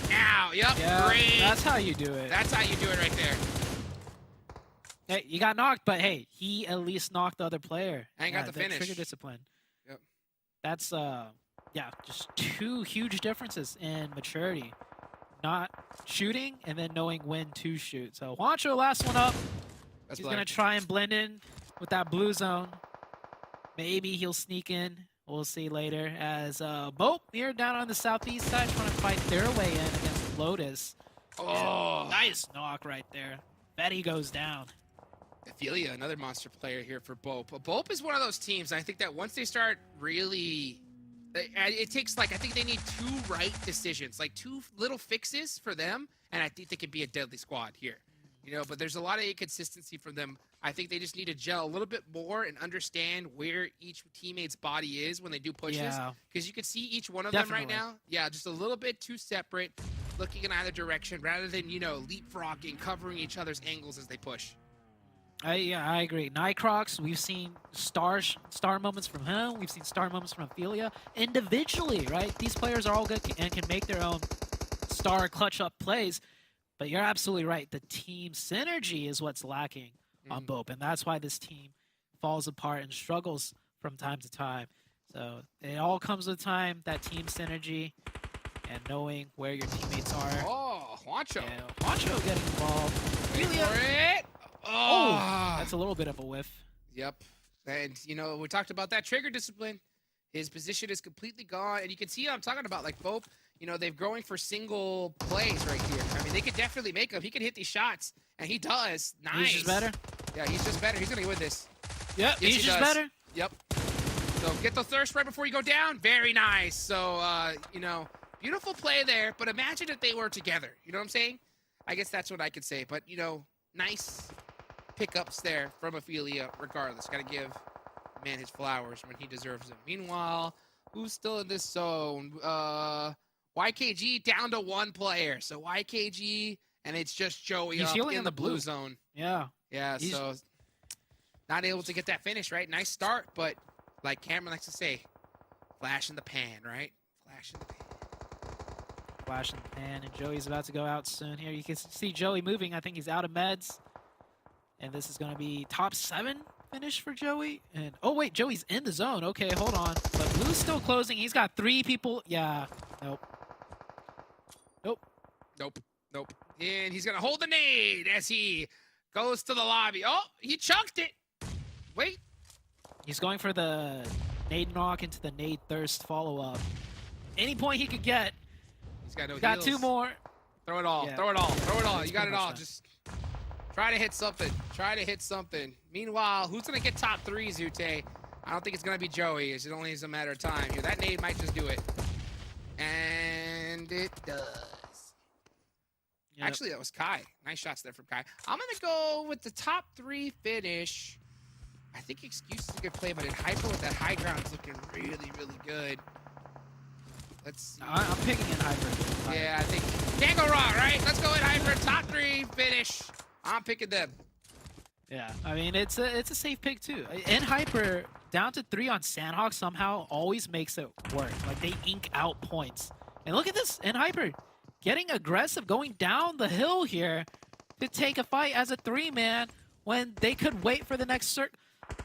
Now. Yep. Yeah, Great. that's how you do it. That's how you do it right there. Hey, you got knocked, but hey, he at least knocked the other player. And got the finish. Trigger discipline. Yep. That's just 2 huge differences in maturity. Not shooting and then knowing when to shoot. So Juancho, last one up. That's He's black. gonna try and blend in with that blue zone. Maybe he'll sneak in. We'll see later. As BOPE here down on the southeast side trying to fight their way in against LOTUS. Oh, Nice knock right there. Betty goes down. Ophelia, another monster player here for BOPE. BOPE is one of those teams, I think that once they start really... It takes, I think they need 2 right decisions, 2 little fixes for them, and I think they can be a deadly squad here. But there's a lot of inconsistency from them. I think they just need to gel a little bit more and understand where each teammate's body is when they do pushes. Yeah. Because you can see each one of them right Definitely. now. Yeah, just a little bit too separate, looking in either direction, rather than, leapfrogging, covering each other's angles as they push. Yeah, I agree. Nightcrocs, we've seen star moments from him. We've seen star moments from Ophelia. Individually, right? These players are all good and can make their own star clutch up plays. But you're absolutely right. The team synergy is what's lacking on BOPE, and that's why this team falls apart and struggles from time to time. So it all comes with time, that team synergy, and knowing where your teammates are. Oh, Juancho. And Juancho getting involved. Wait Ophelia. for it. Oh, that's a little bit of a whiff. Yep. And, you know, we talked about that trigger discipline. His position is completely gone. And you can see what I'm talking about. Like, BOPE, you know, they're going for single plays right here. I mean, they could definitely make them. He can hit these shots, and he does. Nice. He's just better. Yeah, he's just better. He's going to win this. Yep, Yes, he's he just does. better. Yep. So get the thirst right before you go down. Very nice. So, you know, beautiful play there. But imagine if they were together. You know what I'm saying? I guess that's what I could say. But, you know, nice pickups there from Ophelia regardless. Got to give man his flowers when he deserves them. Meanwhile, who's still in this zone? YKG down to one player. So YKG, and it's just Joey He's up healing in the blue zone. Yeah. Yeah, He's- so not able to get that finish, right? Nice start, but like Cameron likes to say, flash in the pan, right? Flash in the pan. Flash in the pan, and Joey's about to go out soon here. You can see Joey moving. I think he's out of meds. And this is going to be top 7 finish for Joey. And oh, wait, Joey's in the zone. Okay, hold on. But Blue's still closing. He's got 3 people. Yeah, nope. Nope. And he's going to hold the nade as he goes to the lobby. Oh, he chunked it. Wait. He's going for the nade knock into the nade thirst follow-up. Any point he could get. He's got no Got heals. 2 more. Throw it all. Yeah. Throw it all. Throw it all. That's You got it pretty all. much Just try to hit something. Try to hit something. Meanwhile, who's going to get top 3, Zute? I don't think it's going to be Joey. It's only a matter of time here. That nade might just do it. And it does. Yep. Actually, that was Kai. Nice shots there from Kai. I'm going to go with the top 3 finish. I think Excuse is a good play, but in Hyper with that high ground is looking really, really good. Let's see. I'm picking in Hyper. Yeah, I think can't go wrong, right? Let's go in Hyper. Top 3 finish. I'm picking them. Yeah, I mean, it's a safe pick, too. In Hyper, down to 3 on Sandhawk somehow always makes it work. Like, they ink out points. And look at this, in Hyper. Getting aggressive, going down the hill here to take a fight as a 3-man when they could wait for the next circle.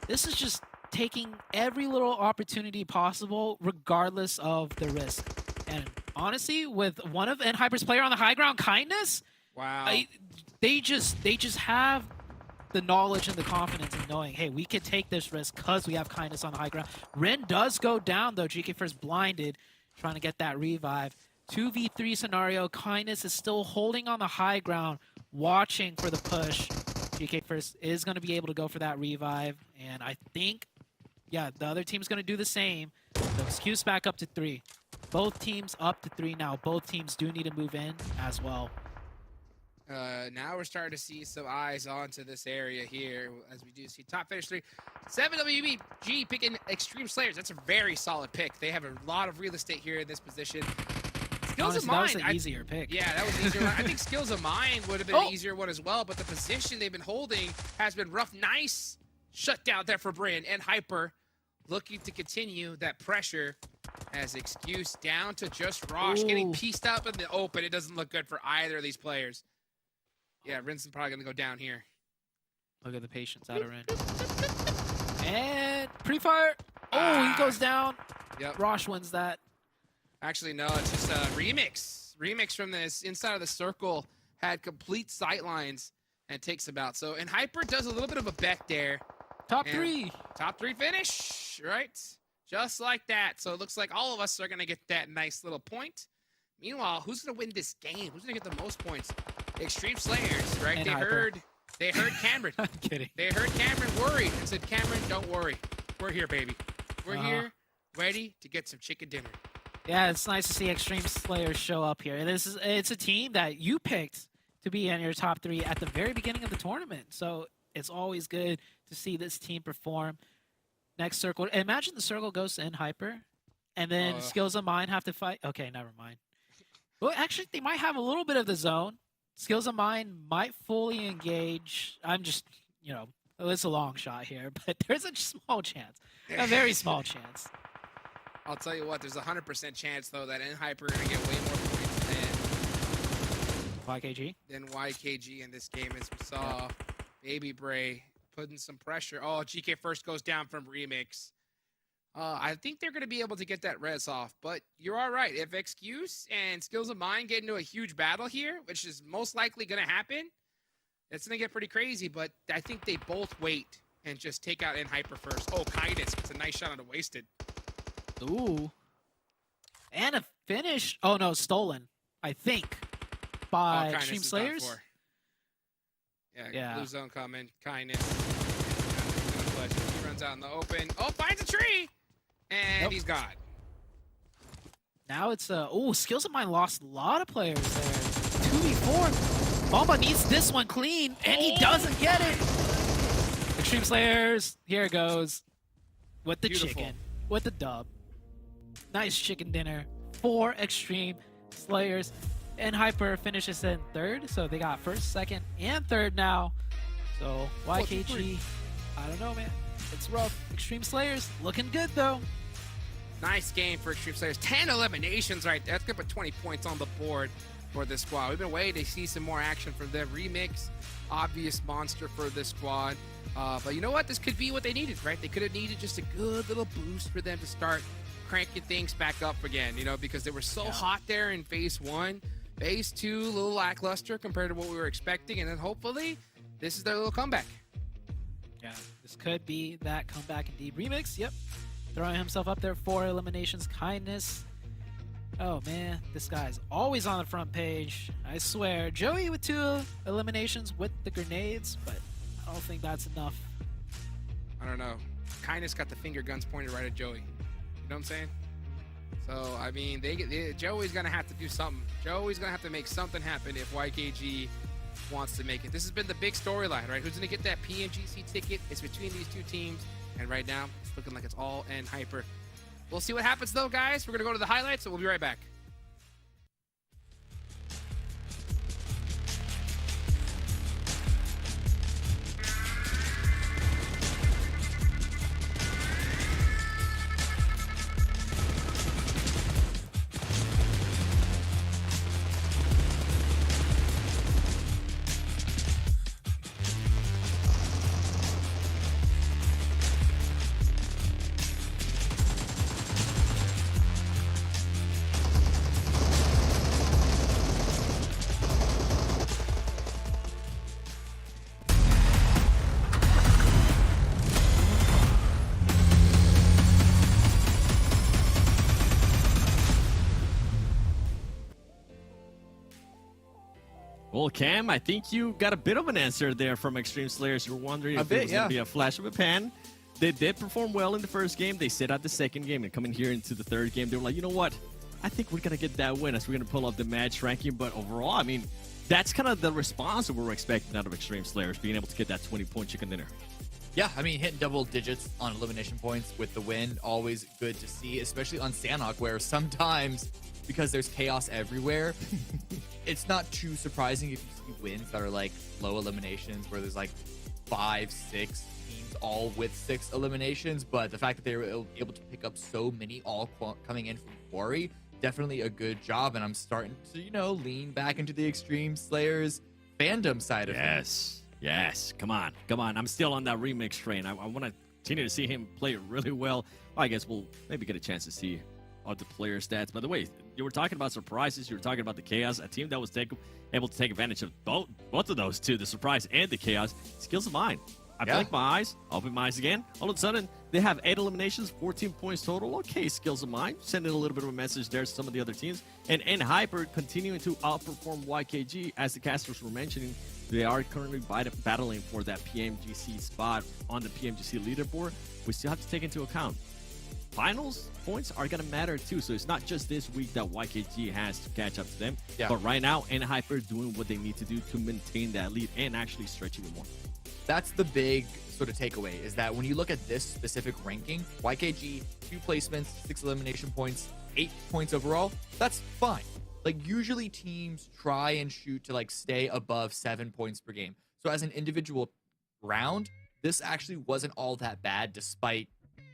This is just taking every little opportunity possible regardless of the risk. And honestly, with one of Hyper's player on the high ground, Kindness, Wow. they just have the knowledge and the confidence in knowing, hey, we could take this risk because we have Kindness on the high ground. Ren does go down, though. GK first blinded, trying to get that revive. 2v3 scenario. Kindness is still holding on the high ground, watching for the push. GK first is going to be able to go for that revive. And I think, yeah, the other team's going to do the same. So Excuse back up to 3. Both teams up to 3 now. Both teams do need to move in as well. Now we're starting to see some eyes onto this area here as we do see top finish 3. 7 WBG picking Extreme Slayers. That's a very solid pick. They have a lot of real estate here in this position. Skills Honestly, of Mind. that was an easier pick. Yeah, that was an easier one. I think Skills of Mind would have been an easier one as well, but the position they've been holding has been rough. Nice shutdown there for Bryn and Hyper looking to continue that pressure as Excuse down to just Rosh getting Ooh. pieced up in the open. It doesn't look good for either of these players. Yeah, Rinson's probably going to go down here. Look at the patience out of Ren. And pre-fire. Oh, he goes down. Yep. Rosh wins that. Actually, no, it's just a remix. Remix from this inside of the circle had complete sight lines and takes him out. So, and Hyper does a little bit of a bet there. Top And 3. Top 3 finish, right? Just like that. So it looks like all of us are going to get that nice little point. Meanwhile, who's going to win this game? Who's going to get the most points? Extreme Slayers, right? And They Hyper. heard Cameron. I'm kidding. They heard Cameron worried and said, Cameron, don't worry. We're here, baby. We're here, ready to get some chicken dinner. Yeah, it's nice to see Extreme Slayers show up here. It's a team that you picked to be in your top 3 at the very beginning of the tournament. So it's always good to see this team perform. Next circle. Imagine the circle goes to Hyper, and then Skills of Mind have to fight. Okay, never mind. Well, actually, they might have a little bit of the zone. Skills of Mind might fully engage. I'm just, Well, it's a long shot here, but there's a small chance. A very small chance. I'll tell you what, there's a 100% chance though that NHyper are gonna get way more points YKG? than YKG in this game, as we saw Baby Bray putting some pressure. Oh, GK first goes down from Remix. I think they're gonna be able to get that res off, but you're all right. If Excuse and Skills of Mine get into a huge battle here, which is most likely gonna happen, it's gonna get pretty crazy. But I think they both wait and just take out NHyper first. Oh, Kindness gets a nice shot on the wasted. Ooh. And a finish. Oh, no, stolen, I think, by Kindness Extreme is done Slayers. for. Yeah, Yeah. blue zone coming. Kindness. He runs out in the open. Oh, finds a tree! And Nope. he's gone. Now it's oh, Skills of Mine lost a lot of players there. 2v4. Bomba needs this one clean, and he doesn't get it. Extreme Slayers, here it goes. With the Beautiful. chicken. With the dub. Nice chicken dinner for Extreme Slayers. And Hyper finishes in third, so they got first, second, and third now. So YKG, I don't know, man. It's rough. Extreme Slayers looking good though. Nice game for Extreme Slayers. 10 eliminations right there. That's going to put 20 points on the board for this squad. We've been waiting to see some more action from them. Remix, obvious monster for this squad. But you know what? This could be what they needed, right? They could have needed just a good little boost for them to start cranking things back up again, you know, because they were so hot there in phase 1. Phase 2, a little lackluster compared to what we were expecting. And then hopefully, this is their little comeback. Yeah, this could be that comeback indeed. Remix, yep. Throwing himself up there, 4 eliminations. Kindness. Oh man, this guy's always on the front page. I swear. Joey with 2 eliminations with the grenades, but I don't think that's enough. I don't know. Kindness got the finger guns pointed right at Joey. You know what I'm saying? So, I mean, Joey's going to have to do something. Joey's going to have to make something happen if YKG wants to make it. This has been the big storyline, right? Who's going to get that PMGC ticket? It's between these two teams. And right now, it's looking like it's all NHyper. We'll see what happens, though, guys. We're going to go to the highlights, so we'll be right back. Well, Cam, I think you got a bit of an answer there from Extreme Slayers. You were wondering if it was going to be a flash of a pan. They did perform well in the first game. They sit out the second game and coming here into the third game. They were like, you know what? I think we're going to get that win as we're going to pull up the match ranking. But overall, I mean, that's kind of the response that we're expecting out of Extreme Slayers, being able to get that 20-point chicken dinner. Yeah, I mean, hitting double digits on elimination points with the win, always good to see, especially on Sanhok, where sometimes, because there's chaos everywhere, it's not too surprising if you see wins that are like low eliminations, where there's like 5, 6 teams all with 6 eliminations. But the fact that they were able to pick up so many all coming in from Quarry, definitely a good job. And I'm starting to, you know, lean back into the Extreme Slayers fandom side of things. Yes, come on. I'm still on that remix train. I want to continue to see him play really well. I guess we'll maybe get a chance to see all the player stats. By the way, you were talking about surprises. You were talking about the chaos. A team that was able to take advantage of both of those two, the surprise and the chaos. Skills of Mine. I blink my eyes, open my eyes again. All of a sudden, they have 8 eliminations, 14 points total. Okay, Skills of Mine. Sending a little bit of a message there to some of the other teams. And NHyper continuing to outperform YKG. As the casters were mentioning, they are currently battling for that PMGC spot on the PMGC leaderboard. We still have to take into account finals points are going to matter too. So it's not just this week that YKG has to catch up to them. But right now, NHyper doing what they need to do to maintain that lead and actually stretch even more. That's the big sort of takeaway, is that when you look at this specific ranking, YKG, 2 placements, 6 elimination points, 8 points overall, that's fine. Like, usually teams try and shoot to like stay above 7 points per game. So as an individual round, this actually wasn't all that bad, despite,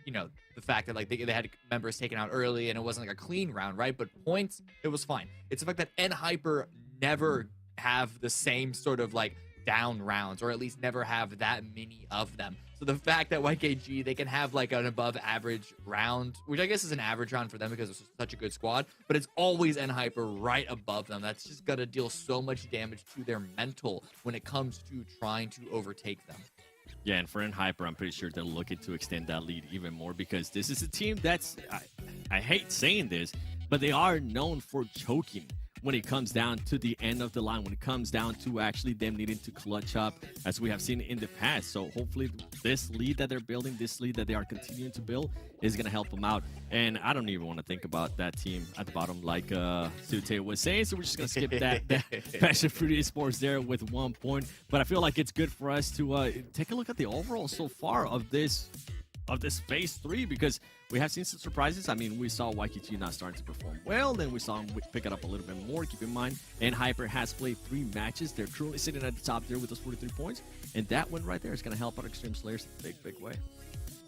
you know, the fact that like they had members taken out early and it wasn't like a clean round, right? But points, it was fine. It's the fact that NHyper never have the same sort of like down rounds, or at least never have that many of them. So the fact that YKG, they can have like an above average round, which I guess is an average round for them because it's such a good squad, but it's always NHyper right above them. That's just gonna deal so much damage to their mental when it comes to trying to overtake them. Yeah, and for NHyper, I'm pretty sure they're looking to extend that lead even more, because this is a team that's, I hate saying this, but they are known for choking when it comes down to the end of the line, when it comes down to actually them needing to clutch up, as we have seen in the past. So hopefully this lead that they're building, this lead that they are continuing to build, is going to help them out. And I don't even want to think about that team at the bottom, like Sute was saying, so we're just going to skip that PASSIONFRUIT Esports there with 1 point. But I feel like it's good for us to take a look at the overall so far of this phase 3, because we have seen some surprises. I mean, we saw YKG not starting to perform well, then we saw him pick it up a little bit more. Keep in mind, NHyper has played 3 matches. They're currently sitting at the top there with those 43 points, and that one right there is going to help out XTREME Slayers in a big way.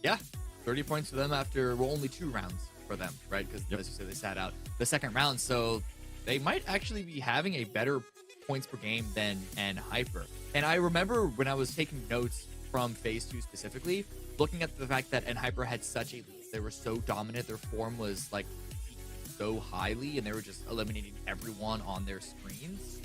Yeah, 30 points for them after, well, only 2 rounds for them, right? Because as you said, they sat out the second round, so they might actually be having a better points per game than NHyper. And I remember when I was taking notes from phase 2 specifically, looking at the fact that NHyper had such a lead, they were so dominant, their form was like so highly, and they were just eliminating everyone on their screens,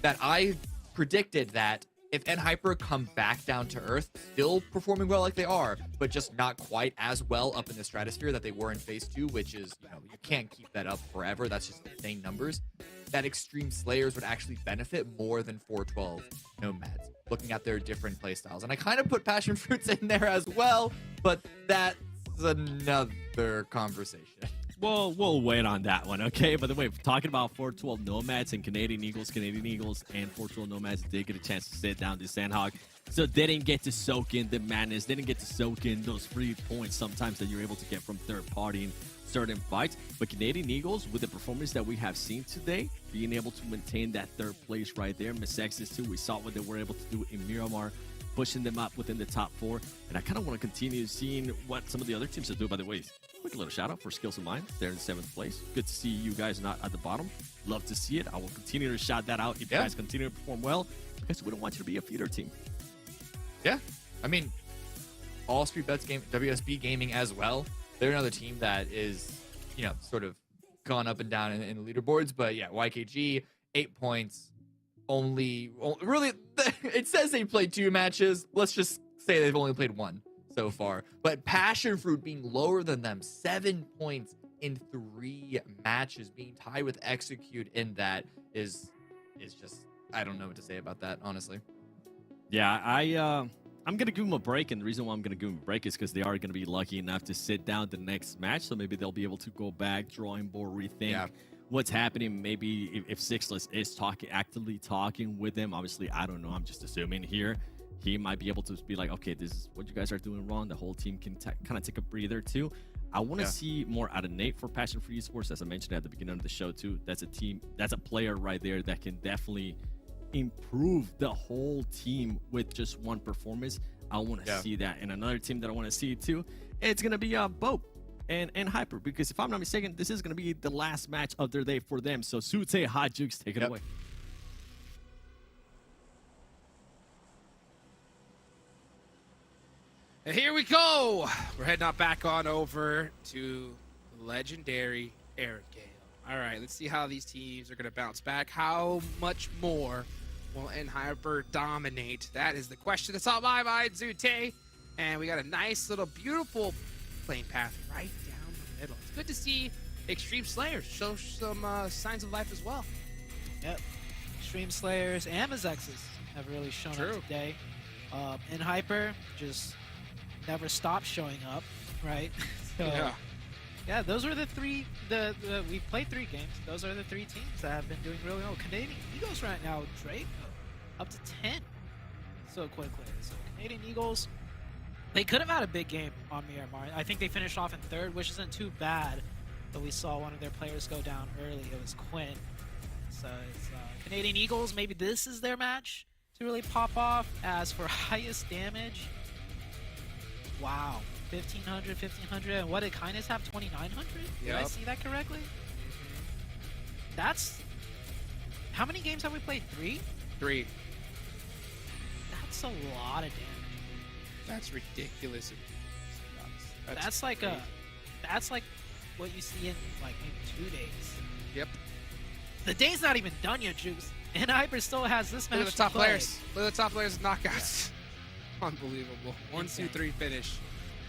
that I predicted that if NHyper come back down to earth, still performing well like they are, but just not quite as well up in the stratosphere that they were in phase 2, which is, you know, you can't keep that up forever. That's just insane numbers. That XTREME Slayers would actually benefit more than 412 Nomads, looking at their different playstyles. And I kind of put PASSIONFRUITs in there as well, but that's another conversation. Well, we'll wait on that one, okay? By the way, talking about 412 Nomads and Canadian Eagles and 412 Nomads did get a chance to sit down this Sandhog, so they didn't get to soak in the madness, they didn't get to soak in those free points sometimes that you're able to get from third party in certain fights. But Canadian Eagles, with the performance that we have seen today, being able to maintain that third place right there. MEZEXIS too, we saw what they were able to do in Miramar, pushing them up within the top 4. And I kind of want to continue seeing what some of the other teams are doing. By the way, quick little shout out for Skills of Mine. They're in 7th place. Good to see you guys not at the bottom. Love to see it. I will continue to shout that out if you guys continue to perform well, because we don't want you to be a feeder team. Yeah, I mean, All Street Bets game, WSB Gaming as well. They're another team that is, you know, sort of gone up and down in the leaderboards. But yeah, YKG, 8 points. Really, it says they played 2 matches. Let's just say they've only played 1 so far. But PASSIONFRUIT being lower than them, 7 points in 3 matches, being tied with Execute in that is just, I don't know what to say about that, honestly. Yeah, I'm going to give them a break, and the reason why I'm going to give them a break is because they are going to be lucky enough to sit down the next match, so maybe they'll be able to go back, drawing board, rethink what's happening. Maybe if Sixless is actively talking with them, obviously, I don't know, I'm just assuming here, he might be able to be like, okay, this is what you guys are doing wrong. The whole team can kind of take a breather too. I want to see more out of Nate for PASSIONFRUIT Esports, as I mentioned at the beginning of the show too. That's a team, that's a player right there that can definitely improve the whole team with just one performance. I want to see that. And another team that I want to see too, it's going to be BOPE and NHyper, because if I'm not mistaken, this is going to be the last match of their day for them. So Sute, Hot Jukes, take it away. And here we go. We're heading on back on over to legendary Eric Gale. All right, let's see how these teams are going to bounce back. How much more will NHyper dominate? That is the question that's on my mind, Zute. And we got a nice little beautiful plane path right down the middle. It's good to see XTREME Slayers show some signs of life as well. Yep. XTREME Slayers and MEZEXIS have really shown up today. NHyper just never stopped showing up, right? So, yeah, those were the 3. We've played 3 games. Those are the 3 teams that have been doing really well. Canadian Eagles right now, Drake, up to 10 so quickly. So Canadian Eagles, they could have had a big game on Miramar. I think they finished off in 3rd, which isn't too bad. But we saw one of their players go down early. It was Quinn. So it's Canadian Eagles. Maybe this is their match to really pop off. As for highest damage, Wow. 1500, and what did Kindness have? 2900? Did I Yep. see that correctly? That's... How many games have we played? 3? 3. That's a lot of damage. That's ridiculous. That's like crazy. that's like what you see in like maybe 2 days. Yep. The day's not even done yet, Juice. And Hyper still has this match Look at the to top play. players. Look at the top players' knockouts. Unbelievable. 1, 2, Insane. 3 finish.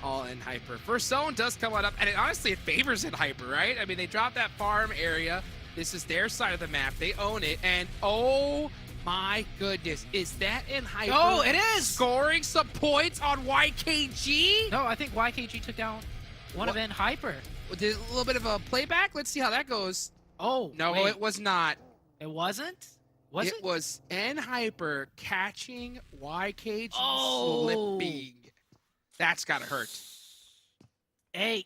All in Hyper. First zone does come on up, and honestly, it favors in Hyper, right? I mean, they dropped that farm area. This is their side of the map. They own it, and oh my goodness, is that in Hyper? Oh, it is! Scoring some points on YKG? No, I think YKG took down one What? of N Hyper. Did a little bit of a playback? Let's see how that goes. Oh, No, wait. it was not. It wasn't? Was it? was N Hyper catching YKG Oh. slipping. That's gotta hurt. Hey,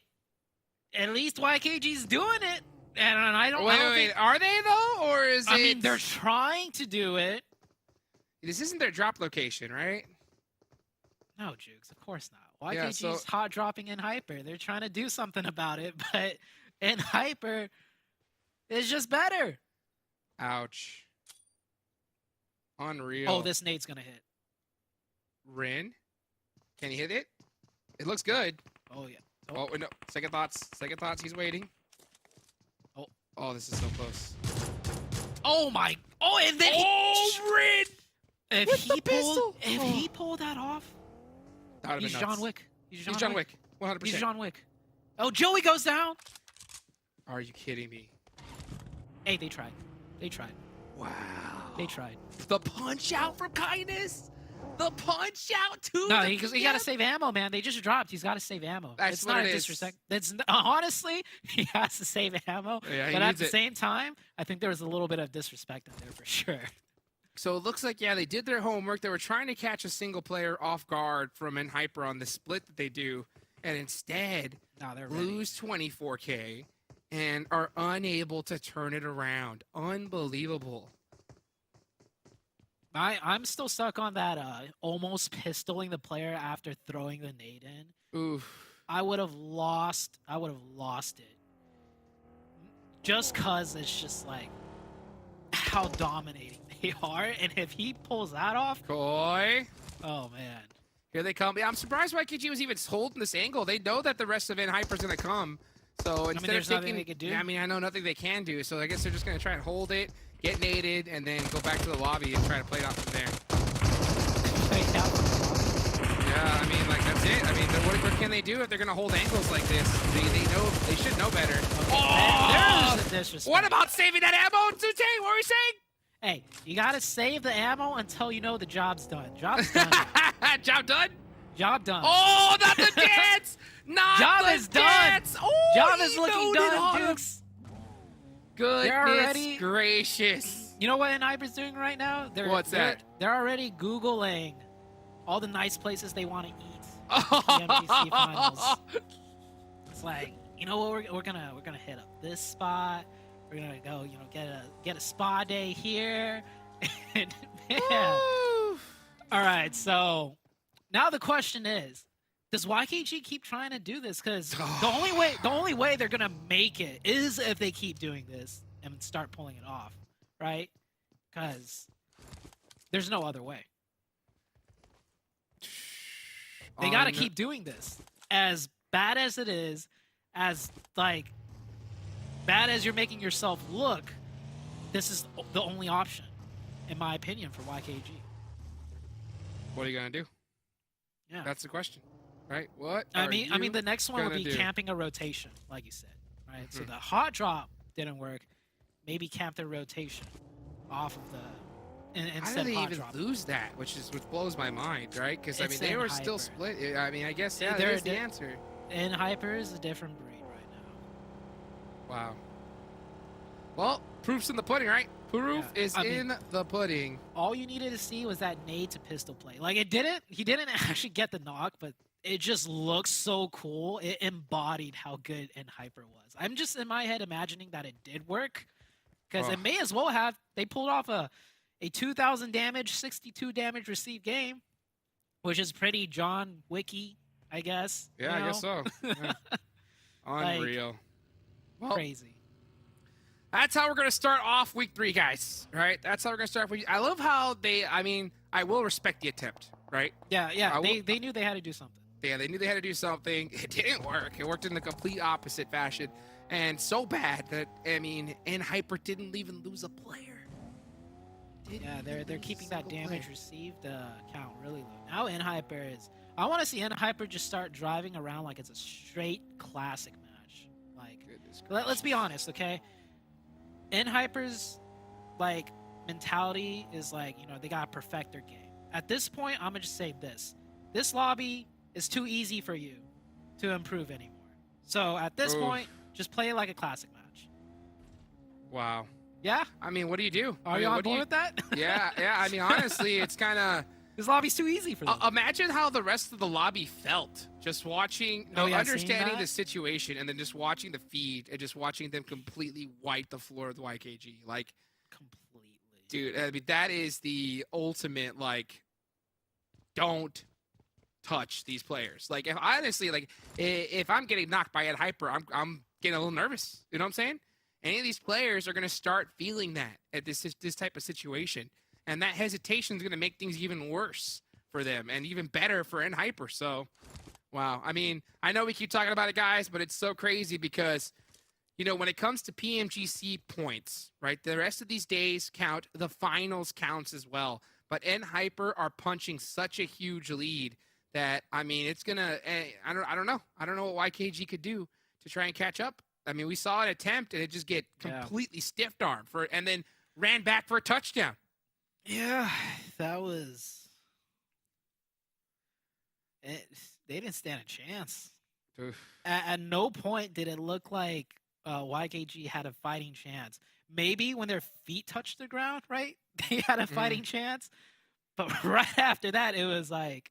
at least YKG's doing it. And I don't, Wait, I don't wait, think... are they though, or is I it? mean, they're trying to do it. This isn't their drop location, right? No, Jukes, of course not. Yeah, YKG's so- hot dropping in Hyper. They're trying to do something about it, but in Hyper is just better. Ouch. Unreal. Oh, this nade's gonna hit. Rin, can he hit it? It looks good. Oh yeah. Oh, no. Second thoughts. Second thoughts. He's waiting. Oh. Oh, this is so close. Oh my! Oh, and then Rin! if with he the pulled, pistol! if Oh. he pulled that off, That would've he's been John nuts. Wick. He's He's John Wick. 100%. He's John Wick. Oh, Joey goes down. Are you kidding me? Hey, they tried. They tried. Wow. They tried. The punch out from Kindness. The punch out to No, the he PM. got to save ammo, man. They just dropped. He's got to save ammo. That's it's what not it a is. disrespect. That's honestly, he has to save ammo. Yeah, he but at needs the it. same time, I think there was a little bit of disrespect in there for sure. So it looks like, yeah, they did their homework. They were trying to catch a single player off guard from N Hyper on the split that they do, and instead No, they're ready. lose 24K and are unable to turn it around. Unbelievable. I'm still stuck on that almost pistoling the player after throwing the nade in. Oof. I would have lost it. Just cause it's just like how dominating they are, and if he pulls that off, Koi. oh man. Here they come. Yeah, I'm surprised YKG was even holding this angle. They know that the rest of N Hyper's going to come. So instead there's of nothing taking, they could do. Yeah, I mean, I know nothing they can do. So I guess they're just going to try and hold it, get naded, and then go back to the lobby and try to play it off from there. Yeah, I mean, like, that's it. I mean, what can they do if they're going to hold angles like this? They know, they should know better. There's the disrespect. What about saving that ammo, Tute? What were we saying? Hey, you gotta save the ammo until you know the job's done. Job's done. Job done? Job done. Oh, not the dance! Not Job the is done. dance! Oh, Job he is looking loaded done, hard. Dukes. Goodness They're already- gracious. You know what Hyper's doing right now? What's that? They're already Googling all the nice places they want to eat. PMGC finals. It's like, you know what, we're gonna hit up this spot. We're gonna go, you know, get a spa day here. And man. Woo. All right, so now the question is, does YKG keep trying to do this? Because the only way they're gonna make it is if they keep doing this and start pulling it off, right? Because there's no other way. They gotta keep doing this. As bad as it is, as like bad as you're making yourself look, this is the only option, in my opinion, for YKG. What are you gonna do? Yeah. That's the question, right? What? I are mean, you the next one would gonna be do? camping a rotation, like you said, right? So the hot drop didn't work. Maybe camp the rotation off of the How instead did of they hot even drop. lose that? Which blows my mind, right? Because I It's mean, they in were still Hyper. split. I mean, I guess yeah, They're- there's the they're- answer. And Hyper is a different breed right now. Wow. Well, proof's in the pudding, right? Proof Yeah, is I mean- in the pudding. All you needed to see was that nade to pistol play. Like he didn't actually get the knock, but it just looks so cool. It embodied how good N Hyper was. I'm just in my head imagining that it did work, because Oh. it may as well have. They pulled off a 2,000 damage, 62 damage received game, which is pretty John Wicky I guess. Yeah, you I guess know? so. Yeah. Unreal. Well, Crazy. that's how we're going to start off week 3, guys. Right? That's how we're going to start. I love how I will respect the attempt, right? Yeah. I They knew they had to do something. Yeah, they knew they had to do something. It didn't work. It worked in the complete opposite fashion. And so bad that, Hyper didn't even lose a player. Yeah, they're keeping that damage received count really low. Now Hyper is. I want to see Hyper just start driving around like it's a straight classic match. Like, let's be honest, okay? Hyper's like mentality is like, they gotta perfect their game. At this point, I'm gonna just say this: this lobby is too easy for you to improve anymore. So at this point, just play it like a classic match. Wow. Yeah. I mean, what do you do? Are you on board with that? Yeah. I mean, honestly, it's kind of. This lobby's too easy for them. Imagine how the rest of the lobby felt just watching, understanding the situation, and then just watching the feed and just watching them completely wipe the floor with YKG. Like, Completely. dude, I mean, that is the ultimate, like, don't touch these players. Like, if I'm getting knocked by Hyper, I'm getting a little nervous. You know what I'm saying? Any of these players are going to start feeling that at this type of situation. And that hesitation is going to make things even worse for them and even better for Hyper. So, wow. I mean, I know we keep talking about it, guys, but it's so crazy because, when it comes to PMGC points, right, the rest of these days count. The finals counts as well. But Hyper are punching such a huge lead that, I mean, it's going to – I don't know. I don't know what YKG could do to try and catch up. I mean, we saw an attempt, and it just get completely stiff-armed and then ran back for a touchdown. Yeah, that was. They didn't stand a chance. At no point did it look like YKG had a fighting chance. Maybe when their feet touched the ground, right? They had a fighting chance. But right after that, it was like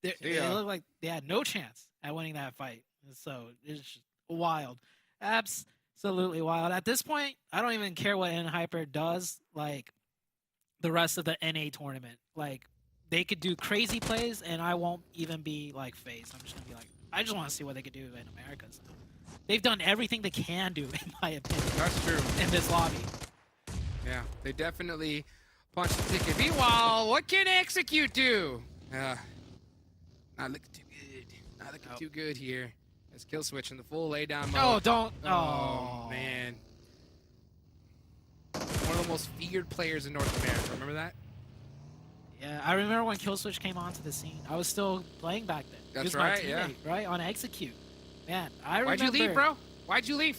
it looked like they had no chance at winning that fight. So it's just wild, absolutely wild. At this point, I don't even care what Hyper does. Like. The rest of the NA tournament, like they could do crazy plays, and I won't even be like phased. I'm just gonna be like, I just want to see what they could do in Americas. They've done everything they can do, in my opinion. That's true. In this lobby. Yeah, they definitely punched the ticket. Meanwhile, what can Execute do? Not looking too good. Not looking too good here. Let's kill switch in the full laydown mode. Oh, don't. Oh, man. One of the most feared players in North America. Remember that? Yeah, I remember when Killswitch came onto the scene. I was still playing back then. That's he was right, my teammate, right? On Execute. Man, I remember. Why'd you leave, bro? Why'd you leave?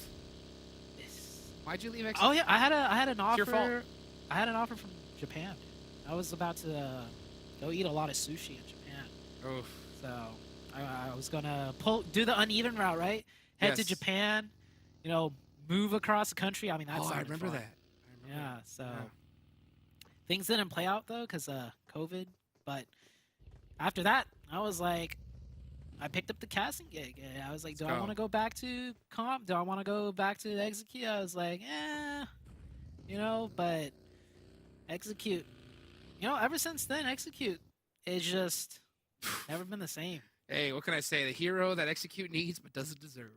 Why'd you leave Execute? Oh yeah, I had an offer. It's your fault. I had an offer from Japan. I was about to go eat a lot of sushi in Japan. Oof. So I was gonna do the uneven route, right? Head to Japan, move across the country. I mean, that's I remember that. Yeah, so things didn't play out though because COVID. But after that, I was like, I picked up the casting gig. And I was like, do I want to go back to comp? Do I want to go back to Execute? I was like, but Execute, ever since then, Execute is just never been the same. Hey, what can I say? The hero that Execute needs but doesn't deserve,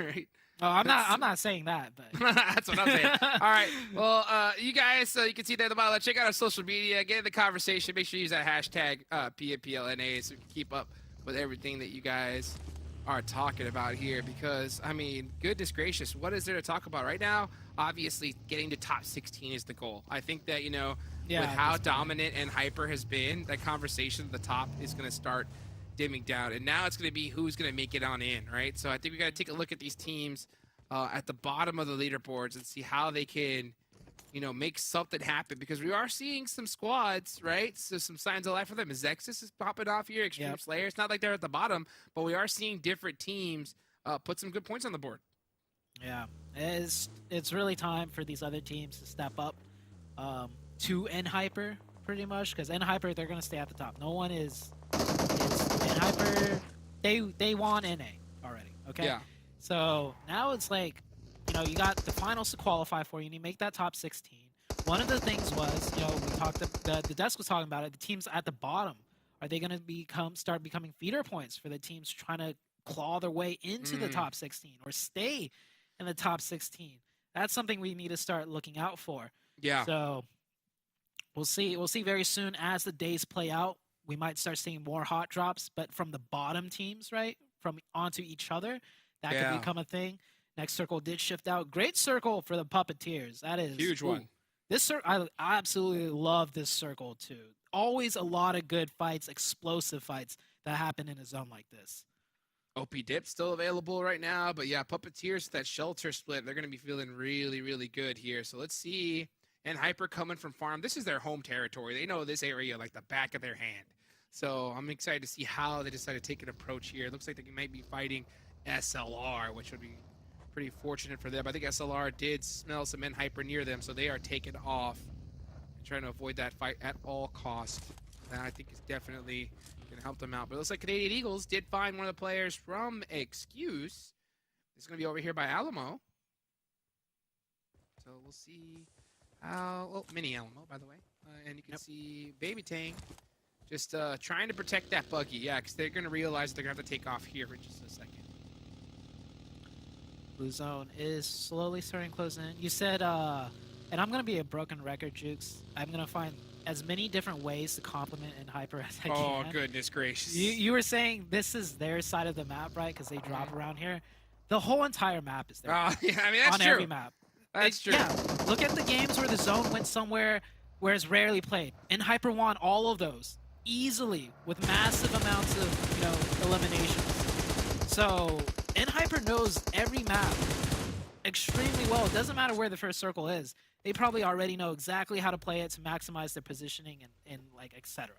right? Oh, I'm not saying that, but that's what I'm saying. All right. Well, you guys, you can see there at the bottom. Check out our social media. Get in the conversation. Make sure you use that hashtag PMPLNA so we can keep up with everything that you guys are talking about here. Because, I mean, goodness gracious, what is there to talk about right now? Obviously, getting to top 16 is the goal. I think that, with how dominant Hyper has been, that conversation at the top is going to start dimming down, and now it's going to be who's going to make it on in, right? So I think we got to take a look at these teams at the bottom of the leaderboards and see how they can, make something happen, because we are seeing some squads, right? So some signs of life for them. MEZEXIS is popping off here. Extreme Slayer. It's not like they're at the bottom, but we are seeing different teams put some good points on the board. Yeah, it's really time for these other teams to step up to Hyper pretty much, because Hyper, they're going to stay at the top. No one is Hyper, they won NA already, okay? Yeah. So now it's like, you got the finals to qualify for. You need to make that top 16. One of the things was, we talked, the desk was talking about it, the teams at the bottom Are they going to start becoming feeder points for the teams trying to claw their way into the top 16 or stay in the top 16? That's something we need to start looking out for. Yeah. So we'll see. We'll see very soon as the days play out. We might start seeing more hot drops, but from the bottom teams, right? From onto each other, that could become a thing. Next circle did shift out. Great circle for the Puppeteers. That is huge one. This I absolutely love this circle too. Always a lot of good fights, explosive fights that happen in a zone like this. OP Dip still available right now, but yeah, Puppeteers, that shelter split, they're going to be feeling really, really good here. So let's see. And Hyper coming from farm. This is their home territory. They know this area like the back of their hand. So I'm excited to see how they decide to take an approach here. It looks like they might be fighting SLR, which would be pretty fortunate for them. I think SLR did smell some Hyper near them, so they are taking off and trying to avoid that fight at all costs. That I think is definitely going to help them out. But it looks like Canadian Eagles did find one of the players from Excuse. It's going to be over here by Alamo. So we'll see how... Well, mini Alamo, by the way. And you can see Baby Tang just trying to protect that buggy. Yeah, because they're going to realize they're going to have to take off here for just a second. Blue zone is slowly starting to close in. You said, and I'm going to be a broken record, Jukes. I'm going to find as many different ways to compliment and Hyper as I can. Oh, goodness gracious. You were saying this is their side of the map, right? Because they drop around here. The whole entire map is there. Yeah, I mean, that's on true. every map. That's true. Yeah, look at the games where the zone went somewhere where it's rarely played. And Hyper won all of those easily with massive amounts of, eliminations. So, Hyper knows every map extremely well. It doesn't matter where the first circle is. They probably already know exactly how to play it to maximize their positioning and like, etc.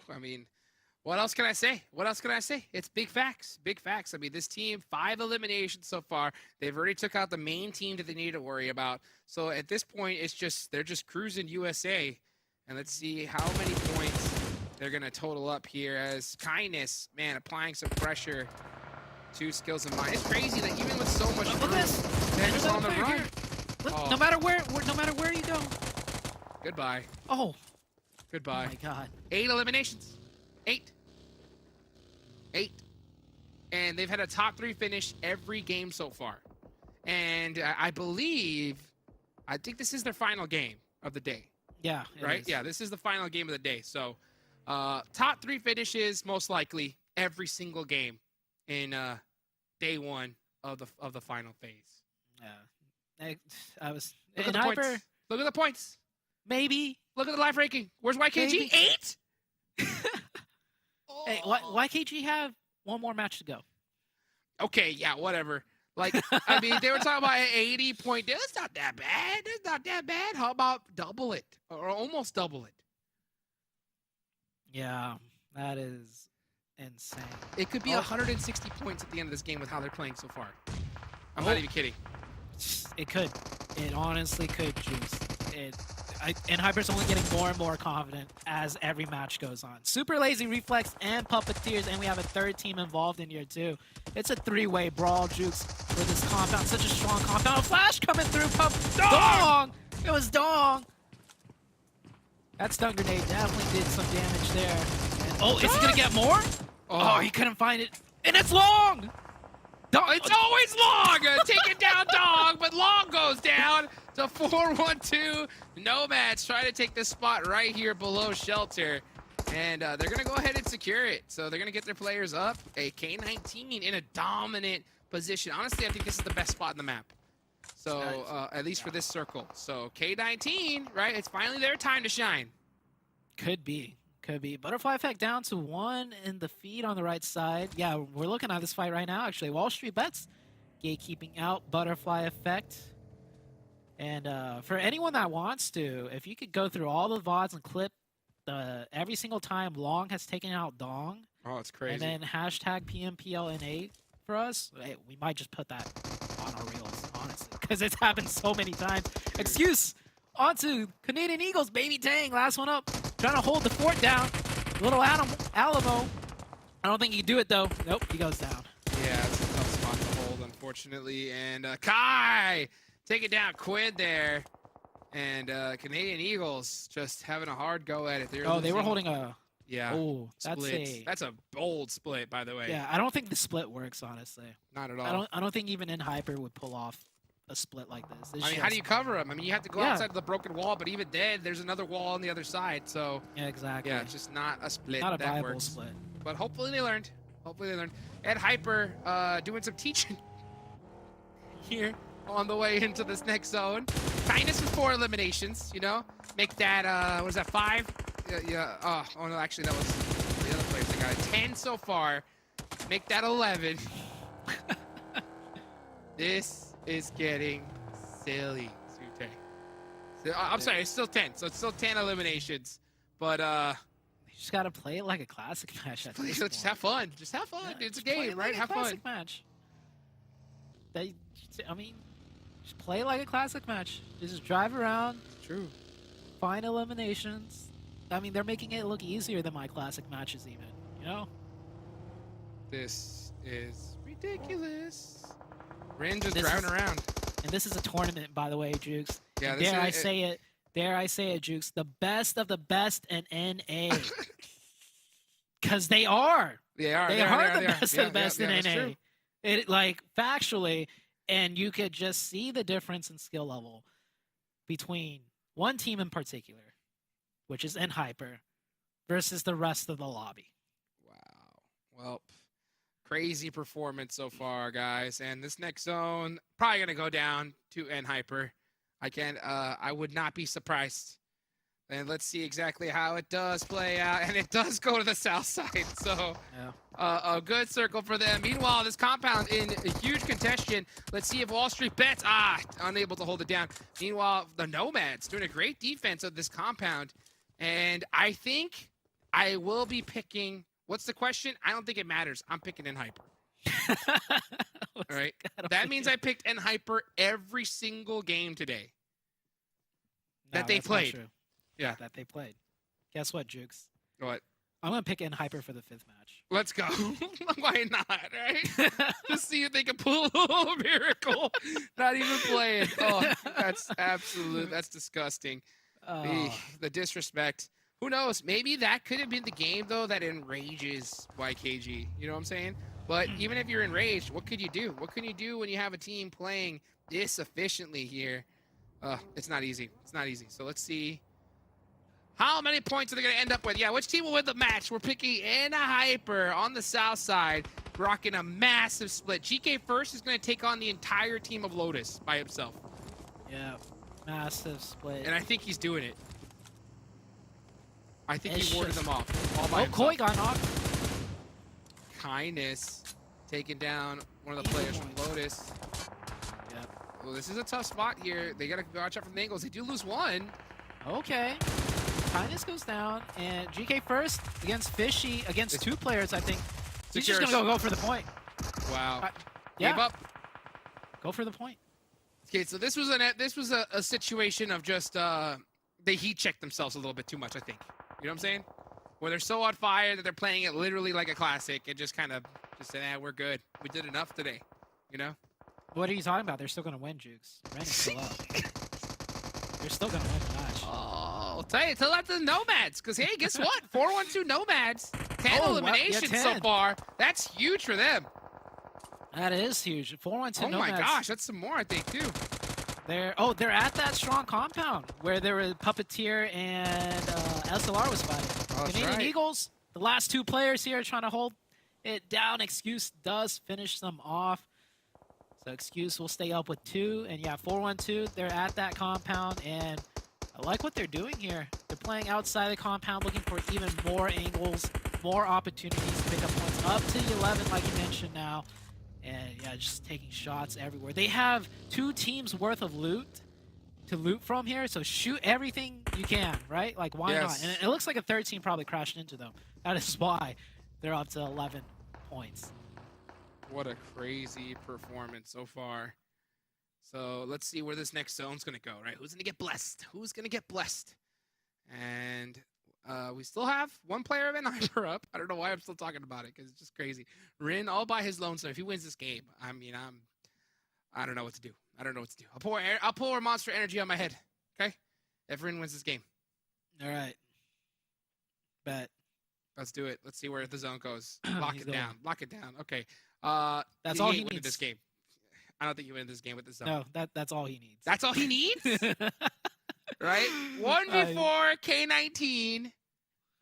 I mean, what else can I say? What else can I say? It's big facts. Big facts. I mean, this team, 5 eliminations so far. They've already took out the main team that they need to worry about. So at this point, they're just cruising USA. And let's see how many points they're going to total up here as Kindness, man, applying some pressure to Skills and Mind. It's crazy that even with so much Look at this. they're just on the run. Look, Oh. no matter where you go. Goodbye. Oh. Goodbye. Oh my God. 8 eliminations. 8. And they've had a top 3 finish every game so far. And I think this is their final game of the day. Yeah. Right? Yeah, this is the final game of the day. So, top 3 finishes most likely every single game in day 1 of the final phase. Yeah. I was. Look at the Hyper, points. Look at the points. maybe. Look at the live ranking. Where's YKG? Maybe. 8? Hey, YKG have one more match to go. Okay, yeah, whatever. Like, I mean, they were talking about an 80-point. That's not that bad. That's not that bad. How about double it or almost double it? Yeah, that is insane. It could be 160 points at the end of this game with how they're playing so far. I'm not even kidding. It could. It honestly could, Juice. And Hyper's only getting more and more confident as every match goes on. Super Lazy, Reflex, and Puppeteers, and we have a third team involved in here too. It's a 3-way brawl, Jukes, for this compound. Such a strong compound. A flash coming through. Dong! It was Dong! That stun grenade definitely did some damage there. And, is he gonna get more? Oh, he couldn't find it. And it's Long! It's always Long! Taking down Dog, but Long goes down to 4-1-2. Nomads try to take this spot right here below Shelter. And they're going to go ahead and secure it. So they're going to get their players up. A K-19 in a dominant position. Honestly, I think this is the best spot in the map. So at least for this circle. So K-19, right? It's finally their time to shine. Could be. Could be. Butterfly Effect down to 1 in the feed on the right side. Yeah, we're looking at this fight right now, actually. Wall Street Bets gatekeeping out Butterfly Effect. And for anyone that wants to, if you could go through all the VODs and clip every single time Long has taken out Dong. Oh, it's crazy. And then hashtag PMPLNA for us. Hey, we might just put that on our reels, honestly, because it's happened so many times. Excuse. Onto Canadian Eagles, Baby Tang, last one up. Trying to hold the fort down. Little Alamo. I don't think he can do it, though. Nope, he goes down. Yeah, it's a tough spot to hold, unfortunately. And Kai, take it down. Quid there. And Canadian Eagles just having a hard go at it. They were losing- holding a. Yeah. Oh, splits. That's a bold split, by the way. Yeah, I don't think the split works, honestly. Not at all. I don't think even in Hyper would pull off a split like this. It's I mean, how do you just- cover them? I mean, you have to go Yeah. outside of the broken wall, but even then, there's another wall on the other side. So, Yeah, exactly. yeah, it's just not a split not a that viable works. split. But hopefully they learned. Hopefully they learned. Ed Hyper doing some teaching here on the way into this next zone. Kindness with 4 eliminations, you know? Make that, what was that, 5? Yeah. Oh, no, actually, that was the other players that got it. 10 so far. Make that 11. This is getting silly, Sute. So, I'm sorry, it's still 10. So it's still 10 eliminations. But, You just gotta play it like a classic match. At this just have fun. Just have fun. Yeah, It's a just play game, it right? like a Have fun. classic match. I mean, just play it like a classic match. Just drive around, True. find eliminations. I mean, they're making it look easier than my classic matches, even. You know? This is ridiculous. Rin just This driving is- around. And this is a tournament, by the way, Jukes. Yeah, And this dare I is- say it? Dare I say it, Jukes? The best of the best in NA. Because they are. They are. They they are they the best Yeah, of the best yeah, in that's NA. true. It like factually, and you could just see the difference in skill level between one team in particular, which is N Hyper, versus the rest of the lobby. Wow. Well, crazy performance so far, guys. And this next zone probably gonna go down to N Hyper. I would not be surprised. And let's see exactly how it does play out. And it does go to the south side. So Yeah. a good circle for them. Meanwhile, this compound in a huge contention. Let's see if Wall Street bets. Unable to hold it down. Meanwhile, the Nomads doing a great defense of this compound. And I think I will be picking. What's the question? I don't think it matters. I'm picking N Hyper. All right. That means I picked N Hyper every single game today. that they played. Yeah. That they played. Guess what, Jukes? What? I'm gonna pick N Hyper for the 5th match. Let's go. Why not, right? Just see if they can pull a little miracle. Not even play it. Oh, that's absolute. That's disgusting. The disrespect. Who knows? Maybe that could have been the game, though, that enrages YKG. You know what I'm saying? But even if you're enraged, what could you do? What can you do when you have a team playing this efficiently here? It's not easy. It's not easy. So let's see. How many points are they going to end up with? Yeah, which team will win the match? We're picking N Hyper on the south side, rocking a massive split. GK First is going to take on the entire team of Lotus by himself. Yeah, massive split. And I think he's doing it. I think It's he warded just- them off all by Oh, himself. Koi got knocked. Kindness taking down one of the Easy players from points. Lotus. Yeah. Well, this is a tough spot here. They got to watch out from the angles. They do lose one. Okay. Kindness goes down, and GK First against Fishy, against It's- 2 players, I think. He's just Secures. gonna go for the point. Wow. Yeah, Gave up. go for the point. Okay, so this was a situation of just they heat checked themselves a little bit too much, I think. You know what I'm saying? Where they're so on fire that they're playing it literally like a classic and just kind of just say, we're good. We did enough today. You know? What are you talking about? They're still gonna win, Jukes. Ren is still up. They're still gonna win the match. Oh, tell that to the Nomads, because hey, guess what? 4-1-2 Nomads, 10 Oh, wow, yeah, eliminations so 10. far. That's huge for them. That is huge. 4-1-2 Oh my Nomads. gosh, that's some more, I think, too. They're at that strong compound where there were Puppeteer and SLR was fighting. Oh, that's Canadian right. Eagles, the last 2 players here trying to hold it down. Excuse does finish them off. So Excuse will stay up with 2. And yeah, 4-1-2, they're at that compound. And I like what they're doing here. They're playing outside the compound, looking for even more angles, more opportunities to pick up points. Up to 11, like you mentioned now. And yeah, just taking shots everywhere. They have 2 teams worth of loot to loot from here, so shoot everything you can, right? Like, why Yes. not? And it looks like a 3rd team probably crashed into them. That is why they're up to 11 points. What a crazy performance so far. So let's see where this next zone's going to go, right? Who's going to get blessed? Who's going to get blessed? And we still have 1 player of N Hyper up. I don't know why I'm still talking about it, because it's just crazy. Rin all by his lonesome. If he wins this game, I mean, I don't know what to do. I don't know what to do. I'll pour Monster Energy on my head. Okay? Everyone wins this game. All right. Bet. Let's do it. Let's see where the zone goes. He's Lock it going. down. Lock it down. Okay. That's all he ain't winning needs. this game. I don't think you win this game with the zone. No, that's all he needs. That's all he needs? Right? 1v4 K19.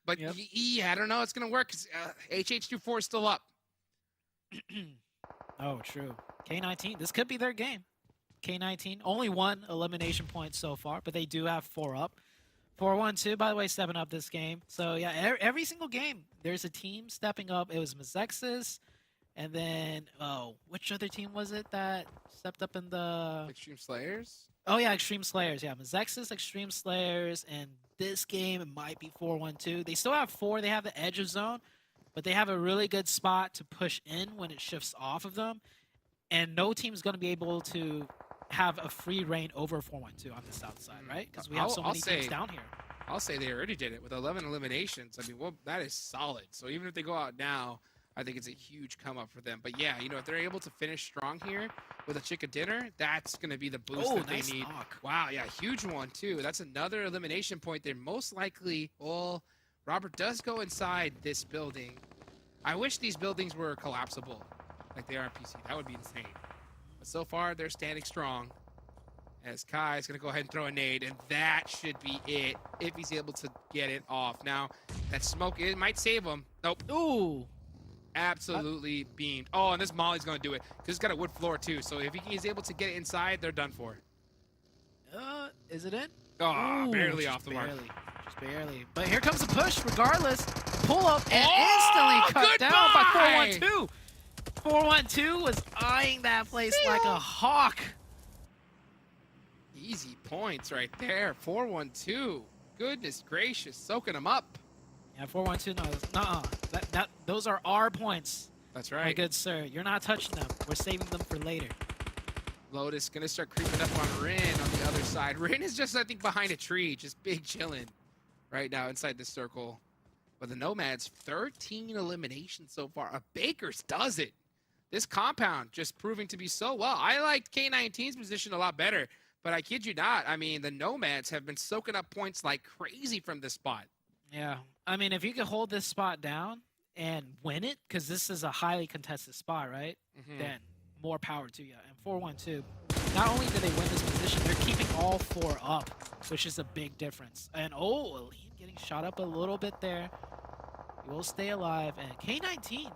But Yep. yeah, I don't know. It's going to work because HH24 is still up. Oh, true. K19. This could be their game. K19. Only one elimination point so far, but they do have 4 up. 4-1-2, by the way, stepping up this game. So, yeah, every single game, there's a team stepping up. It was MEZEXIS, and then, which other team was it that stepped up in the... Extreme Slayers? Oh, yeah, Extreme Slayers. Yeah, MEZEXIS, Extreme Slayers, and this game, it might be 4-1-2. They still have 4. They have the edge of zone, but they have a really good spot to push in when it shifts off of them, and no team's going to be able to have a free reign over 4-1-2 on the south side, right? Because we have so many teams down here. I'll say they already did it with 11 eliminations. I mean, well, that is solid. So even if they go out now, I think it's a huge come up for them. But yeah, you know, if they're able to finish strong here with a chicken dinner, that's going to be the boost that nice they need. knock. Wow, yeah, huge one too. That's another elimination point. They're most likely, well, Robert does go inside this building. I wish these buildings were collapsible like they are in PC. That would be insane. But so far, they're standing strong. As Kai is going to go ahead and throw a nade, and that should be it if he's able to get it off. Now, that smoke, it might save him. Nope. Ooh. Absolutely beamed. Oh, and this Molly's going to do it because it's got a wood floor too. So if he's able to get it inside, they're done for. Is it in? Oh, Ooh, barely just off the mark. Just barely. But here comes the push regardless. Pull up and Oh, instantly cut down by goodbye! 4-1-2. 4-1-2 was eyeing that place like a hawk. Easy points right there. 4-1-2. Goodness gracious, soaking them up. Yeah, 4-1-2. No, those are our points. That's My right. good sir. You're not touching them. We're saving them for later. Lotus gonna start creeping up on Rin on the other side. Rin is just, I think, behind a tree, just big chilling right now inside this circle. But the Nomads, 13 eliminations so far. A Baker's does it. This compound just proving to be so well. I liked K19's position a lot better, but I kid you not. I mean, the Nomads have been soaking up points like crazy from this spot. Yeah. I mean, if you could hold this spot down and win it, because this is a highly contested spot, right? Then more power to you. And 4-1-2, not only do they win this position, they're keeping all 4 up, which is a big difference. And Aline getting shot up a little bit there. He will stay alive. And K19,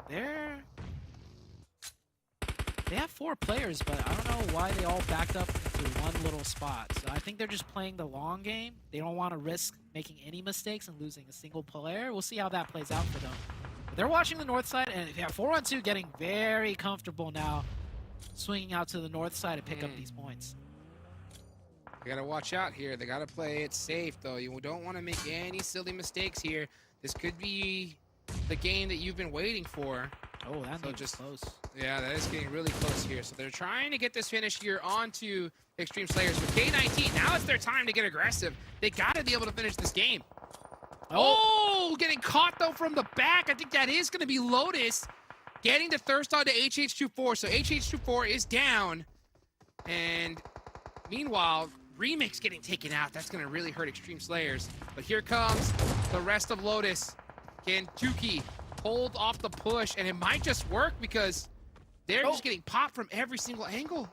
they have 4 players, but I don't know why they all backed up into one little spot. So I think they're just playing the long game. They don't want to risk making any mistakes and losing a single player. We'll see how that plays out for them. But they're watching the north side, and yeah, 4-1-2 getting very comfortable now, swinging out to the north side to pick up these points. You gotta watch out here. They gotta play it safe, though. You don't want to make any silly mistakes here. This could be the game that you've been waiting for. Oh, that So made just- close. Yeah, that is getting really close here. So they're trying to get this finish here onto Extreme Slayers. With K19, now it's their time to get aggressive. They gotta be able to finish this game. Oh, getting caught, though, from the back. I think that is going to be Lotus getting the thirst on to HH24. So HH24 is down. And meanwhile, Remix getting taken out. That's going to really hurt Extreme Slayers. But here comes the rest of Lotus. Can Tuki hold off the push? And it might just work because they're just getting popped from every single angle.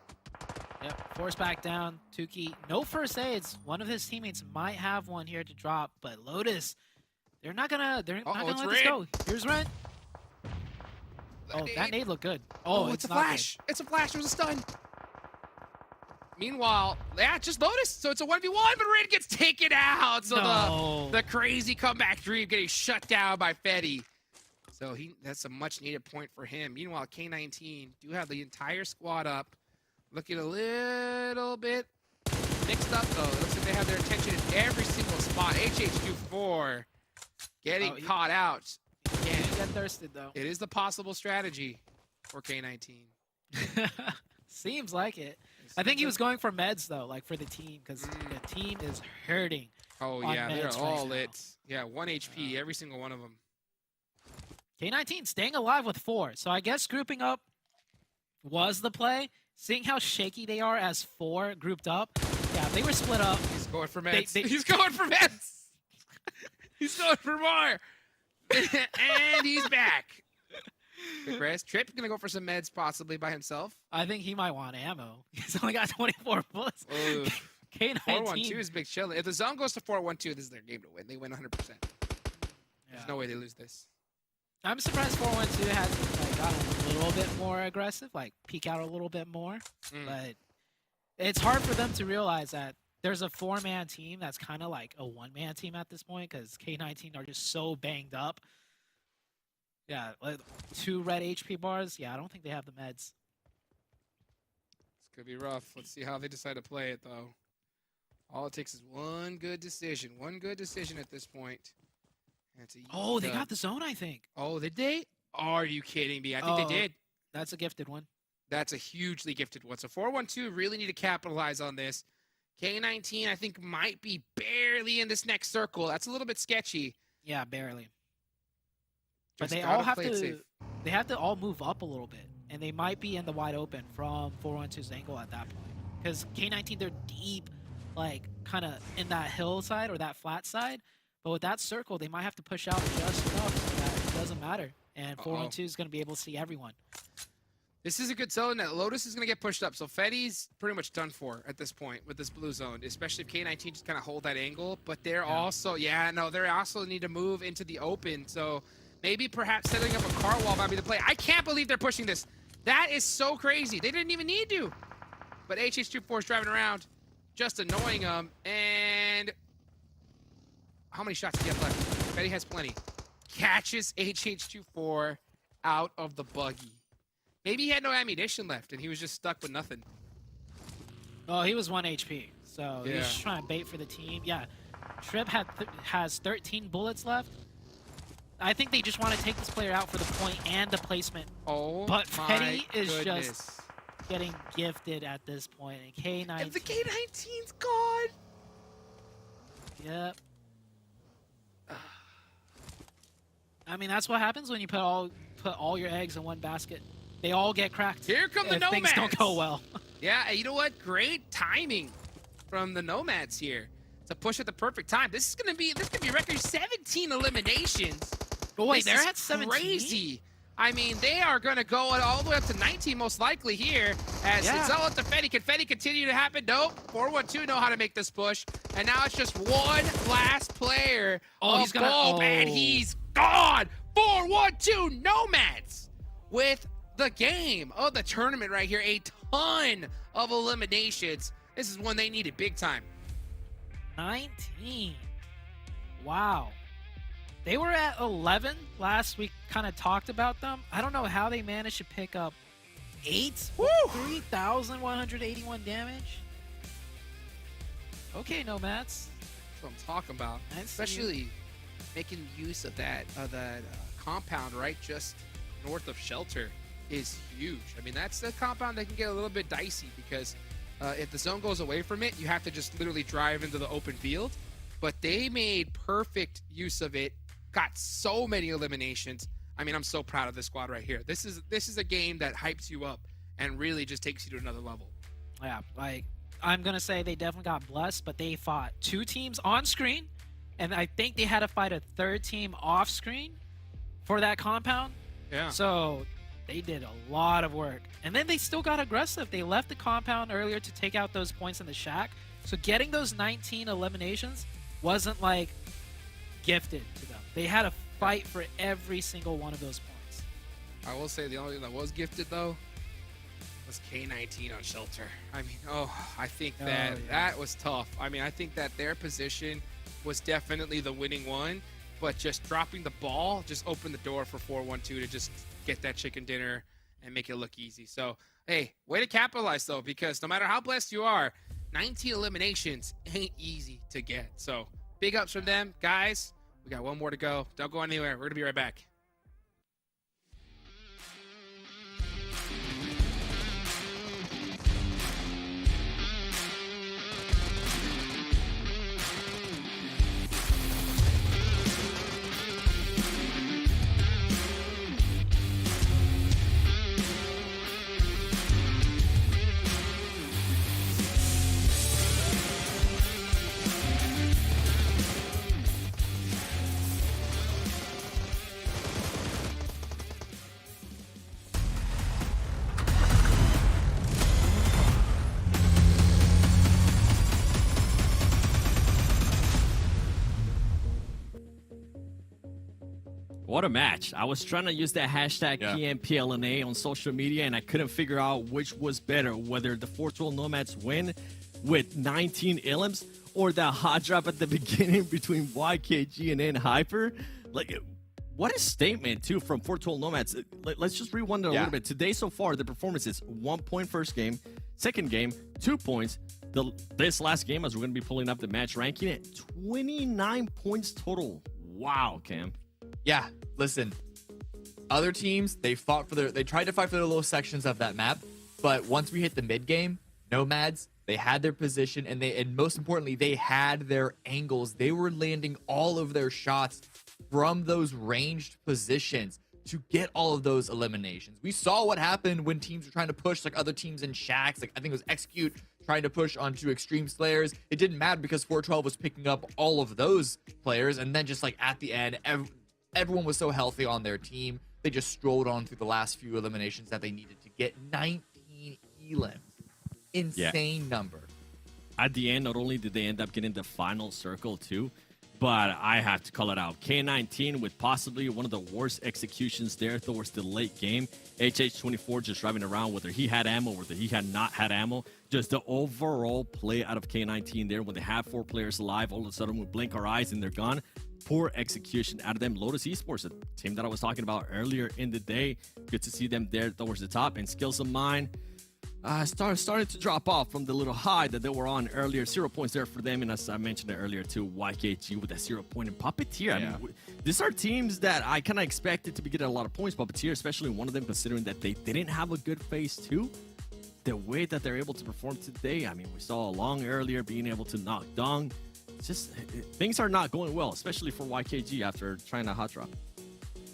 Yep, force back down. Tuki, no first aids. One of his teammates might have one here to drop, but Lotus, they're not gonna let this go. Here's Ren. Oh, that nade looked good. Oh, it's a not flash. It's a flash. It was a stun. Meanwhile, yeah, just Lotus. So it's a 1v1, but Rin gets taken out. So No. the crazy comeback dream getting shut down by Fetty. So that's a much needed point for him. Meanwhile, K19 do have the entire squad up. Looking a little bit mixed up, though. It looks like they have their attention in every single spot. HH24 getting caught out. He got thirsted, though. It is the possible strategy for K19. Seems like it. I think he was going for meds, though, like for the team, because the team is hurting. Oh, on yeah, they're meds all right now. lit. Yeah, 1 HP, every single one of them. K19 staying alive with 4. So I guess grouping up was the play. Seeing how shaky they are as 4 grouped up, Yeah, they were split up. He's going for meds. They- He's going for meds. He's going for more. And he's back. Good rest. Trip gonna go for some meds possibly by himself. I think he might want ammo. He's only got 24 bullets. Ooh. K19. 4-1-2 is big chill. If the zone goes to 4-1-2, this is their game to win. They win 100%. There's no way they lose this. I'm surprised 412 hasn't like, gotten a little bit more aggressive, like peek out a little bit more. But it's hard for them to realize that there's a 4-man team that's kind of like a 1-man team at this point because K19 are just so banged up. Yeah, like 2 red HP bars. Yeah, I don't think they have the meds. This could be rough. Let's see how they decide to play it, though. All it takes is one good decision. One good decision at this point. Oh, they got the zone, I think. Oh, did they? Are you kidding me? I think they did. That's a gifted one. That's a hugely gifted one. So 4-1-2 really need to capitalize on this. K19, I think, might be barely in this next circle. That's a little bit sketchy. Yeah, barely. But Just they gotta all have play it to. safe. They have to all move up a little bit, and they might be in the wide open from 412's angle at that point. Because K19, they're deep, like kind of in that hillside or that flat side. But with that circle, they might have to push out just enough so that it doesn't matter. And 412 is going to be able to see everyone. This is a good zone. That Lotus is going to get pushed up. So Fetty's pretty much done for at this point with this blue zone, especially if K19 just kind of hold that angle. But they're also, they also need to move into the open. So maybe perhaps setting up a car wall might be the play. I can't believe they're pushing this. That is so crazy. They didn't even need to. But HH24 is driving around, just annoying them. And how many shots do you have left? Fetty has plenty. Catches HH24 out of the buggy. Maybe he had no ammunition left and he was just stuck with nothing. Oh, he was 1 HP. So he's just trying to bait for the team. Yeah, Trip has 13 bullets left. I think they just want to take this player out for the point and the placement. Oh, but my Fetty is goodness. just getting gifted at this point. And K19. And the K19's gone. Yep. I mean, that's what happens when you put all your eggs in one basket. They all get cracked. Here come the if NOMADS. Things don't go well. Yeah, you know what? Great timing from the NOMADS here to push at the perfect time. This could be record 17 eliminations. Oh wait, This they're is at 17. Crazy. I mean, they are going to go all the way up to 19 most likely here as it's all up to Fetty. Can Fetty continue to happen? Nope. 4-1-2 know how to make this push. And now it's just one last player. Oh, he's gonna. BOPE, and he's gone. 4-1-2 NOMADS with the game of the tournament right here. A ton of eliminations. This is one they needed big time. 19. Wow. They were at 11 last week. Kind of talked about them. I don't know how they managed to pick up 8. 3,181 damage. Okay, NOMADS. That's what I'm talking about. I see Especially making use of that compound right just north of Shelter is huge. I mean, that's a compound that can get a little bit dicey because if the zone goes away from it, you have to just literally drive into the open field. But they made perfect use of it. Got so many eliminations. I mean, I'm so proud of this squad right here. This is a game that hypes you up and really just takes you to another level. Yeah, like, I'm going to say they definitely got blessed, but they fought 2 teams on screen, and I think they had to fight a 3rd team off screen for that compound. Yeah. So they did a lot of work. And then they still got aggressive. They left the compound earlier to take out those points in the shack. So getting those 19 eliminations wasn't like gifted to them. They had to fight for every single one of those points. I will say the only thing that was gifted though was K19 on Shelter. I mean, I think that was tough. I mean, I think that their position was definitely the winning one, but just dropping the ball just opened the door for 4-1-2 to just get that chicken dinner and make it look easy. So, hey, way to capitalize though, because no matter how blessed you are, 19 eliminations ain't easy to get. So, big ups from them. Guys, we got one more to go. Don't go anywhere. We're going to be right back. What a match. I was trying to use that hashtag Yeah. PMPLNA on social media, and I couldn't figure out which was better, whether the 412 Nomads win with 19 Illims or that hot drop at the beginning between YKG and N-Hyper. Like, what a statement, too, from 412 Nomads. Let's just rewind it a little bit. Today, so far, the performance is 1 point first game, second game, 2 points. This last game, as we're going to be pulling up the match ranking, at 29 points total. Wow, Cam. Yeah, listen. Other teams, they tried to fight for their little sections of that map, but once we hit the mid game, Nomads, they had their position, and most importantly, they had their angles. They were landing all of their shots from those ranged positions to get all of those eliminations. We saw what happened when teams were trying to push, like other teams in Shacks, like I think it was Execute trying to push onto Extreme Slayers. It didn't matter because 412 was picking up all of those players, and then just like at the end, everyone was so healthy on their team. They just strolled on through the last few eliminations that they needed to get 19 elims. Insane number. At the end, not only did they end up getting the final circle too, but I have to call it out. K19 with possibly one of the worst executions there towards the late game. HH24 just driving around, whether he had ammo, whether he had not had ammo. Just the overall play out of K19 there when they have 4 players alive, all of a sudden we blink our eyes and they're gone. Poor execution out of them. Lotus Esports, a team that I was talking about earlier in the day. Good to see them there towards the top. And Skills of Mine started to drop off from the little high that they were on earlier. 0 points there for them, and as I mentioned it earlier too, YKG with that 0 point, and Puppeteer. I mean, these are teams that I kind of expected to be getting a lot of points. Puppeteer, especially one of them, considering that they didn't have a good phase 2. The way that they're able to perform today, I mean, we saw Long earlier being able to knock down. It's just things are not going well, especially for YKG after trying to hot drop.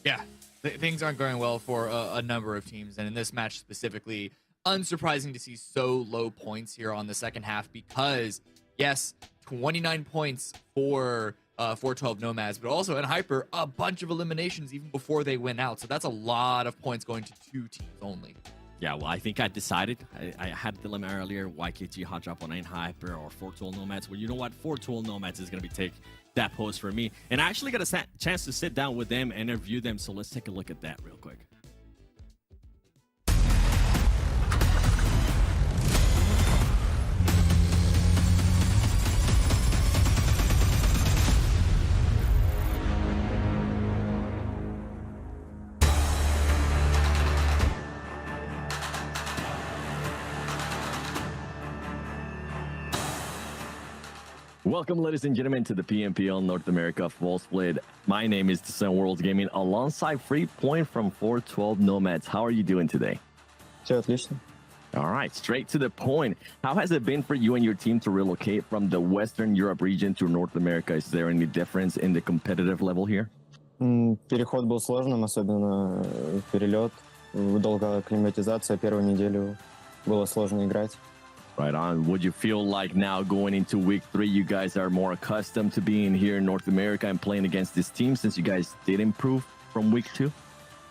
Yeah, things aren't going well for a number of teams, and in this match specifically, unsurprising to see so low points here on the second half because, yes, 29 points for 412 Nomads, but also in Hyper, a bunch of eliminations even before they went out. So that's a lot of points going to 2 teams only. Yeah, well, I think I decided. I had the dilemma earlier, YKG hot drop on Hyper or 412 Nomads. Well, you know what? 412 Nomads is going to take that post for me. And I actually got a chance to sit down with them and interview them. So let's take a look at that real quick. Welcome, ladies and gentlemen, to the PMPL North America Fall Split. My name is Sun Worlds Gaming, alongside Free Point from 412 Nomads. How are you doing today? Все отлично. All right, straight to the point. How has it been for you and your team to relocate from the Western Europe region to North America? Is there any difference in the competitive level here? Переход был сложным, особенно перелет, долгая акклиматизация, первую неделю было сложно играть. Right on. Would you feel like now going into week 3, you guys are more accustomed to being here in North America and playing against this team since you guys did improve from week 2?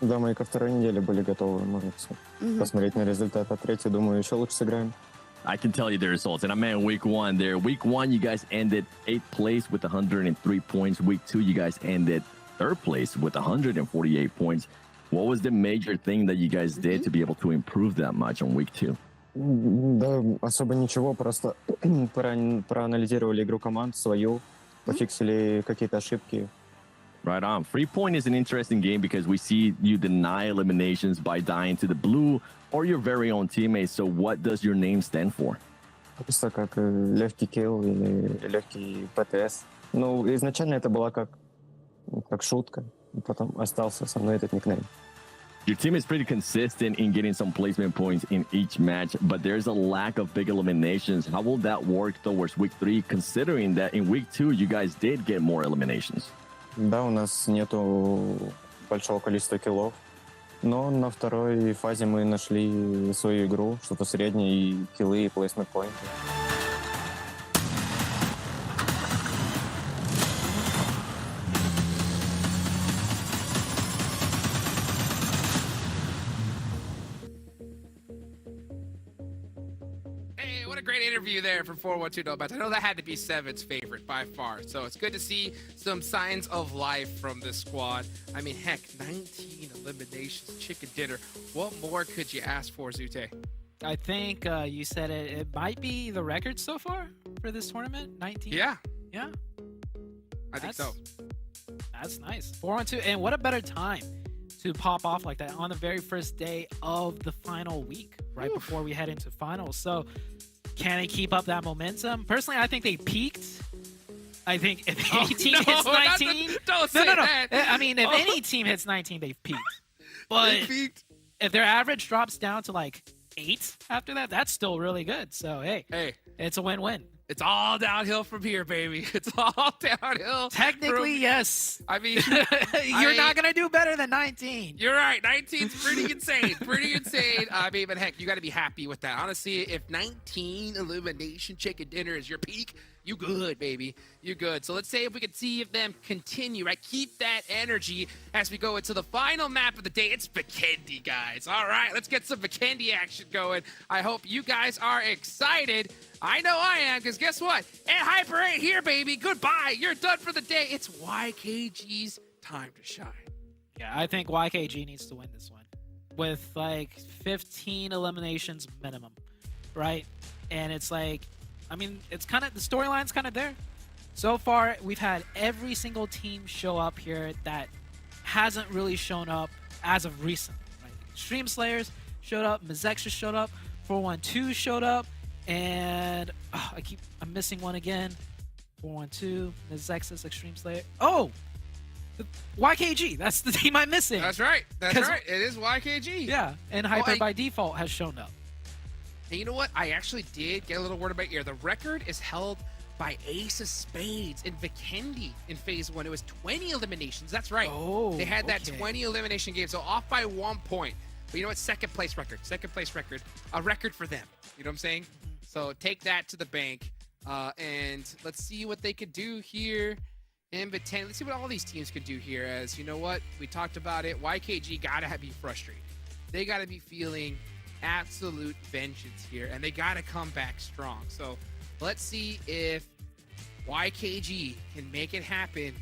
Да, мы ко второй неделе были готовы, можно посмотреть на результат. А третью, думаю, еще лучше сыграем. I can tell you the results. And I meant week 1 there. Week 1, you guys ended 8th place with 103 points. Week 2, you guys ended 3rd place with 148 points. What was the major thing that you guys did to be able to improve that much on week 2? Да, особо ничего, просто проанализировали игру команд свою, пофиксили какие-то ошибки. Right on. Free Point is an interesting game because we see you deny eliminations by dying to the blue or your very own teammates. So what does your name stand for? Просто как легкий килл или легкий ПТС. Ну, изначально это была как шутка, потом остался со мной этот никнейм. Your team is pretty consistent in getting some placement points in each match, but there's a lack of big eliminations. How will that work towards week 3, considering that in week 2, you guys did get more eliminations? Да, у нас нету большого количества киллов, но на второй фазе мы нашли свою игру, что-то среднее, и киллы, и плейсмент поинты. good interview there from 412 NOMADS. I know that had to be Seven's favorite by far. So it's good to see some signs of life from this squad. I mean, heck, 19 eliminations, chicken dinner. What more could you ask for, Zute? I think you said it might be the record so far for this tournament. 19. Yeah, Yeah. I think so. That's nice. 4-on-2, and what a better time to pop off like that on the very first day of the final week, right before we head into finals. So can they keep up that momentum? Personally, I think they peaked. I think if any team hits 19, don't say that. I mean, if any team hits 19, they've peaked. But They peaked. if their average drops down to like 8 after that, that's still really good. So hey, it's a win-win. It's all downhill from here, baby. It's all downhill. Technically, yes. I mean, You're not going to do better than 19. You're right. 19's pretty insane. Pretty insane. I mean, but heck, you got to be happy with that. Honestly, if 19 elimination chicken dinner is your peak, you good, baby. You good. So let's say if we could see if them continue, right? Keep that energy as we go into the final map of the day. It's Vikendi, guys. All right, let's get some Vikendi action going. I hope you guys are excited. I know I am, because guess what? And Hyper ain't here, baby. Goodbye. You're done for the day. It's YKG's time to shine. Yeah, I think YKG needs to win this one with like 15 eliminations minimum, right? And it's like, I mean, it's kind of, the storyline's kind of there. So far, we've had every single team show up here that hasn't really shown up as of recent. Right? Extreme Slayers showed up, MEZEXIS showed up, 412 showed up, and I'm missing one again. 412, MEZEXIS, Extreme Slayer. Oh! The YKG, that's the team I'm missing. That's right. That's right. It is YKG. Yeah, and Hyper by default has shown up. And you know what? I actually did get a little word about ear. The record is held by Ace of Spades and Vikendi in phase 1. It was 20 eliminations. That's right. Oh, they had that okay. 20 elimination game, so off by 1 point. But you know what? Second place record. Second place record. A record for them. You know what I'm saying? So take that to the bank. And let's see what they could do here in Vikendi. Let's see what all these teams could do here. As you know what? We talked about it. YKG got to be frustrated. They got to be feeling absolute vengeance here, and they got to come back strong. So let's see if YKG can make it happen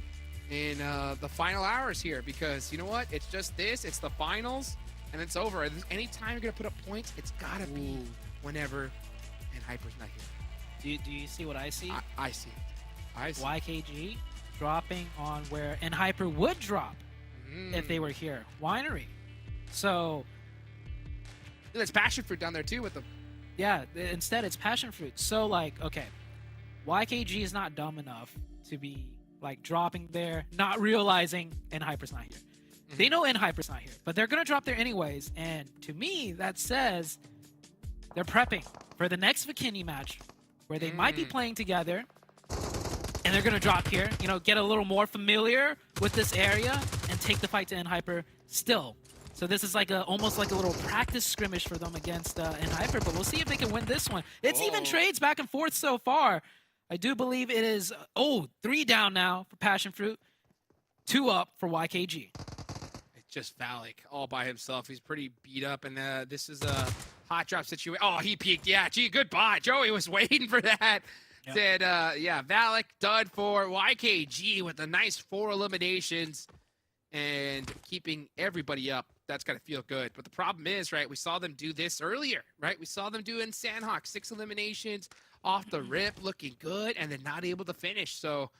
in the final hours here, because you know what? It's just this. It's the finals, and it's over. Anytime you're going to put up points, it's got to be whenever and Hyper's not here. Do you see what I see? I see it. I see YKG dropping on where and Hyper would drop if they were here. Winery. So there's PASSIONFRUIT down there too with them. yeah, instead it's PASSIONFRUIT. So like, okay, YKG is not dumb enough to be like dropping there, not realizing Hyper's not here. They know Hyper's not here, but they're gonna drop there anyways. And to me, that says they're prepping for the next Vikendi match where they might be playing together, and they're gonna drop here. You know, get a little more familiar with this area and take the fight to Hyper still. So this is like almost like a little practice scrimmage for them against Hyper, but we'll see if they can win this one. It's even trades back and forth so far. I do believe it is 3 down now for PASSIONFRUIT, 2 up for YKG. It's just Valak all by himself. He's pretty beat up, and this is a hot drop situation. Oh, he peaked. Yeah, gee, goodbye. Joey was waiting for that. Yep. Said, yeah, Valak done for YKG with a nice 4 eliminations and keeping everybody up. That's got to feel good. But the problem is, right, we saw them do this earlier, right? We saw them do in Sandhawk, 6 eliminations off the rip, looking good, and then not able to finish. So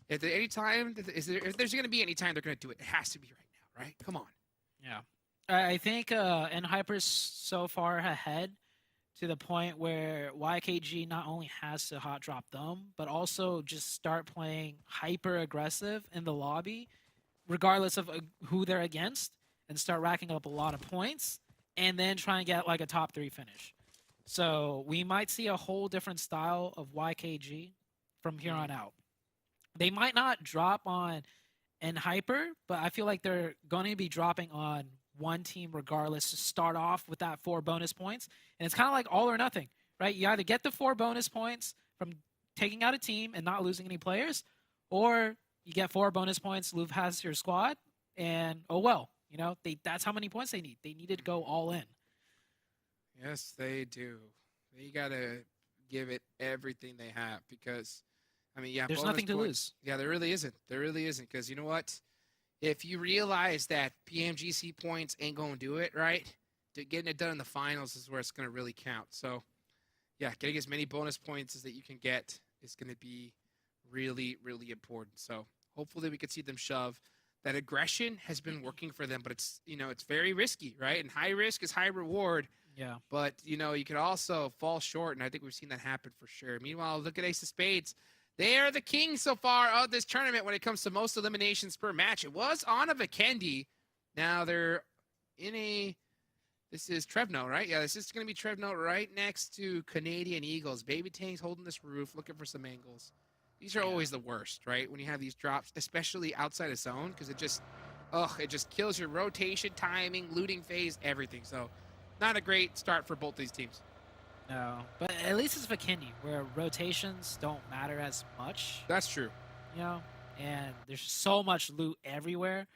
if there's going to be any time they're going to do it, it has to be right now, right? Come on. Yeah. I think Hyper's so far ahead to the point where YKG not only has to hot drop them, but also just start playing hyper aggressive in the lobby, regardless of who they're against, and start racking up a lot of points, and then try and get like a top 3 finish. So we might see a whole different style of YKG from here on out. They might not drop on Hyper, but I feel like they're going to be dropping on one team regardless to start off with that 4 bonus points. And it's kind of like all or nothing, right? You either get the 4 bonus points from taking out a team and not losing any players, or you get 4 bonus points, Louvre has your squad, and oh well. You know, that's how many points they need. They needed to go all in. Yes, they do. They got to give it everything they have because, I mean, yeah, There's bonus nothing to points- lose. Yeah, there really isn't. There really isn't because you know what? If you realize that PMGC points ain't going to do it, right? Getting it done in the finals is where it's going to really count. So, yeah, getting as many bonus points as that you can get is going to be really, really important. So, hopefully we could see them shove. That aggression has been working for them, but it's, you know, it's very risky, right? And high risk is high reward. Yeah. But, you know, you could also fall short, and I think we've seen that happen for sure. Meanwhile, look at Ace of Spades. They are the king so far of this tournament when it comes to most eliminations per match. It was on a Vikendi. Now they're in a... This is Trevno, right? Yeah, this is going to be Trevno right next to Canadian Eagles. Baby Tang's holding this roof, looking for some angles. These are always the worst, right? When you have these drops, especially outside of zone, because it just kills your rotation, timing, looting phase, everything. So, not a great start for both these teams. No, but at least it's Vikendi, where rotations don't matter as much, That's true. you know? And there's so much loot everywhere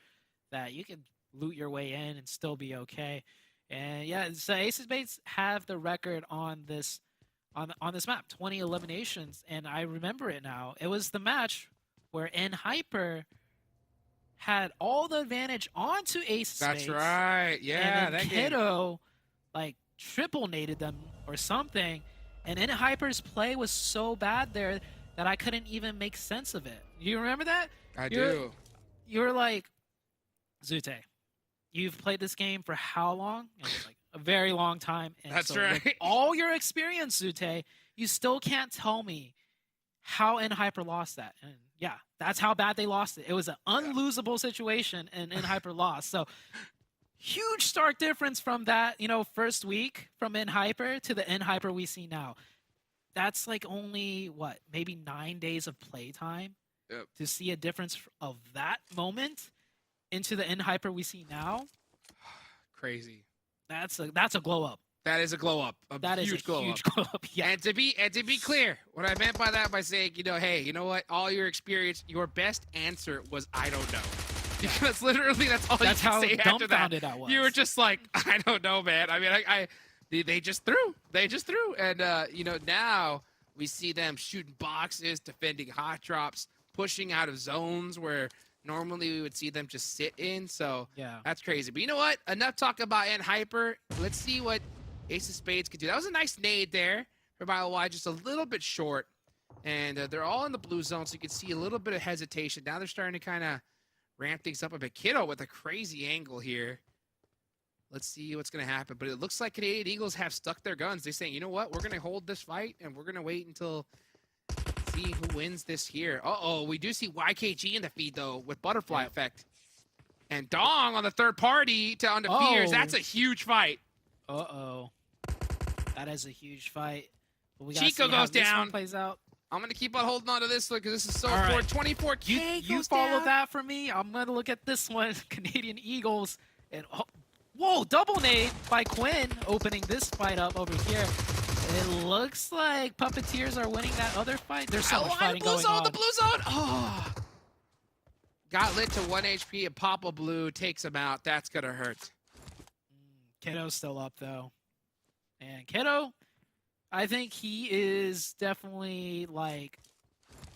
that you can loot your way in and still be okay. And yeah, so Ace of Spades have the record on this this map, 20 eliminations, and I remember it now. It was the match where NHyper had all the advantage onto Ace of Spades. That's right. Yeah, and then that game. Kiddo like triple naded them or something, and NHyper's play was so bad there that I couldn't even make sense of it. You remember that? I do. You're like, Zute, you've played this game for how long? And it's like a very long time. And That's so with right. all your experience, Zute, you still can't tell me how NHyper lost that. And yeah, that's how bad they lost it. It was an unlosable situation, and NHyper lost. So huge stark difference from that, you know, first week from NHyper to the NHyper we see now. That's like only what, maybe 9 days of playtime Yep. to see a difference of that moment into the NHyper we see now. Crazy. That's a glow up. That is a glow up. That is huge a glow huge up. glow up. Yeah. And to be clear, what I meant by that by saying, you know, hey, you know what? All your experience, your best answer was I don't know. Because literally that's all That's you how can say after that. dumbfounded I was. You were just like, I don't know, man. I mean, they just threw. They just threw. And you know, now we see them shooting boxes, defending hot drops, pushing out of zones where normally we would see them just sit in. So Yeah. that's crazy. But you know what? Enough talk about NHyper. Let's see what Ace of Spades could do. That was a nice nade there for BioY, just a little bit short. And they're all in the blue zone, so you can see a little bit of hesitation. Now they're starting to kind of ramp things up a bit. Kiddo with a crazy angle here. Let's see what's going to happen. But it looks like Canadian Eagles have stuck their guns. They're saying, you know what? We're going to hold this fight, and we're going to wait until see who wins this here. Uh-oh, we do see YKG in the feed, though, with Butterfly Effect. And Dong on the third party on the Fears. Oh. That's a huge fight. Uh-oh. That is a huge fight. But we gotta Chico see how goes this one down. plays out. I'm going to keep on holding on to this one because this is so All right. important. 24K You goes follow down. that for me. I'm gonna look at this one. Canadian Eagles and whoa, double nade by Quinn opening this fight up over here. It looks like Puppeteers are winning that other fight. There's so much fighting blue going zone, on. the blue zone. Oh. Got lit to 1 HP and Papa Blue takes him out. That's gonna hurt. Kiddo's still up though. And Kiddo, I think he is definitely like,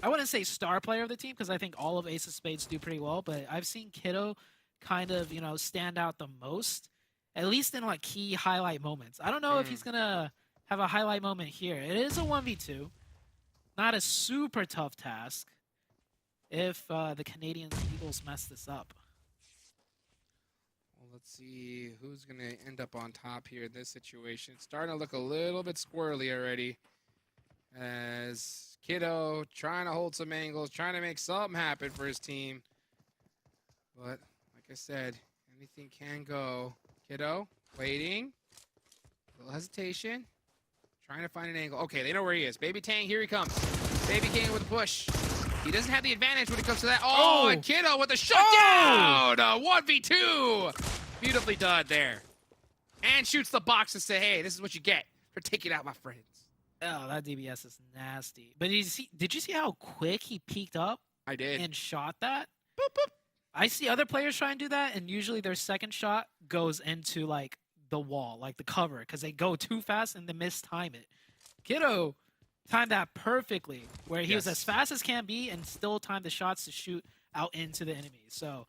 I wouldn't say star player of the team because I think all of Ace of Spades do pretty well, but I've seen Kiddo kind of, you know, stand out the most, at least in like key highlight moments. I don't know if he's gonna have a highlight moment here. It is a 1v2, not a super tough task if the Canadian Eagles mess this up. Well, let's see who's gonna end up on top here in this situation. It's starting to look a little bit squirrely already. As Kiddo trying to hold some angles, trying to make something happen for his team. But like I said, anything can go. Kiddo waiting. A little hesitation. Trying to find an angle. Okay, they know where he is. Baby Tang, here he comes. Baby King with a push. He doesn't have the advantage when it comes to that. Oh, and Kiddo with a shutdown! 1v2! Beautifully done there. And shoots the box and say, hey, this is what you get for taking out my friends. Oh, that DBS is nasty. But did you see how quick he peeked up I did. and shot that? Boop, boop. I see other players try and do that, and usually their second shot goes into like the wall, like the cover, because they go too fast and they mistime it. Kiddo timed that perfectly, where he was Yes. as fast as can be and still timed the shots to shoot out into the enemy. So,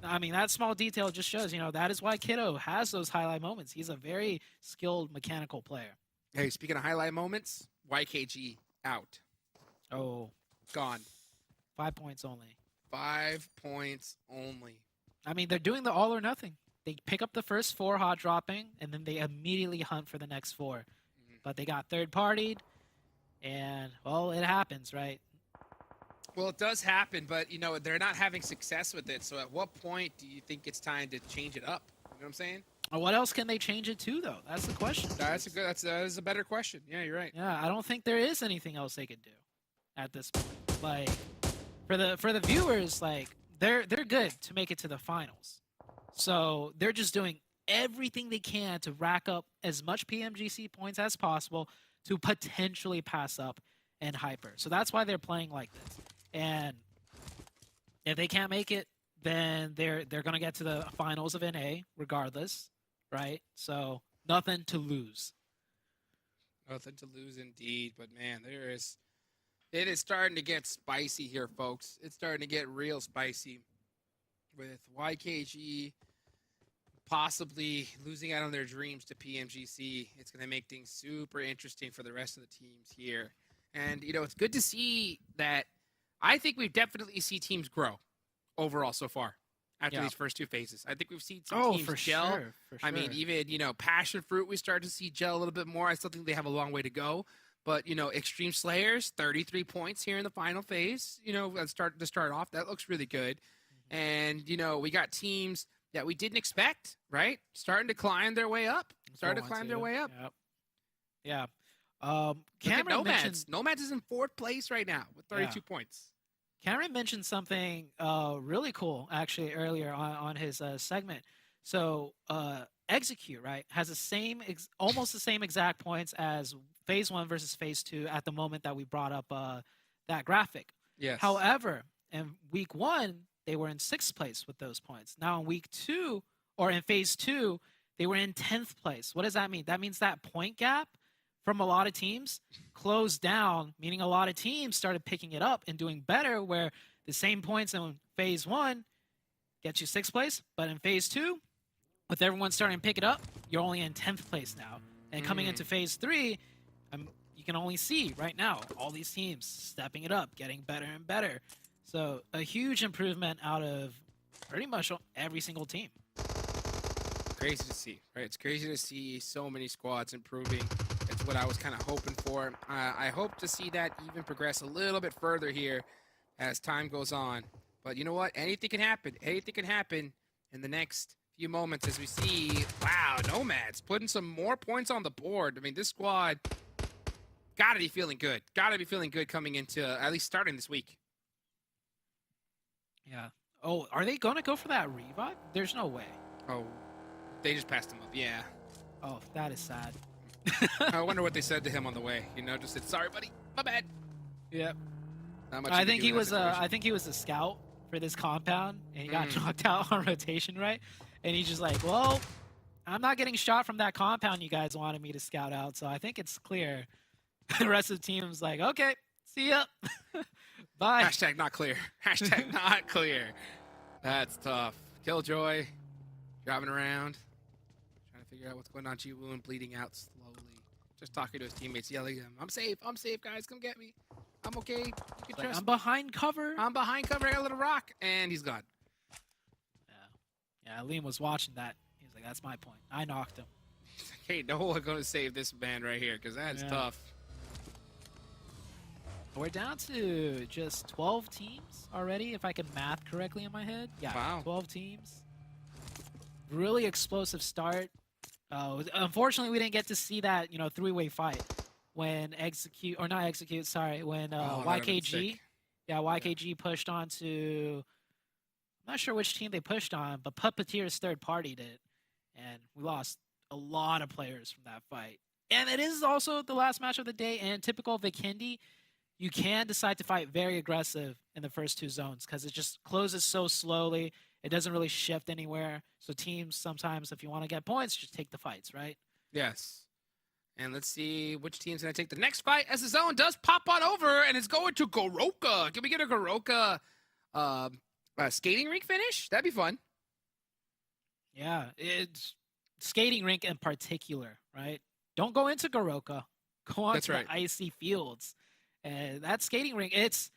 I mean, that small detail just shows, you know, that is why Kiddo has those highlight moments. He's a very skilled mechanical player. Hey, speaking of highlight moments, YKG out. Oh, Gone. 5 points only. 5 points only. I mean, they're doing the all or nothing. They pick up the first 4 hot dropping, and then they immediately hunt for the next 4. But they got third-partied, and, well, it happens, right? Well, it does happen, but, you know, they're not having success with it. So at what point do you think it's time to change it up? You know what I'm saying? What else can they change it to, though? That's the question. That is a better question. Yeah, you're right. Yeah, I don't think there is anything else they could do at this point. Like, for the viewers, like, they're good to make it to the finals. So they're just doing everything they can to rack up as much PMGC points as possible to potentially pass up and hyper. So that's why they're playing like this. And if they can't make it, then they're gonna get to the finals of NA regardless, right? So nothing to lose. Nothing to lose indeed, but man, it is starting to get spicy here, folks. It's starting to get real spicy with YKG possibly losing out on their dreams to PMGC. It's going to make things super interesting for the rest of the teams here. And, you know, it's good to see that I think we've definitely seen teams grow overall so far after these first 2 phases. I think we've seen some teams gel. Sure, for sure. I mean, even, you know, Passionfruit, we started to see gel a little bit more. I still think they have a long way to go. But, you know, Extreme Slayers, 33 points here in the final phase. You know, to start off, that looks really good. And, you know, we got teams that we didn't expect, right? Starting to climb their way up. Yep. Yeah. Cameron mentioned NOMADS is in 4th place right now with 32 points. Cameron mentioned something really cool actually earlier on his segment. So Execute, right, has the same almost the same exact points as phase 1 versus phase 2 at the moment that we brought up that graphic. Yes. However, in week 1, they were in 6th place with those points. Now in week 2, or in phase 2, they were in 10th place. What does that mean? That means that point gap from a lot of teams closed down, meaning a lot of teams started picking it up and doing better, where the same points in phase 1 gets you 6th place, but in phase 2, with everyone starting to pick it up, you're only in 10th place now. And coming into phase 3, you can only see right now all these teams stepping it up, getting better and better. So a huge improvement out of pretty much every single team. Crazy to see, right? It's crazy to see so many squads improving. It's what I was kind of hoping for. I hope to see that even progress a little bit further here as time goes on. But you know what? Anything can happen. Anything can happen in the next few moments as we see, wow, NOMADS putting some more points on the board. I mean, this squad got to be feeling good. Got to be feeling good coming into at least starting this week. Yeah. Oh, are they going to go for that revive? There's no way. Oh, they just passed him up. Yeah. Oh, that is sad. I wonder what they said to him on the way. You know, just said, "Sorry, buddy, my bad." Yep. Not much I you can think do he in that was. situation. I think he was a scout for this compound, and he got knocked out on rotation, right? And he's just like, "Well, I'm not getting shot from that compound you guys wanted me to scout out, so I think it's clear." The rest of the team's like, "Okay, see ya, bye." Hashtag not clear. Hashtag not clear. That's tough. Killjoy driving around, trying to figure out what's going on. Ji-Woon bleeding out slowly, just talking to his teammates, yelling at them, "I'm safe. I'm safe, guys. Come get me. I'm okay. You can Like, trust I'm me. behind cover. I'm behind cover. I got a little rock," and he's gone. Yeah, Liam was watching that. He was like, "That's my point. I knocked him." Hey, no one gonna save this man right here because that's Yeah. tough. We're down to just 12 teams already, if I can math correctly in my head. Yeah, Wow. 12 teams. Really explosive start. Unfortunately, we didn't get to see that, you know, 3-way fight when when Oh, that'd have been YKG, sick. YKG pushed on to, I'm not sure which team they pushed on, but Puppeteer's third partied it, and we lost a lot of players from that fight. And it is also the last match of the day, and typical of Vikendi, you can decide to fight very aggressive in the first 2 zones because it just closes so slowly. It doesn't really shift anywhere. So teams sometimes, if you want to get points, just take the fights, right? Yes. And let's see which team's going to take the next fight as the zone does pop on over, and it's going to Goroka. Can we get a Goroka skating rink finish? That'd be fun. Yeah, it's skating rink in particular, right? Don't go into Goroka. Go on That's to right. the icy fields. And that skating rink, it's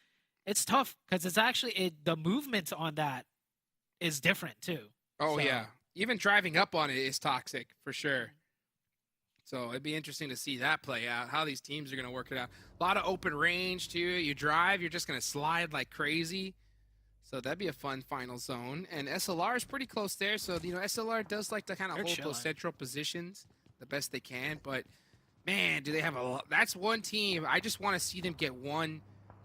tough because it's actually the movement on that is different too. Oh, So- yeah. Even driving up on it is toxic, for sure. So it'd be interesting to see that play out, how these teams are going to work it out. A lot of open range, too. You drive, you're just going to slide like crazy. So that'd be a fun final zone. And SLR is pretty close there. So, SLR does like to kind of They're hold chilling. those central positions the best they can. But, man, do they have a lot. That's one team. I just want to see them get one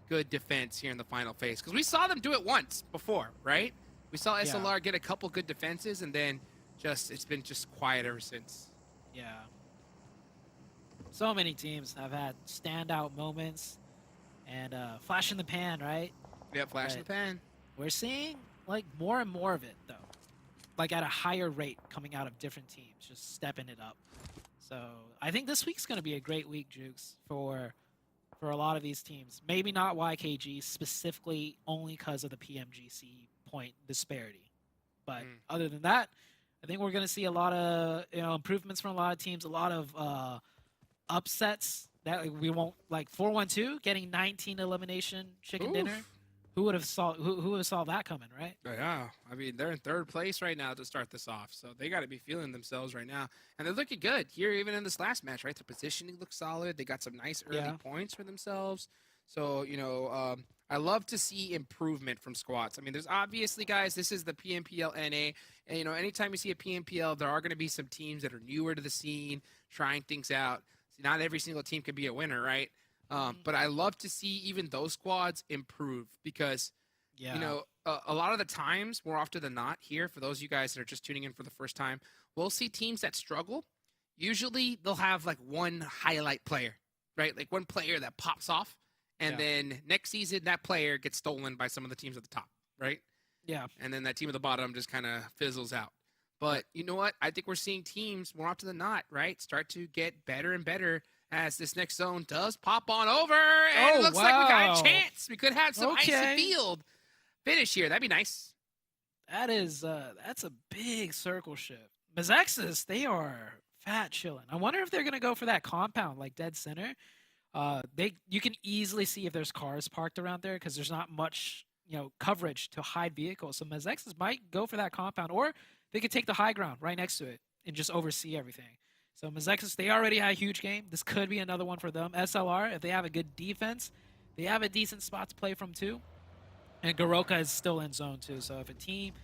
good defense here in the final phase. Because we saw them do it once before, right? We saw SLR get a couple good defenses, and then it's been just quiet ever since. Yeah. So many teams have had standout moments and flash in the pan, right? Yeah, flash in the pan. We're seeing like more and more of it though, like at a higher rate coming out of different teams, just stepping it up. So I think this week's going to be a great week, Jukes, for a lot of these teams. Maybe not YKG specifically, only because of the PMGC point disparity, but other than that, I think we're going to see a lot of improvements from a lot of teams, a lot of upsets that we won't, like 4-1-2 getting 19 elimination chicken dinner. Who would have saw that coming, right? Yeah, I mean, they're in third place right now to start this off, so they got to be feeling themselves right now. And they're looking good here, even in this last match, right? Their positioning looks solid. They got some nice early points for themselves. So, I love to see improvement from squads. I mean, there's obviously, guys, this is the PMPL NA. And, anytime you see a PMPL, there are going to be some teams that are newer to the scene, trying things out. So not every single team can be a winner, right? But I love to see even those squads improve because, a lot of the times, more often than not, here, for those of you guys that are just tuning in for the first time, we'll see teams that struggle. Usually they'll have like one highlight player, right? Like one player that pops off. And then next season, that player gets stolen by some of the teams at the top, right? Yeah. And then that team at the bottom just kind of fizzles out. But you know what? I think we're seeing teams more often than not, right, start to get better and better as this next zone does pop on over. And it looks like we got a chance. We could have some icy field finish here. That'd be nice. That is, that's a big circle shift. MEZEXIS, they are fat chilling. I wonder if they're going to go for that compound, like dead center. You can easily see if there's cars parked around there because there's not much, coverage to hide vehicles. So MEZEXIS might go for that compound, or they could take the high ground right next to it and just oversee everything. So MEZEXIS, they already had a huge game. This could be another one for them. SLR, if they have a good defense, they have a decent spot to play from too. And Goroka is still in zone too. So if a team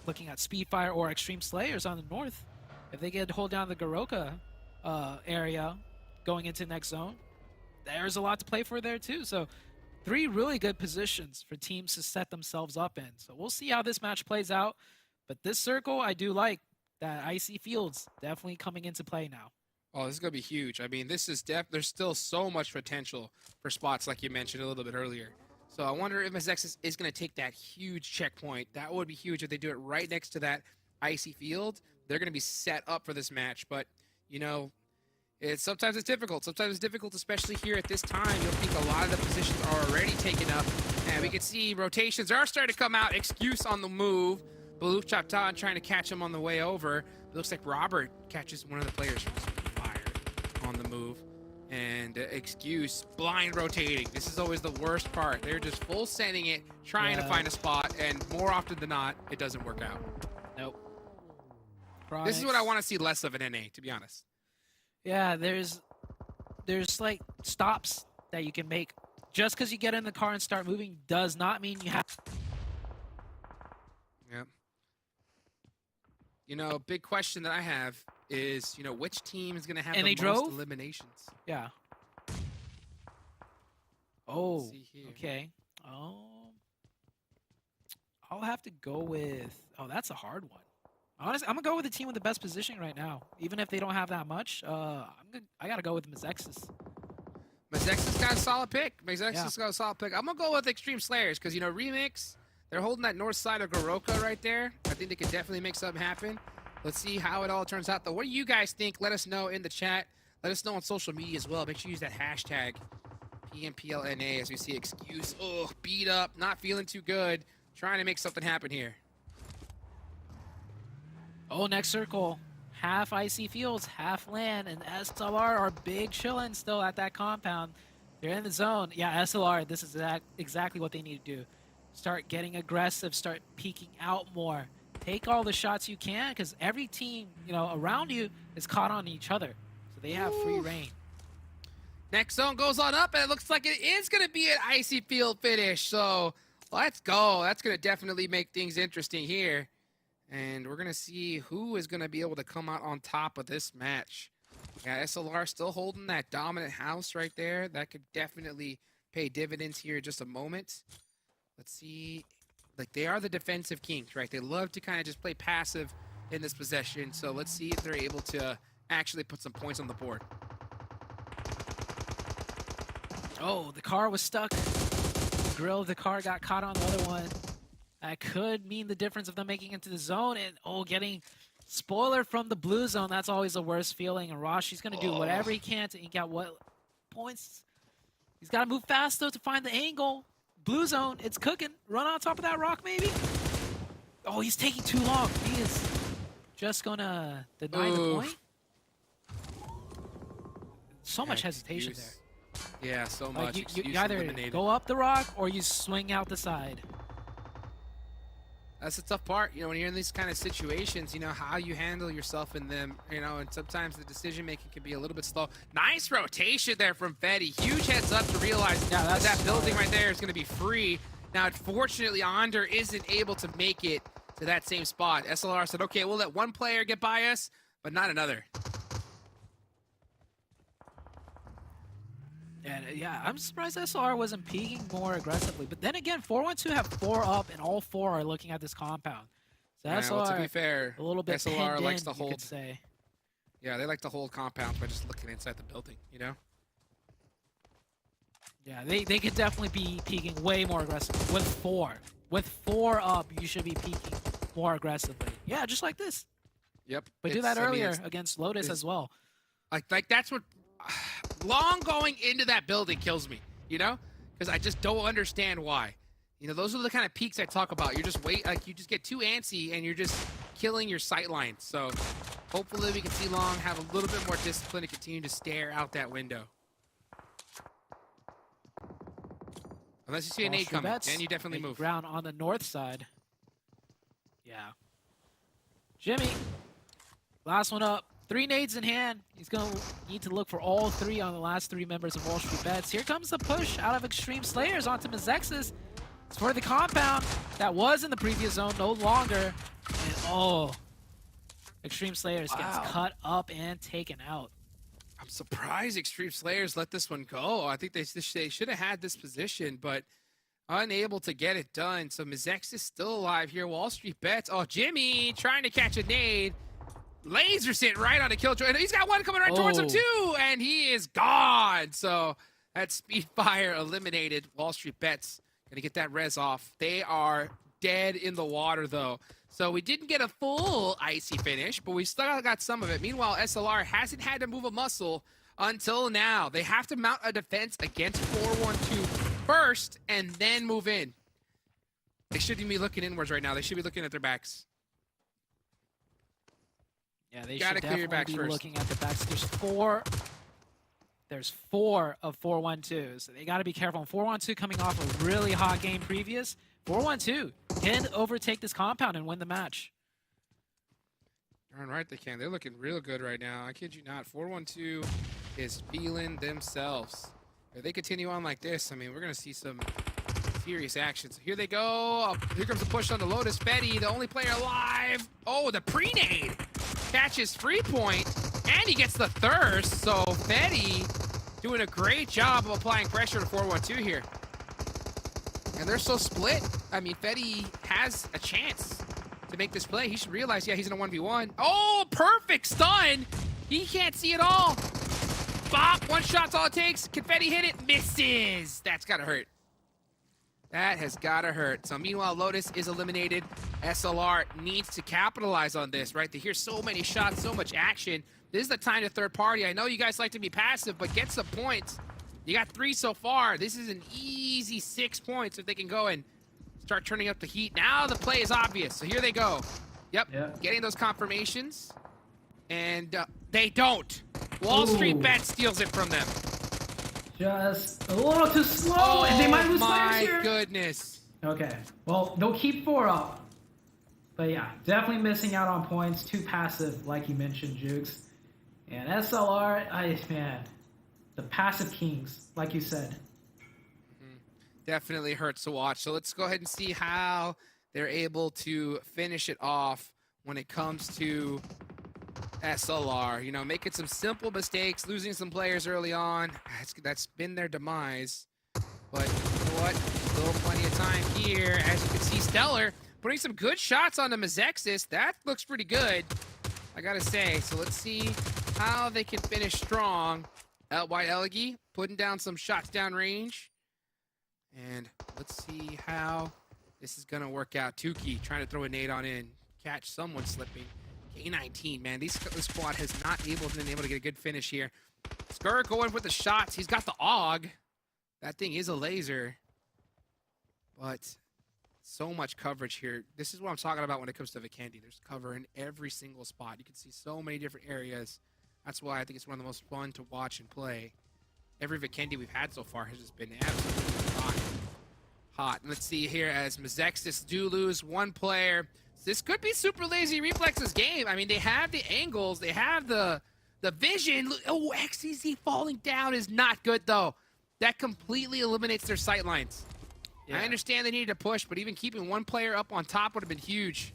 looking at Speedfire or Extreme Slayers on the north, if they get hold down the Goroka area going into next zone, there's a lot to play for there too. So 3 really good positions for teams to set themselves up in. So we'll see how this match plays out. But this circle, I do like that icy fields definitely coming into play now. Oh, this is going to be huge. I mean, this is there's still so much potential for spots like you mentioned a little bit earlier. So I wonder if MEZEXIS is going to take that huge checkpoint. That would be huge if they do it right next to that icy field. They're going to be set up for this match. But, sometimes it's difficult. Sometimes it's difficult, especially here at this time. You'll think a lot of the positions are already taken up. And we can see rotations are starting to come out. Excuse on the move. BULUC CHABTAN trying to catch him on the way over. It looks like Robert catches one of the players from fire on the move. And Excuse blind rotating. This is always the worst part. They're just full sending it, trying to find a spot. And more often than not, it doesn't work out. Nope. This is what I want to see less of in NA, to be honest. Yeah, there's like stops that you can make. Just because you get in the car and start moving does not mean you have. Yep. Big question that I have is, which team is going to have And the they most drove? eliminations? Yeah. Oh, Let's see here. okay. I'll have to go with. Oh, that's a hard one. Honestly, I'm gonna go with the team with the best positioning right now, even if they don't have that much. I gotta go with MEZEXIS. MEZEXIS got a solid pick. MEZEXIS got a solid pick. I'm going to go with Extreme Slayers because, Remix, they're holding that north side of Goroka right there. I think they can definitely make something happen. Let's see how it all turns out, though. What do you guys think? Let us know in the chat. Let us know on social media as well. Make sure you use that hashtag PMPLNA as we see excuse. Oh, beat up, not feeling too good. Trying to make something happen here. Oh, next circle. Half icy fields, half land, and SLR are big chillin' still at that compound. They're in the zone. Yeah, SLR, this is exactly what they need to do. Start getting aggressive, start peeking out more. Take all the shots you can, because every team, you know, around you is caught on each other. So they have free reign. Next zone goes on up, and it looks like it is going to be an icy field finish. So let's go. That's going to definitely make things interesting here. And we're going to see who is going to be able to come out on top of this match. Yeah, SLR still holding that dominant house right there. That could definitely pay dividends here in just a moment. Let's see. Like, they are the defensive kings, right? They love to kind of just play passive in this possession. So let's see if they're able to actually put some points on the board. Oh, the car was stuck. The grill of the car got caught on the other one. That could mean the difference of them making it into the zone and, oh, getting spoiler from the blue zone. That's always the worst feeling. And Roshi's going to do whatever he can to ink out what points. He's got to move fast, though, to find the angle. Blue zone, it's cooking. Run on top of that rock, maybe? Oh, he's taking too long. He is just going to deny the point. So much hesitation there. Yeah, so much. Like you either go up the rock or you swing out the side. That's the tough part, you know, when you're in these kind of situations, you know, how you handle yourself in them, you know, and sometimes the decision-making can be a little bit slow. Nice rotation there from Fetty. Huge heads up to realize that building right there is going to be free. Now, unfortunately, Onder isn't able to make it to that same spot. SLR said, okay, we'll let one player get by us, but not another. And yeah, I'm surprised SLR wasn't peeking more aggressively. But then again, 412 have 4 up, and all 4 are looking at this compound. So yeah, SLR, well, to be fair, a little bit SLR likes to you hold. could say. Yeah, they like to hold compounds by just looking inside the building, you know? Yeah, they could definitely be peeking way more aggressively. With 4. With 4 up, you should be peeking more aggressively. Yeah, just like this. Yep. But do that earlier against Lotus as well. Like that's what... long going into that building kills me, you know? Because I just don't understand why. You know, those are the kind of peaks I talk about. You're just you just get too antsy and you're just killing your sight lines. So hopefully we can see Long have a little bit more discipline to continue to stare out that window. Unless you see an nade coming, then you definitely move. Ground on the north side. Yeah. Jimmy, last one up. 3 nades in hand. He's going to need to look for all 3 on the last 3 members of Wall Street Bets. Here comes the push out of Extreme Slayers onto MEZEXIS. It's for the compound that was in the previous zone, no longer. And oh, Extreme Slayers gets cut up and taken out. I'm surprised Extreme Slayers let this one go. I think they should have had this position, but unable to get it done. So MEZEXIS still alive here. Wall Street Bets. Oh, Jimmy trying to catch a nade. Lasers it right on the kill joint. He's got one coming right towards him too, and he is gone. So that Speedfire eliminated. Wall Street Bets gonna get that res off. They are dead in the water though. So we didn't get a full icy finish, but we still got some of it. Meanwhile, SLR hasn't had to move a muscle until now. They have to mount a defense against 412 first and then move in. They shouldn't be looking inwards right now. They should be looking at their backs. Yeah, they should definitely be looking at the backs. There's 4 of 412, so they got to be careful. And 412 coming off a really hot game previous. 412 can overtake this compound and win the match. Darn right they can. They're looking real good right now. I kid you not. 412 is feeling themselves. If they continue on like this, I mean, we're going to see some serious action. So here they go. Here comes the push on the Lotus. Fetty, the only player alive. Oh, the pre-nade. Catches free point, and he gets the thirst. So Fetty doing a great job of applying pressure to 412 here. And they're so split. I mean, Fetty has a chance to make this play. He should realize, yeah, he's in a 1v1. Oh, perfect stun. He can't see it all. Bop, one shot's all it takes. Can Fetty hit it? Misses. That's gotta hurt. That has gotta hurt. So meanwhile, Lotus is eliminated. SLR needs to capitalize on this, right? They hear so many shots, so much action. This is the time to third party. I know you guys like to be passive, but get some points. You got 3 so far. This is an easy 6 points if they can go and start turning up the heat. Now the play is obvious, so here they go. Yep, Yeah. getting those confirmations. And they don't. Wall Street Ooh. Bet steals it from them. Just a little too slow, and they might lose players my here. goodness. Okay, well, they'll keep 4 up. But yeah, definitely missing out on points. Too passive, like you mentioned, Jukes. And SLR, man, the passive kings, like you said. Definitely hurts to watch. So let's go ahead and see how they're able to finish it off when it comes to SLR. You know, making some simple mistakes, losing some players early on. That's been their demise. But you know what? Still plenty of time here. As you can see, Stellar putting some good shots on the MEZEXIS. That looks pretty good, I gotta say. So let's see how they can finish strong. Out wide Elegi putting down some shots downrange. And let's see how this is going to work out. Tukey trying to throw a nade on in. Catch someone slipping. K19, man. This squad has not been able to get a good finish here. Skur going with the shots. He's got the AUG. That thing is a laser. But so much coverage here. This is what I'm talking about when it comes to Vikendi. There's cover in every single spot. You can see so many different areas. That's why I think it's one of the most fun to watch and play. Every Vikendi we've had so far has just been absolutely hot. And let's see here as MEZEXIS do lose 1 player. This could be Super Lazy Reflex's game. I mean, they have the angles. They have the vision. Oh, XTZ falling down is not good, though. That completely eliminates their sight lines. I understand they needed to push, but even keeping 1 player up on top would have been huge.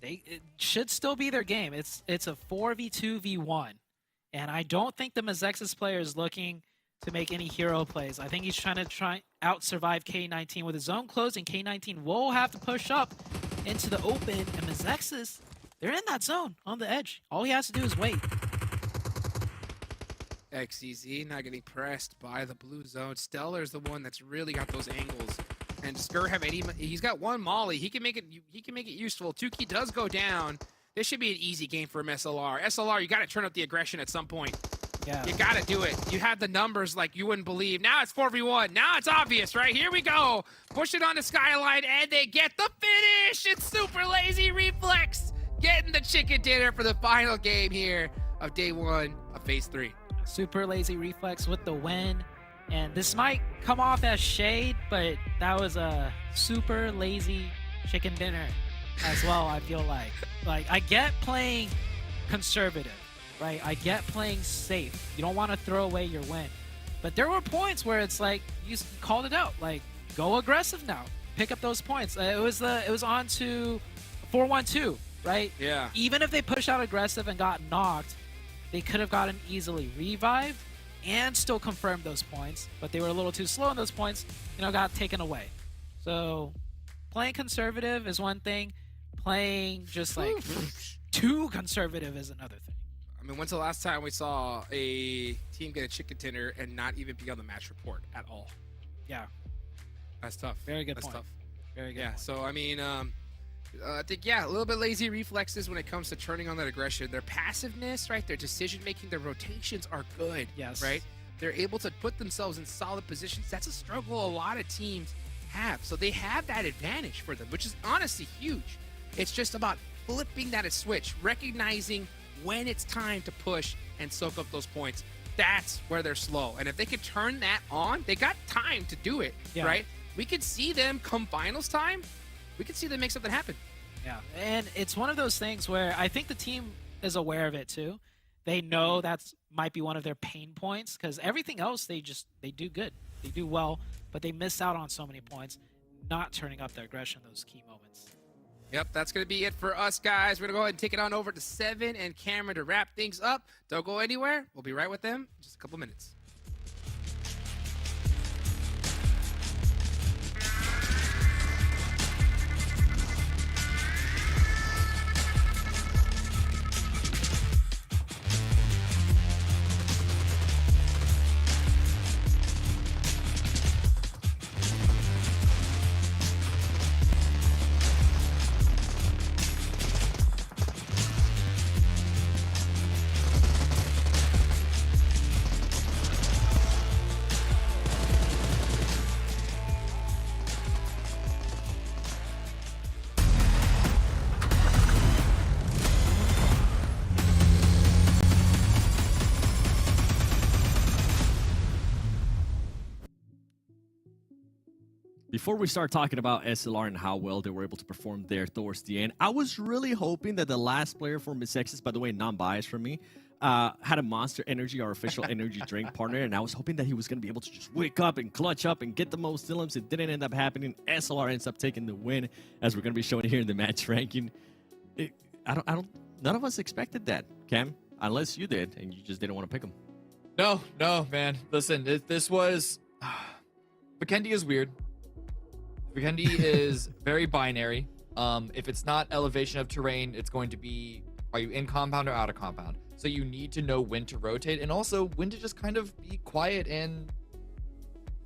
It should still be their game. It's a 4v2v1. And I don't think the MEZEXIS player is looking to make any hero plays. I think he's trying to out-survive K19 with his own closing. K19 will have to push up into the open, and MEZEXIS, they're in that zone on the edge. All he has to do is wait. XCZ not getting pressed by the blue zone. Stellar's the one that's really got those angles. And Skur have he's got 1 molly. He can make it useful. Tukey does go down. This should be an easy game for him, SLR. SLR, you got to turn up the aggression at some point. Yeah. You got to do it. You have the numbers like you wouldn't believe. Now it's 4v1. Now it's obvious, right? Here we go. Push it on the skyline, and they get the finish. It's Super Lazy Reflex getting the chicken dinner for the final game here of day 1 of phase 3. Super Lazy Reflex with the win. And this might come off as shade, but that was a super lazy chicken dinner as well, I feel like. Like, I get playing conservative, right? I get playing safe. You don't want to throw away your win. But there were points where it's like, you called it out. Like, go aggressive now. Pick up those points. It was on to 4-1-2, right? Yeah. Even if they pushed out aggressive and got knocked, they could have gotten easily revived and still confirmed those points, but they were a little too slow on those points, got taken away. So playing conservative is one thing. Playing just like too conservative is another thing. I mean, when's the last time we saw a team get a chicken dinner and not even be on the match report at all? Yeah. That's tough. Very good That's point. tough. Very good Yeah, point. so I mean, I think, a little bit lazy reflexes when it comes to turning on that aggression. Their passiveness, right? Their decision making, their rotations are good. Yes. Right? They're able to put themselves in solid positions. That's a struggle a lot of teams have. So they have that advantage for them, which is honestly huge. It's just about flipping that switch, recognizing when it's time to push and soak up those points. That's where they're slow. And if they could turn that on, they got time to do it, right? We could see them come finals time. We could see them make something happen. Yeah, and it's one of those things where I think the team is aware of it too. They know that's might be one of their pain points because everything else they do good. They do well, but they miss out on so many points, not turning up their aggression in those key moments. Yep, that's going to be it for us, guys. We're going to go ahead and take it on over to Seven and Cameron to wrap things up. Don't go anywhere. We'll be right with them in just a couple minutes. Before we start talking about SLR and how well they were able to perform there towards the end, I was really hoping that the last player for MEZEXIS, by the way, non-biased for me, had a Monster Energy, our official energy drink partner, and I was hoping that he was going to be able to just wake up and clutch up and get the most ilims. It didn't end up happening. SLR ends up taking the win, as we're going to be showing here in the match ranking. None of us expected that, Cam, unless you did, and you just didn't want to pick him. No, man. Listen, this was... Vikendi is weird. Vikendi is very binary. If it's not elevation of terrain, it's going to be, are you in compound or out of compound? So you need to know when to rotate, and also when to just kind of be quiet and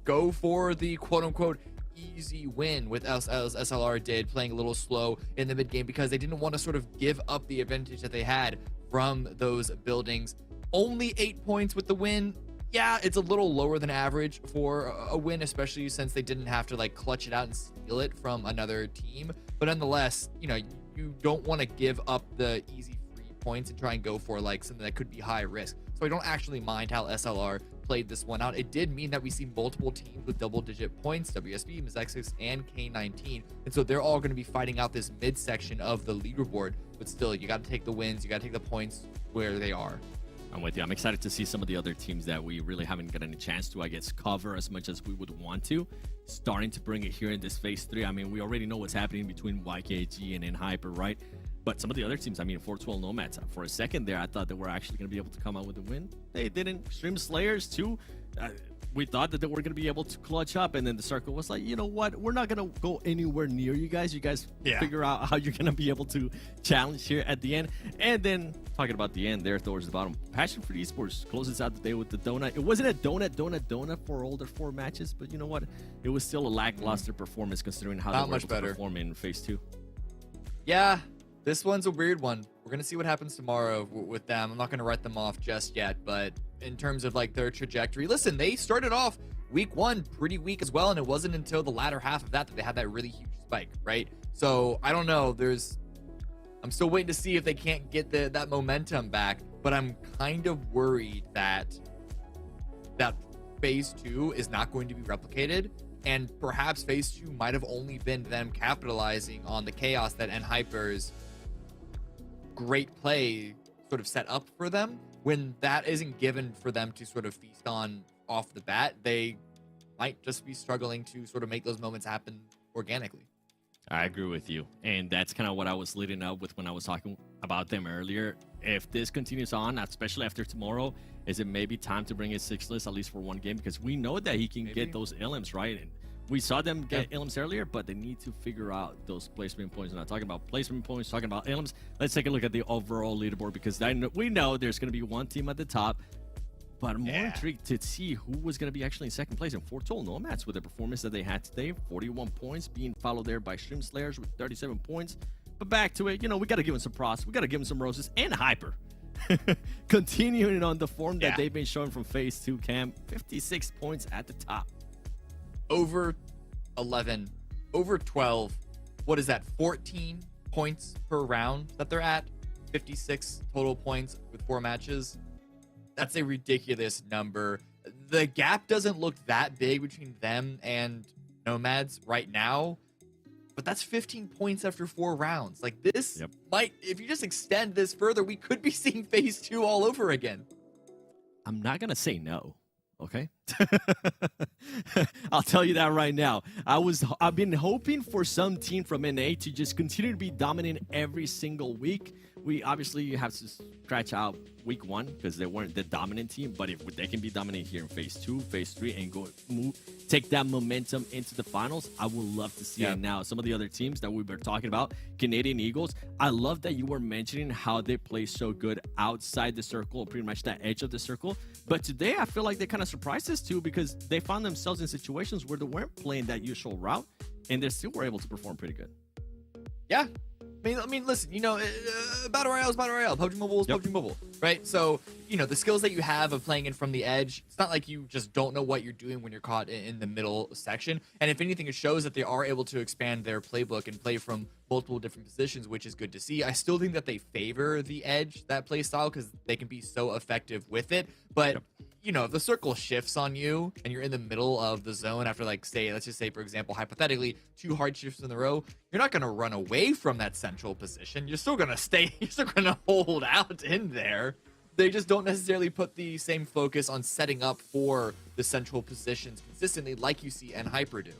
go for the quote-unquote easy win, with as SLR did, playing a little slow in the mid game because they didn't want to sort of give up the advantage that they had from those buildings. Only 8 points with the win. Yeah, it's a little lower than average for a win, especially since they didn't have to like clutch it out and steal it from another team. But nonetheless, you know, you don't want to give up the easy free points and try and go for like something that could be high risk. So I don't actually mind how SLR played this one out. It did mean that we see multiple teams with double-digit points, WSB, MEZEXIS, and K19. And so they're all going to be fighting out this mid-section of the leaderboard. But still, you got to take the wins. You got to take the points where they are. I'm with you. I'm excited to see some of the other teams that we really haven't gotten a chance to, I guess, cover as much as we would want to. Starting to bring it here in this phase 3. I mean, we already know what's happening between YKG and NHyper, right? But some of the other teams, I mean, 412 Nomads, for a second there, I thought they were actually going to be able to come out with a win. They didn't. Extreme Slayers, too. We thought that they were going to be able to clutch up, and then the circle was like, you know what? We're not going to go anywhere near you guys. You guys figure out how you're going to be able to challenge here at the end. And then, talking about the end there towards the bottom, PASSIONFRUIT Esports closes out the day with the donut. It wasn't a donut for all their 4 matches, but you know what? It was still a lackluster performance considering how they were able to perform in phase 2. Yeah, this one's a weird one. We're going to see what happens tomorrow with them. I'm not going to write them off just yet, but in terms of like their trajectory, listen, they started off week 1 pretty weak as well, and it wasn't until the latter half of that they had that really huge spike, right? So I don't know. I'm still waiting to see if they can't get that momentum back, but I'm kind of worried that phase 2 is not going to be replicated, and perhaps phase 2 might have only been them capitalizing on the chaos that NHyper's great play sort of set up for them. When that isn't given for them to sort of feast on off the bat, they might just be struggling to sort of make those moments happen organically. I agree with you. And that's kind of what I was leading up with when I was talking about them earlier. If this continues on, especially after tomorrow, is it maybe time to bring in Sixless at least for 1 game? Because we know that he can get those ilims, right? And we saw them get ilims earlier, but they need to figure out those placement points. We're not talking about placement points, talking about ilims. Let's take a look at the overall leaderboard, because we know there's going to be 1 team at the top. But I'm more intrigued to see who was going to be actually in second place. And 412 Nomads, with the performance that they had today, 41 points, being followed there by Extreme Slayers with 37 points. But back to it, you know, we got to give them some props. We got to give them some roses. And Hyper, continuing on the form that they've been showing from phase 2, Cam. 56 points at the top. Over 11, over 12. What is that? 14 points per round that they're at. 56 total points with 4 matches. That's a ridiculous number. The gap doesn't look that big between them and Nomads right now, but that's 15 points after 4 rounds. Like, this might, if you just extend this further, we could be seeing phase 2 all over again. I'm not going to say no. Okay. I'll tell you that right now. I've been hoping for some team from NA to just continue to be dominant every single week. We obviously have to scratch out week 1 because they weren't the dominant team, but if they can be dominant here in phase 2, phase 3, and take that momentum into the finals, I would love to see it now. Some of the other teams that we were talking about, Canadian Eagles, I love that you were mentioning how they play so good outside the circle, pretty much that edge of the circle. But today, I feel like they kind of surprised us too, because they found themselves in situations where they weren't playing that usual route, and they still were able to perform pretty good. Yeah. I mean, listen, you know, Battle Royale is Battle Royale. PUBG Mobile is PUBG Mobile, right? So, you know, the skills that you have of playing in from the edge, it's not like you just don't know what you're doing when you're caught in the middle section. And if anything, it shows that they are able to expand their playbook and play from multiple different positions, which is good to see. I still think that they favor the edge, that play style, because they can be so effective with it. But you know, if the circle shifts on you and you're in the middle of the zone after, like, say, let's just say, for example, hypothetically, 2 hard shifts in a row, you're not going to run away from that central position. You're still going to stay, you're still going to hold out in there. They just don't necessarily put the same focus on setting up for the central positions consistently like you see NHyper do.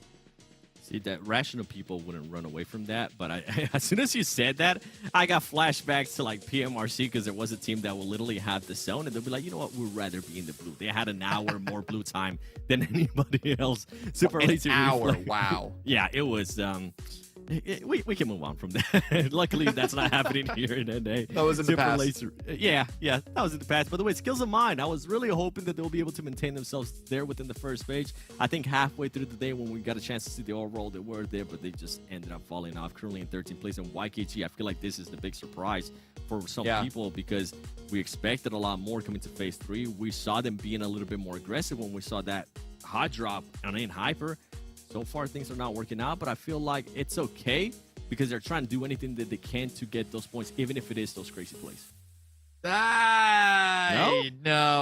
See, that rational people wouldn't run away from that, but as soon as you said that, I got flashbacks to like PMRC, because there was a team that will literally have the zone and they'll be like, you know what, we'd rather be in the blue. They had an hour more blue time than anybody else. Super lazy. An hour, reflex. wow. Yeah, it was we can move on from that. Luckily, that's not happening here in NA. That was in the past. Lazy. Yeah, that was in the past. By the way, Skills of Mine, I was really hoping that they'll be able to maintain themselves there within the first page. I think halfway through the day when we got a chance to see the overall, they were there, but they just ended up falling off. Currently in 13th place. And YKG, I feel like this is the big surprise for some people, because we expected a lot more coming to phase 3. We saw them being a little bit more aggressive when we saw that hot drop on NHyper. So far, things are not working out, but I feel like it's okay because they're trying to do anything that they can to get those points, even if it is those crazy plays. No,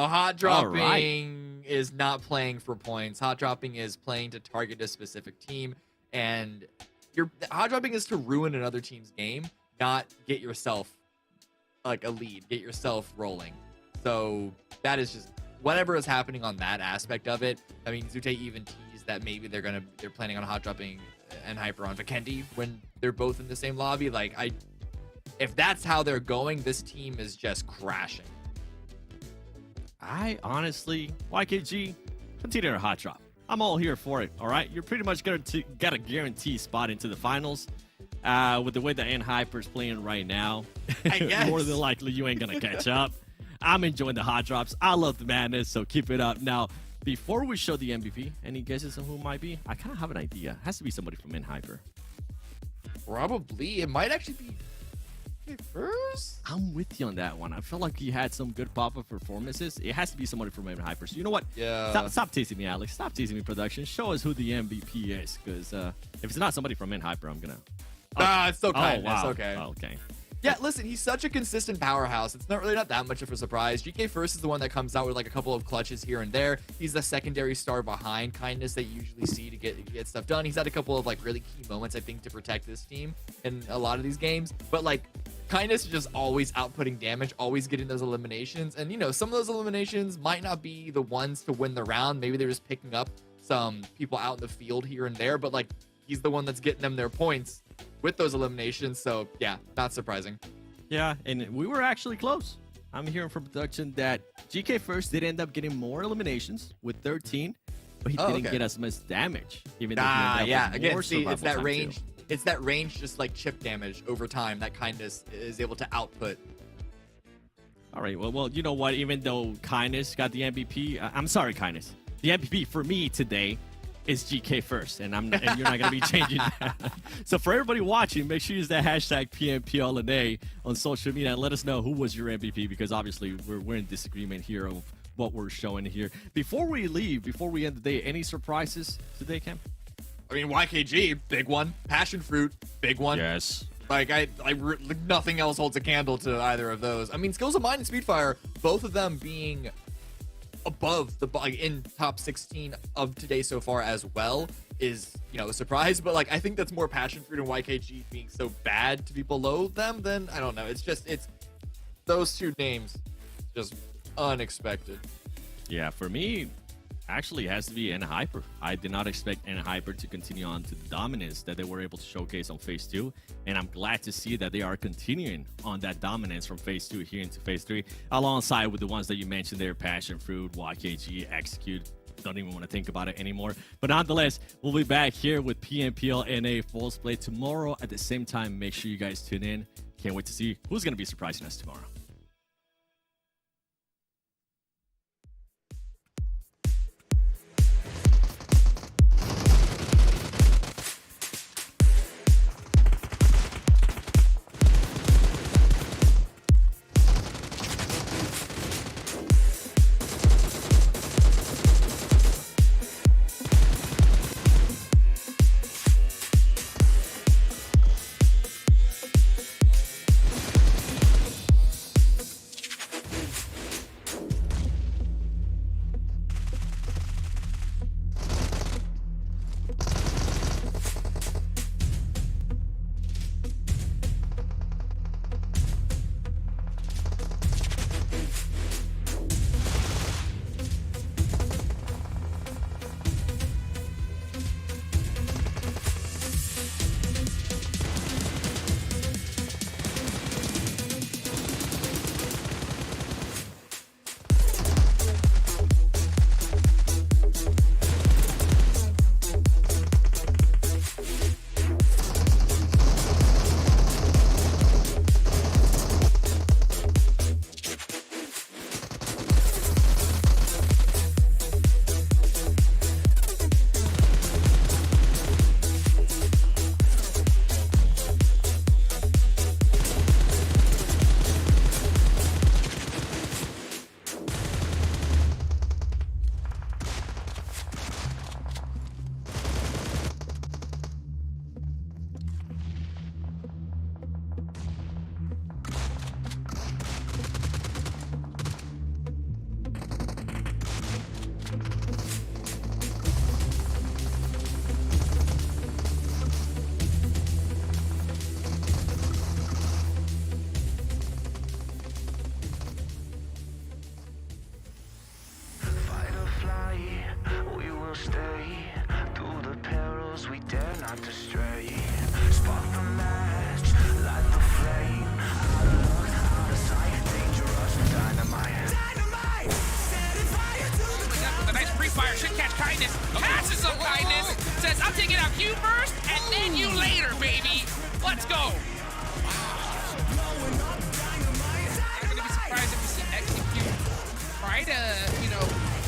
hot dropping is not playing for points. Hot dropping is playing to target a specific team, and hot dropping is to ruin another team's game, not get yourself like a lead, get yourself rolling. So that is just whatever is happening on that aspect of it. I mean, Zute even teased that maybe they're planning on hot dropping NHyper on Vikendi when they're both in the same lobby. Like, if that's how they're going, this team is just crashing. I honestly, YKG, continue to hot drop. I'm all here for it. All right, you're pretty much got a guaranteed spot into the finals. With the way that NHyper's playing right now, I guess. more than likely you ain't gonna catch up. I'm enjoying the hot drops. I love the madness, so keep it up. Now, before we show the MVP, any guesses on who it might be? I kind of have an idea. It has to be somebody from NHyper. Probably. It might actually be first. I'm with you on that one. I feel like he had some good pop-up performances. It has to be somebody from NHyper. So you know what? Yeah. Stop teasing me, Alex. Stop teasing me, production. Show us who the MVP is, because if it's not somebody from NHyper, I'm gonna. It's still kind. Wow. It's okay. Oh, okay. Yeah, listen, he's such a consistent powerhouse. It's not that much of a surprise. GK First is the one that comes out with like a couple of clutches here and there. He's the secondary star behind Kindness that you usually see to get stuff done. He's had a couple of like really key moments, I think, to protect this team in a lot of these games. But like, Kindness is just always outputting damage, always getting those eliminations. And, you know, some of those eliminations might not be the ones to win the round. Maybe they're just picking up some people out in the field here and there. But like, he's the one that's getting them their points with those eliminations. So yeah, not surprising. Yeah, and we were actually close. I'm hearing from production that GK First did end up getting more eliminations with 13, but he didn't get as much damage. Even though he ended up with more see, it's that survival time, range. too. It's that range, just like chip damage over time that Kindness is able to output. All right, well, you know what? Even though Kindness got the MVP, I'm sorry, Kindness. The MVP for me today is GK First, and you're not going to be changing that. So for everybody watching, make sure you use that hashtag PMPLNA on social media and let us know who was your MVP, because obviously we're in disagreement here of what we're showing here. Before we leave, before we end the day, any surprises today, Cam? I mean, YKG, big one. Passionfruit, big one. Yes. Like, nothing else holds a candle to either of those. I mean, Skills of Mine and Speedfire, both of them being above in top 16 of today so far as well is, you know, a surprise. But like, I think that's more Passionfruit and YKG being so bad to be below them than, I don't know. It's those two names just unexpected. Yeah, for me, actually it has to be NHyper. I did not expect NHyper to continue on to the dominance that they were able to showcase on phase 2, and I'm glad to see that they are continuing on that dominance from phase 2 here into phase 3, alongside with the ones that you mentioned there, Passionfruit, YKG, Execute. Don't even want to think about it anymore. But nonetheless, we'll be back here with PMPL NA Full Split tomorrow at the same time. Make sure you guys tune in. Can't wait to see who's going to be surprising us tomorrow. With a nice pre-fire, should catch kindness. Passes some kindness. Says, I'm taking out you first, and then you later, baby. Let's go. I'm gonna be surprised if we see execute try to,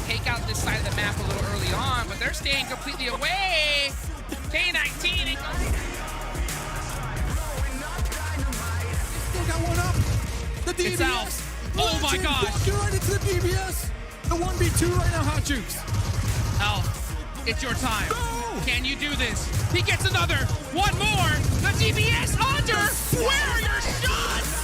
take out this side of the map a little early on, but they're staying completely away. K19. Still got one up. The DBS. It's out. Oh my gosh. Walking right into the DBS. The 1v2 right now, Hot Jukes. Alf, it's your time. Go! Can you do this? He gets another. One more. The DBS under. Where are your shots?